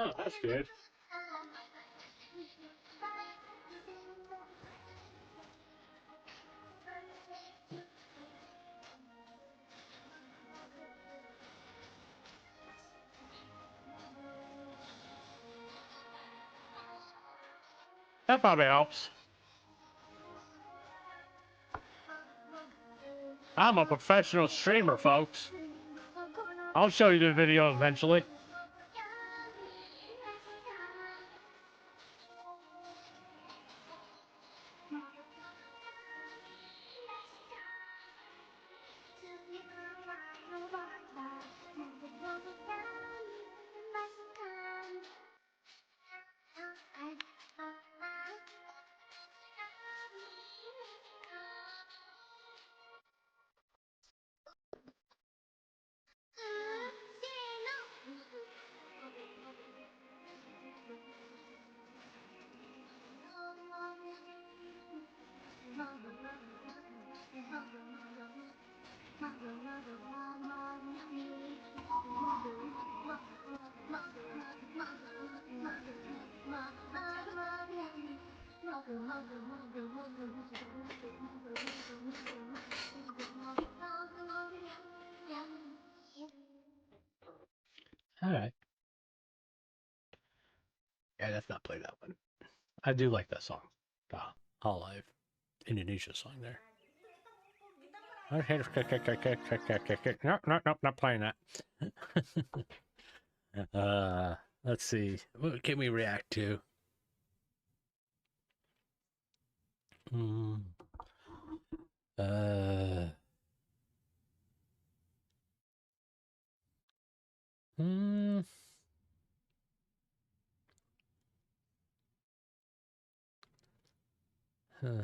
Oh, that's good. That probably helps. I'm a professional streamer, folks. I'll show you the video eventually. All right. Yeah, let's not play that one. I do like that song. The Live Indonesia song there. Okay, no, no, no, not playing that. Let's see. What can we react to? Hmm. Uh. Hmm. Huh.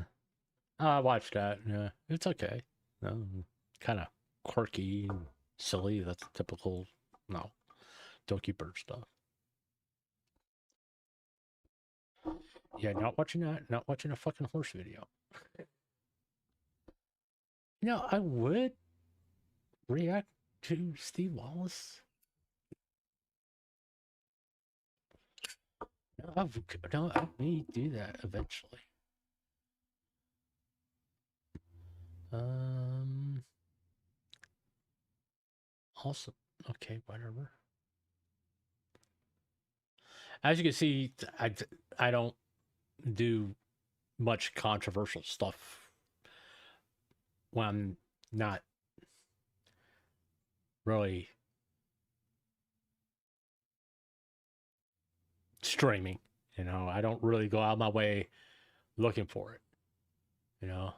I watched that. Yeah, it's okay. Kind of quirky and silly. That's typical. No, Doki Bird stuff. Yeah, not watching that. Not watching a fucking horse video. You know, I would react to Steve Wallace. No, I may do that eventually. Um. Awesome. Okay, whatever. As you can see, I don't do much controversial stuff when I'm not really streaming. You know, I don't really go out my way looking for it. You know.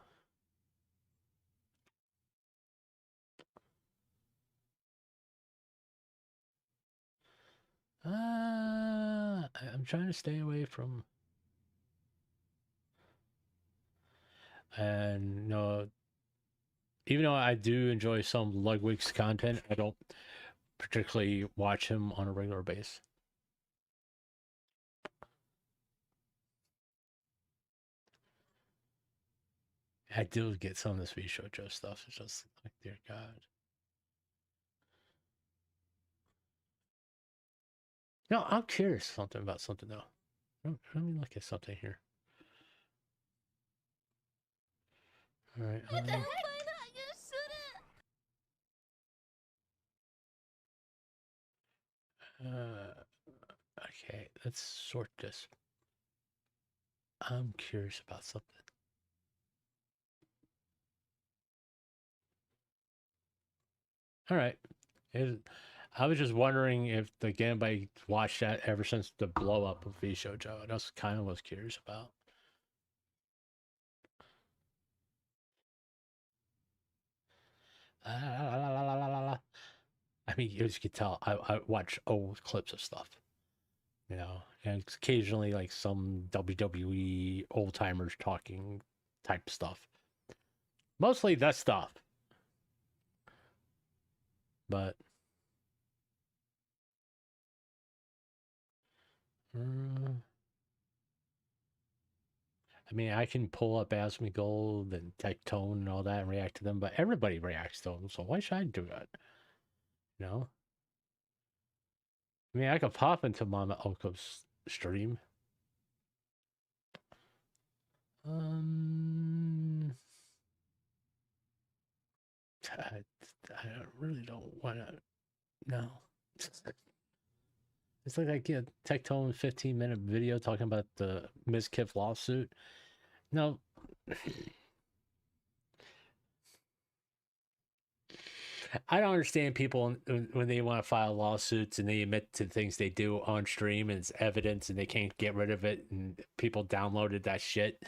I'm trying to stay away from. And no, even though I do enjoy some Ludwig's content, I don't particularly watch him on a regular basis. I do get some of this V Show Joe stuff. It's just like, dear God. No, I'm curious something about something though. Let me look at something here. All right. Okay, let's sort this. I'm curious about something. All right. I was just wondering if like anybody watched that ever since the blow up of V Show Joe. That's kind of what I was curious about. I mean, as you can tell, I watch old clips of stuff, you know, and occasionally like some WWE old timers talking type stuff. Mostly that stuff, but I mean, I can pull up Asmi Gold and Tectone and all that and react to them, but everybody reacts to them, so why should I do that? You know? I mean, I could pop into Mama Oko's stream. I really don't want to. No. It's like I get a Tectone 15-minute video talking about the Ms. Kiff lawsuit. No. I don't understand people when they want to file lawsuits and they admit to things they do on stream and it's evidence and they can't get rid of it and people downloaded that shit.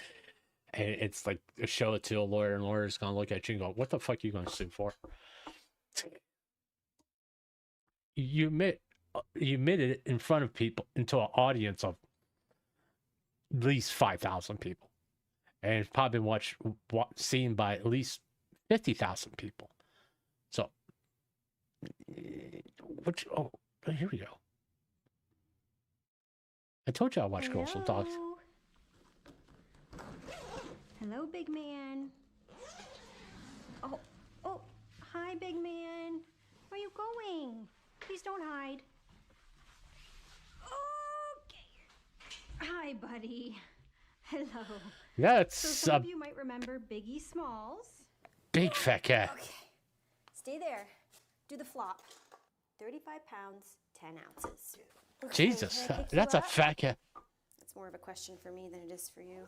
And it's like, show it to a lawyer and lawyer's going to look at you and go, what the fuck are you going to sue for? You admitted it in front of people into an audience of at least 5,000 people. And it's probably been seen by at least 50,000 people. So, oh, here we go. I told you I watch Girls with Dogs. Hello, big man. Oh, hi, big man. Where are you going? Please don't hide. Okay. Hi, buddy. Hello. Yeah, it's so some of you might remember Biggie Smalls. Big fat cat. Okay. Stay there. Do the flop. 35 pounds, 10 ounces. Okay, Jesus, that's a fat cat. It's more of a question for me than it is for you.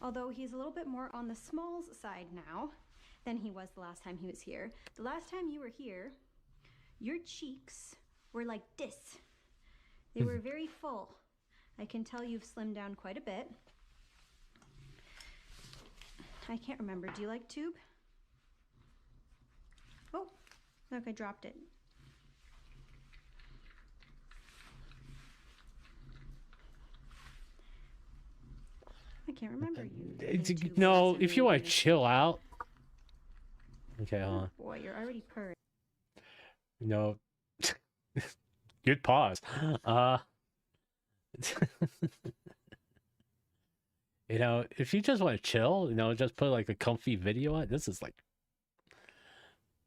Although he's a little bit more on the Smalls side now than he was the last time he was here. The last time you were here, your cheeks were like this. They were very full. I can tell you've slimmed down quite a bit. I can't remember. Do you like tube? Oh, look, I dropped it. I can't remember you. No, if you want to chill out. Okay, hold on. Boy, you're already purring. No. Good pause. You know, if you just want to chill, you know, just put like a comfy video on. This is like,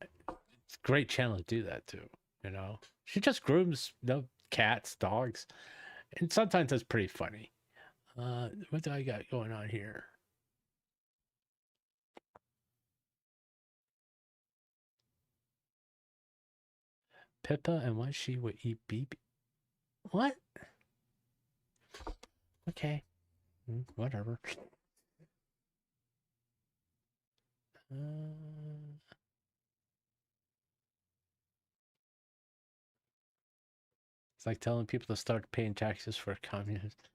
it's a great channel to do that too. You know, she just grooms, you know, cats, dogs, and sometimes it's pretty funny. What do I got going on here? Pippa and what she would eat BB. What? Okay. Whatever. It's like telling people to start paying taxes for communists.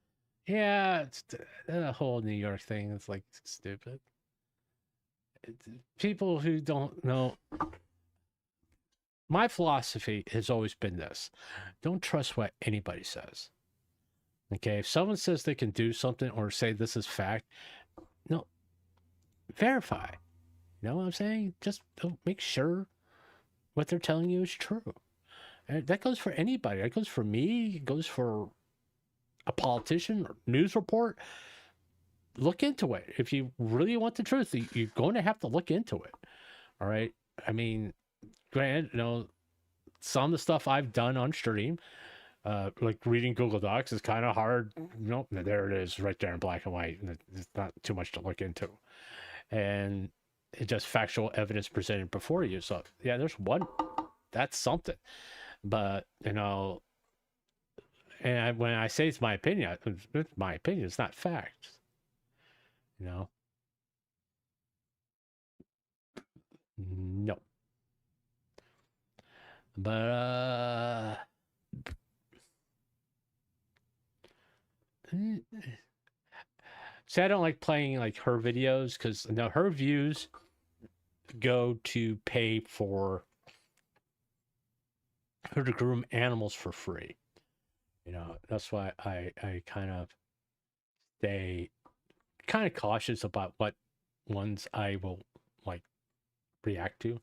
Yeah, it's the whole New York thing. It's like stupid. People who don't know. My philosophy has always been this: don't trust what anybody says. Okay, if someone says they can do something or say this is fact, no, verify. You know what I'm saying? Just make sure what they're telling you is true. And that goes for anybody. That goes for me. It goes for a politician or news report. Look into it. If you really want the truth, you're going to have to look into it. All right. I mean, granted, you know, some of the stuff I've done on stream, like reading Google Docs, is kind of hard. You know, there it is, right there in black and white. It's not too much to look into, and it's just factual evidence presented before you. So yeah, there's one. That's something. But you know, and when I say it's my opinion, it's my opinion. It's not facts. You know. No. But see, I don't like playing like her videos because now her views go to pay for her to groom animals for free. You know, that's why I kind of stay kind of cautious about what ones I will like react to.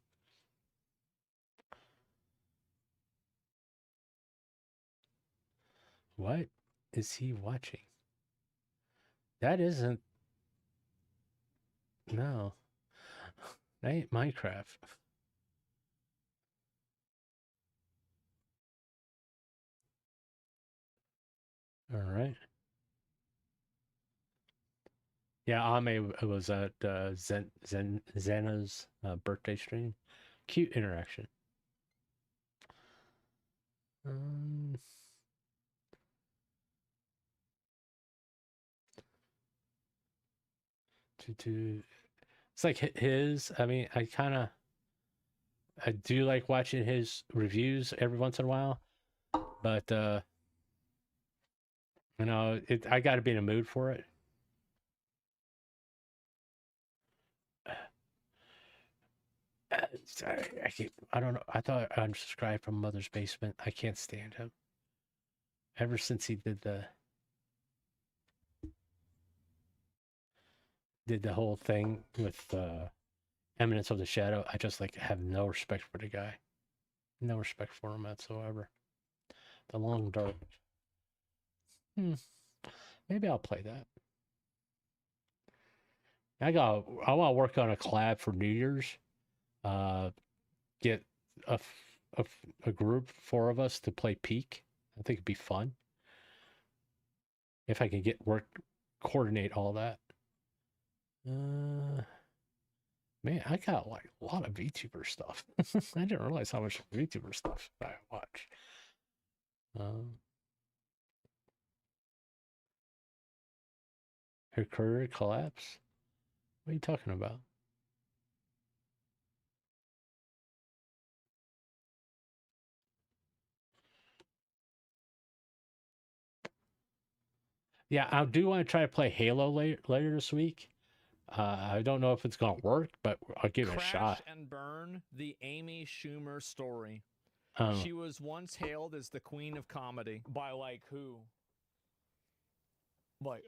What is he watching? That isn't. No. That ain't Minecraft. All right. Yeah, Ame was at Zena's birthday stream. Cute interaction. Um, it's like his. I mean, I do like watching his reviews every once in a while, but I got to be in a mood for it. I don't know. I thought I unsubscribed from Mother's Basement. I can't stand him. Ever since he did the whole thing with Eminence of the Shadow, I just have no respect for the guy. No respect for him whatsoever. The Long Dark. Maybe I'll play that. I want to work on a collab for New Year's. Get a group, 4 of us, to play Peak. I think it'd be fun if I can coordinate all that. Man, I got a lot of VTuber stuff. I didn't realize how much VTuber stuff I watch. Her career collapse? What are you talking about? Yeah, I do want to try to play Halo later this week. I don't know if it's going to work, but I'll give it a shot. Crash and Burn, the Amy Schumer story. Oh. She was once hailed as the queen of comedy by who?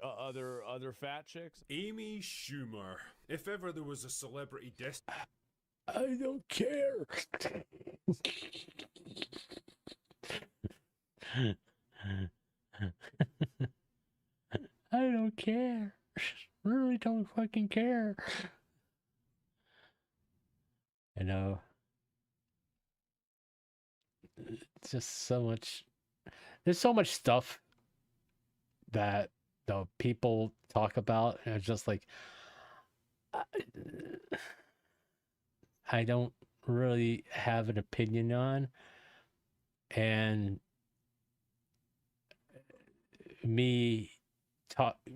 Other fat chicks? Amy Schumer. If ever there was a celebrity I don't care. I don't care. Really don't fucking care. I know. It's just so much. There's so much stuff that the people talk about, and it's just I don't really have an opinion on, and me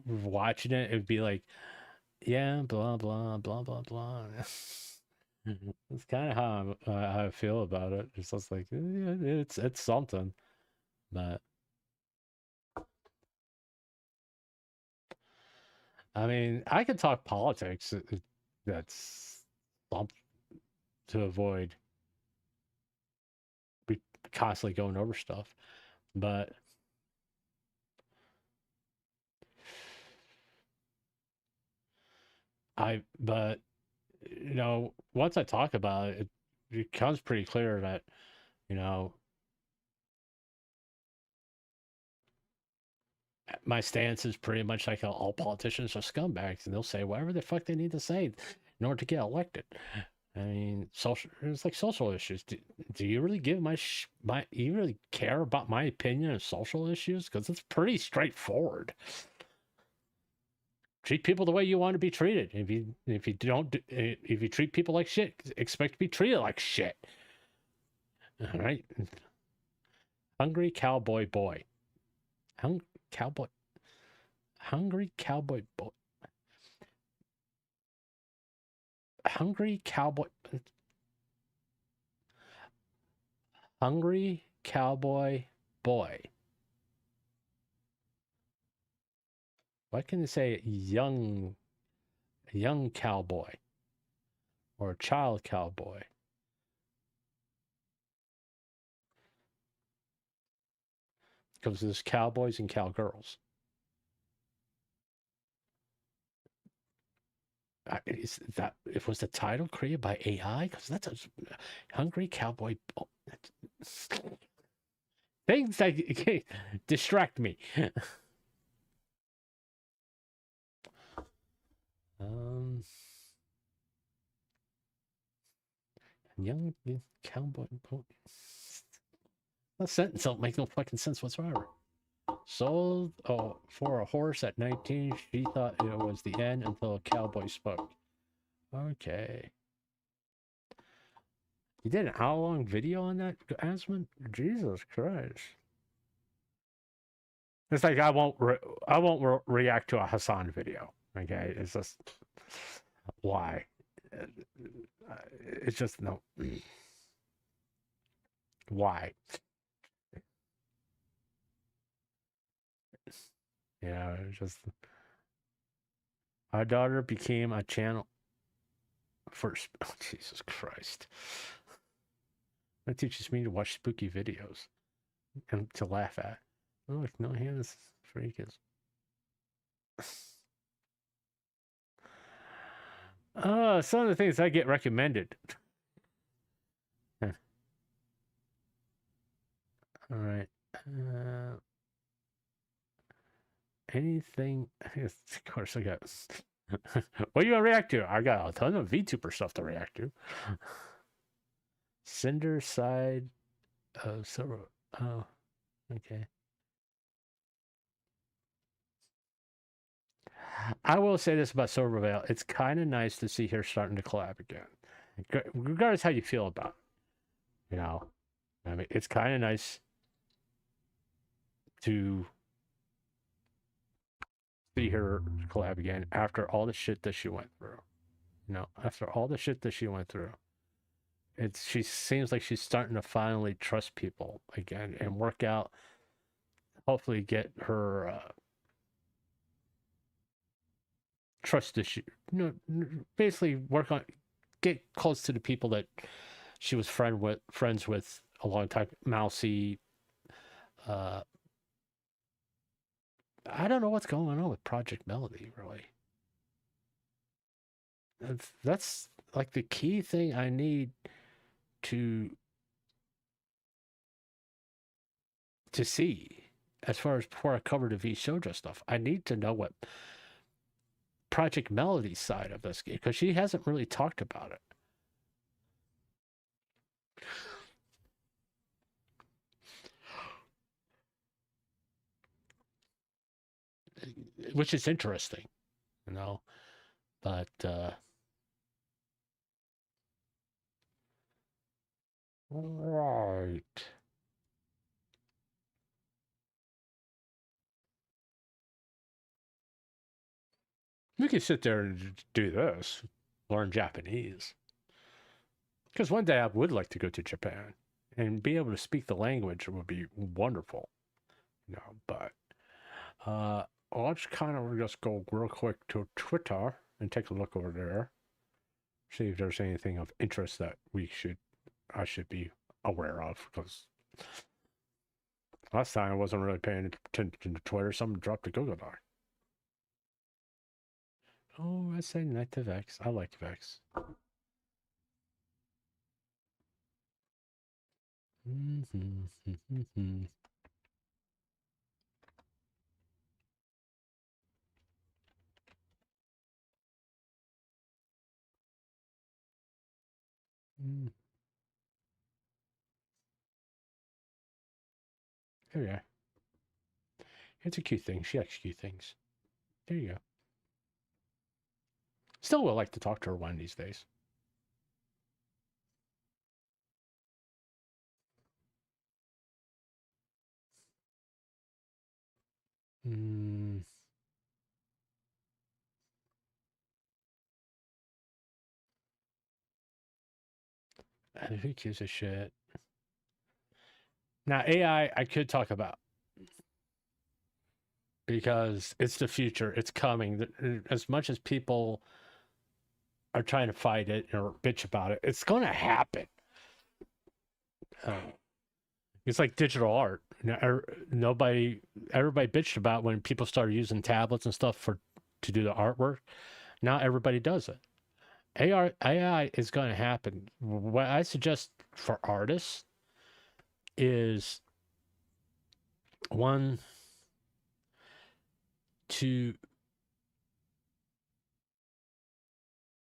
watching it would be like, yeah, blah blah blah blah blah. It's kind of how I feel about it. It's just like it's something, but I mean, I could talk politics. That's something to avoid constantly going over stuff, but once I talk about it, it becomes pretty clear that my stance is pretty much like all politicians are scumbags, and they'll say whatever the fuck they need to say in order to get elected. I mean, it's like social issues. Do you really give you really care about my opinion on social issues? Because it's pretty straightforward. Treat people the way you want to be treated. If you treat people like shit, expect to be treated like shit. All right. Hungry cowboy boy. Hungry cowboy boy. Hungry cowboy. Hungry cowboy boy. Why can't they say young cowboy or child cowboy? Because there's cowboys and cowgirls. Was the title created by AI? Because that's a hungry cowboy. Things that distract me. Young cowboy. That sentence don't make no fucking sense whatsoever. Sold for a horse at 19. She thought it was the end until a cowboy spoke. Okay. You did an hour-long video on that, Asmund? Jesus Christ. It's like I won't react to a Hassan video. Okay, it's just why. It's just no. Why? Yeah, it's just our daughter became a channel for. Oh, Jesus Christ! That teaches me to watch spooky videos and to laugh at. Oh, look, no hands for kids. Some of the things I get recommended. All right. Anything? Of course, I got. What are you gonna react to? I got a ton of VTuber stuff to react to. Cinder side of silver. Oh, okay. I will say this about Silvervale. It's kind of nice to see her starting to collab again. Regardless how you feel about it. You know, I mean, it's kind of nice to see her collab again after all the shit that she went through. You know, after all the shit that she went through. She seems like she's starting to finally trust people again and work out, hopefully get her trust issue. You know, basically get close to the people that she was friends with a long time. Mousy. I don't know what's going on with Project Melody, really. That's like the key thing I need to see as far as before I cover the V Shoujo stuff. I need to know what Project Melody's side of this game, because she hasn't really talked about it, which is interesting, you know. But right. We could sit there and do this, learn Japanese. Because one day I would like to go to Japan and be able to speak the language would be wonderful. You know, but let's kind of just go real quick to Twitter and take a look over there. See if there's anything of interest that I should be aware of, because last time I wasn't really paying attention to Twitter. Someone dropped a Google Doc. Oh, I say Night to Vex. I like Vex. Oh yeah. It's a cute thing. She likes cute things. There you go. Still would like to talk to her one of these days. And who gives a shit? Now, AI, I could talk about, because it's the future. It's coming. As much as people are trying to fight it or bitch about it, it's going to happen. It's like digital art. Everybody bitched about when people started using tablets and stuff to do the artwork. Now everybody does it. AI is going to happen. What I suggest for artists is, one, to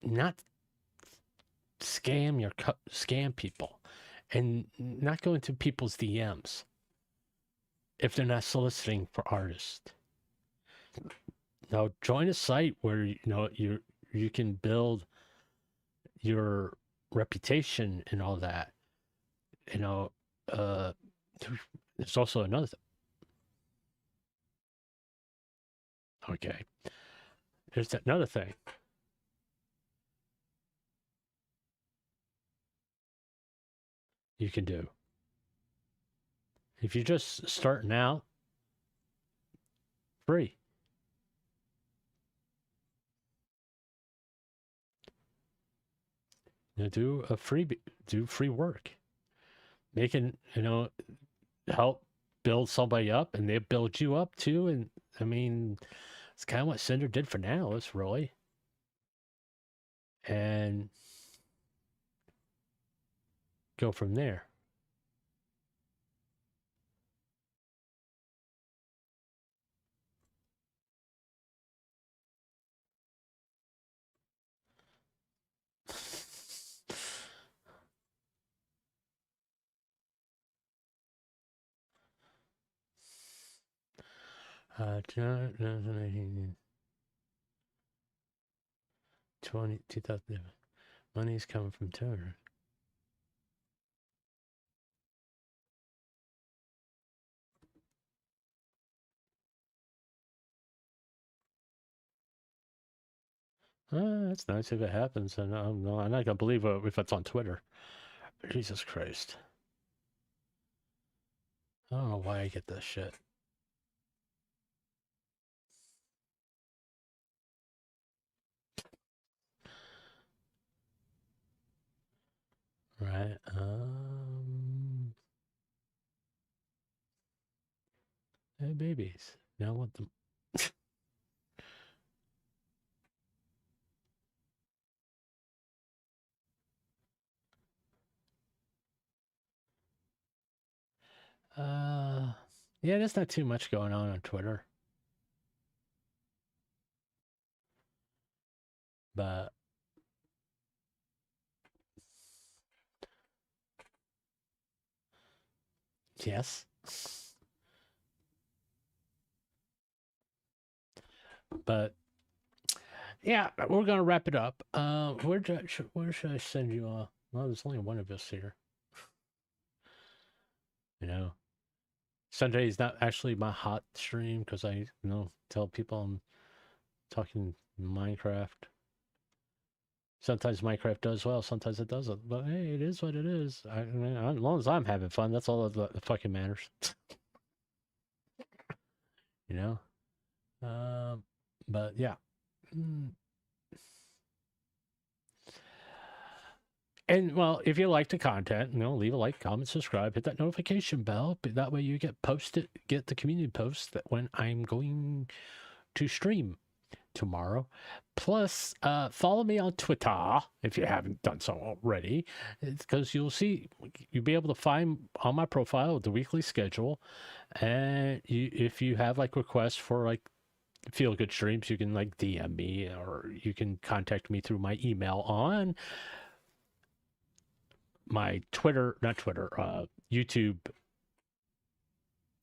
not scam people and not go into people's DMs. if they're not soliciting for artists. Now join a site where you can build your reputation and all that. There's also another thing. Okay. There's another thing. You can do. If you're just starting out, free. Do free work. They can, help build somebody up, and they build you up too. And I mean, it's kind of what Cinder did for Natalis, really. And go from there. Uh, 2000 money's coming from Turner. That's nice if it happens. I'm not gonna believe it if it's on Twitter. Jesus Christ. I don't know why I get this shit. Right. Hey, babies. Now I want them. Yeah, there's not too much going on Twitter. But yes. But yeah, we're gonna wrap it up. Where should I send you? Well, there's only one of us here. Sunday is not actually my hot stream because I tell people I'm talking Minecraft. Sometimes Minecraft does well, sometimes it doesn't. But hey, it is what it is. I mean, as long as I'm having fun, that's all that fucking matters. But yeah. And well, if you like the content, leave a like, comment, subscribe, hit that notification bell. That way you get the community posts that when I'm going to stream tomorrow. Plus, follow me on Twitter if you haven't done so already, because you'll be able to find on my profile the weekly schedule. And if you have requests for feel good streams, you can DM me, or you can contact me through my email on my YouTube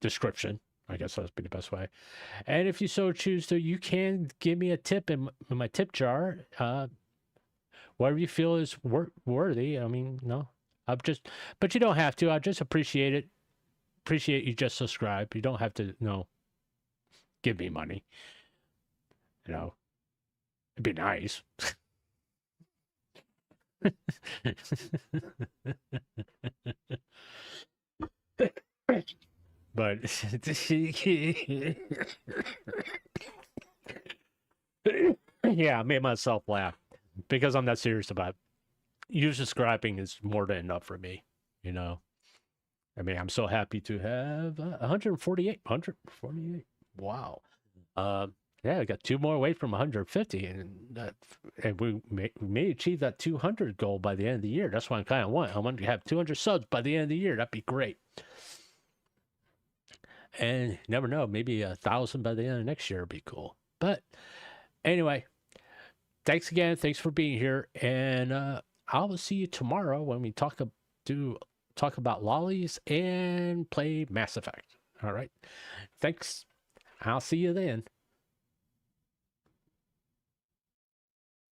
description. I guess that'd be the best way. And if you so choose to, you can give me a tip in my tip jar. Whatever you feel is worthy. I mean, no, but you don't have to. I just appreciate it. Appreciate you just subscribe. You don't have to, give me money. It'd be nice. But yeah, I made myself laugh because I'm not serious about it. You subscribing is more than enough for me, I mean, I'm so happy to have 148. Wow. Yeah, I got 2 more away from 150, and we may achieve that 200 goal by the end of the year. That's what I kind of want. I want to have 200 subs by the end of the year. That'd be great. And never know, maybe 1,000 by the end of next year would be cool. But anyway, thanks again. Thanks for being here, and I will see you tomorrow when we talk about lollies and play Mass Effect. All right. Thanks. I'll see you then.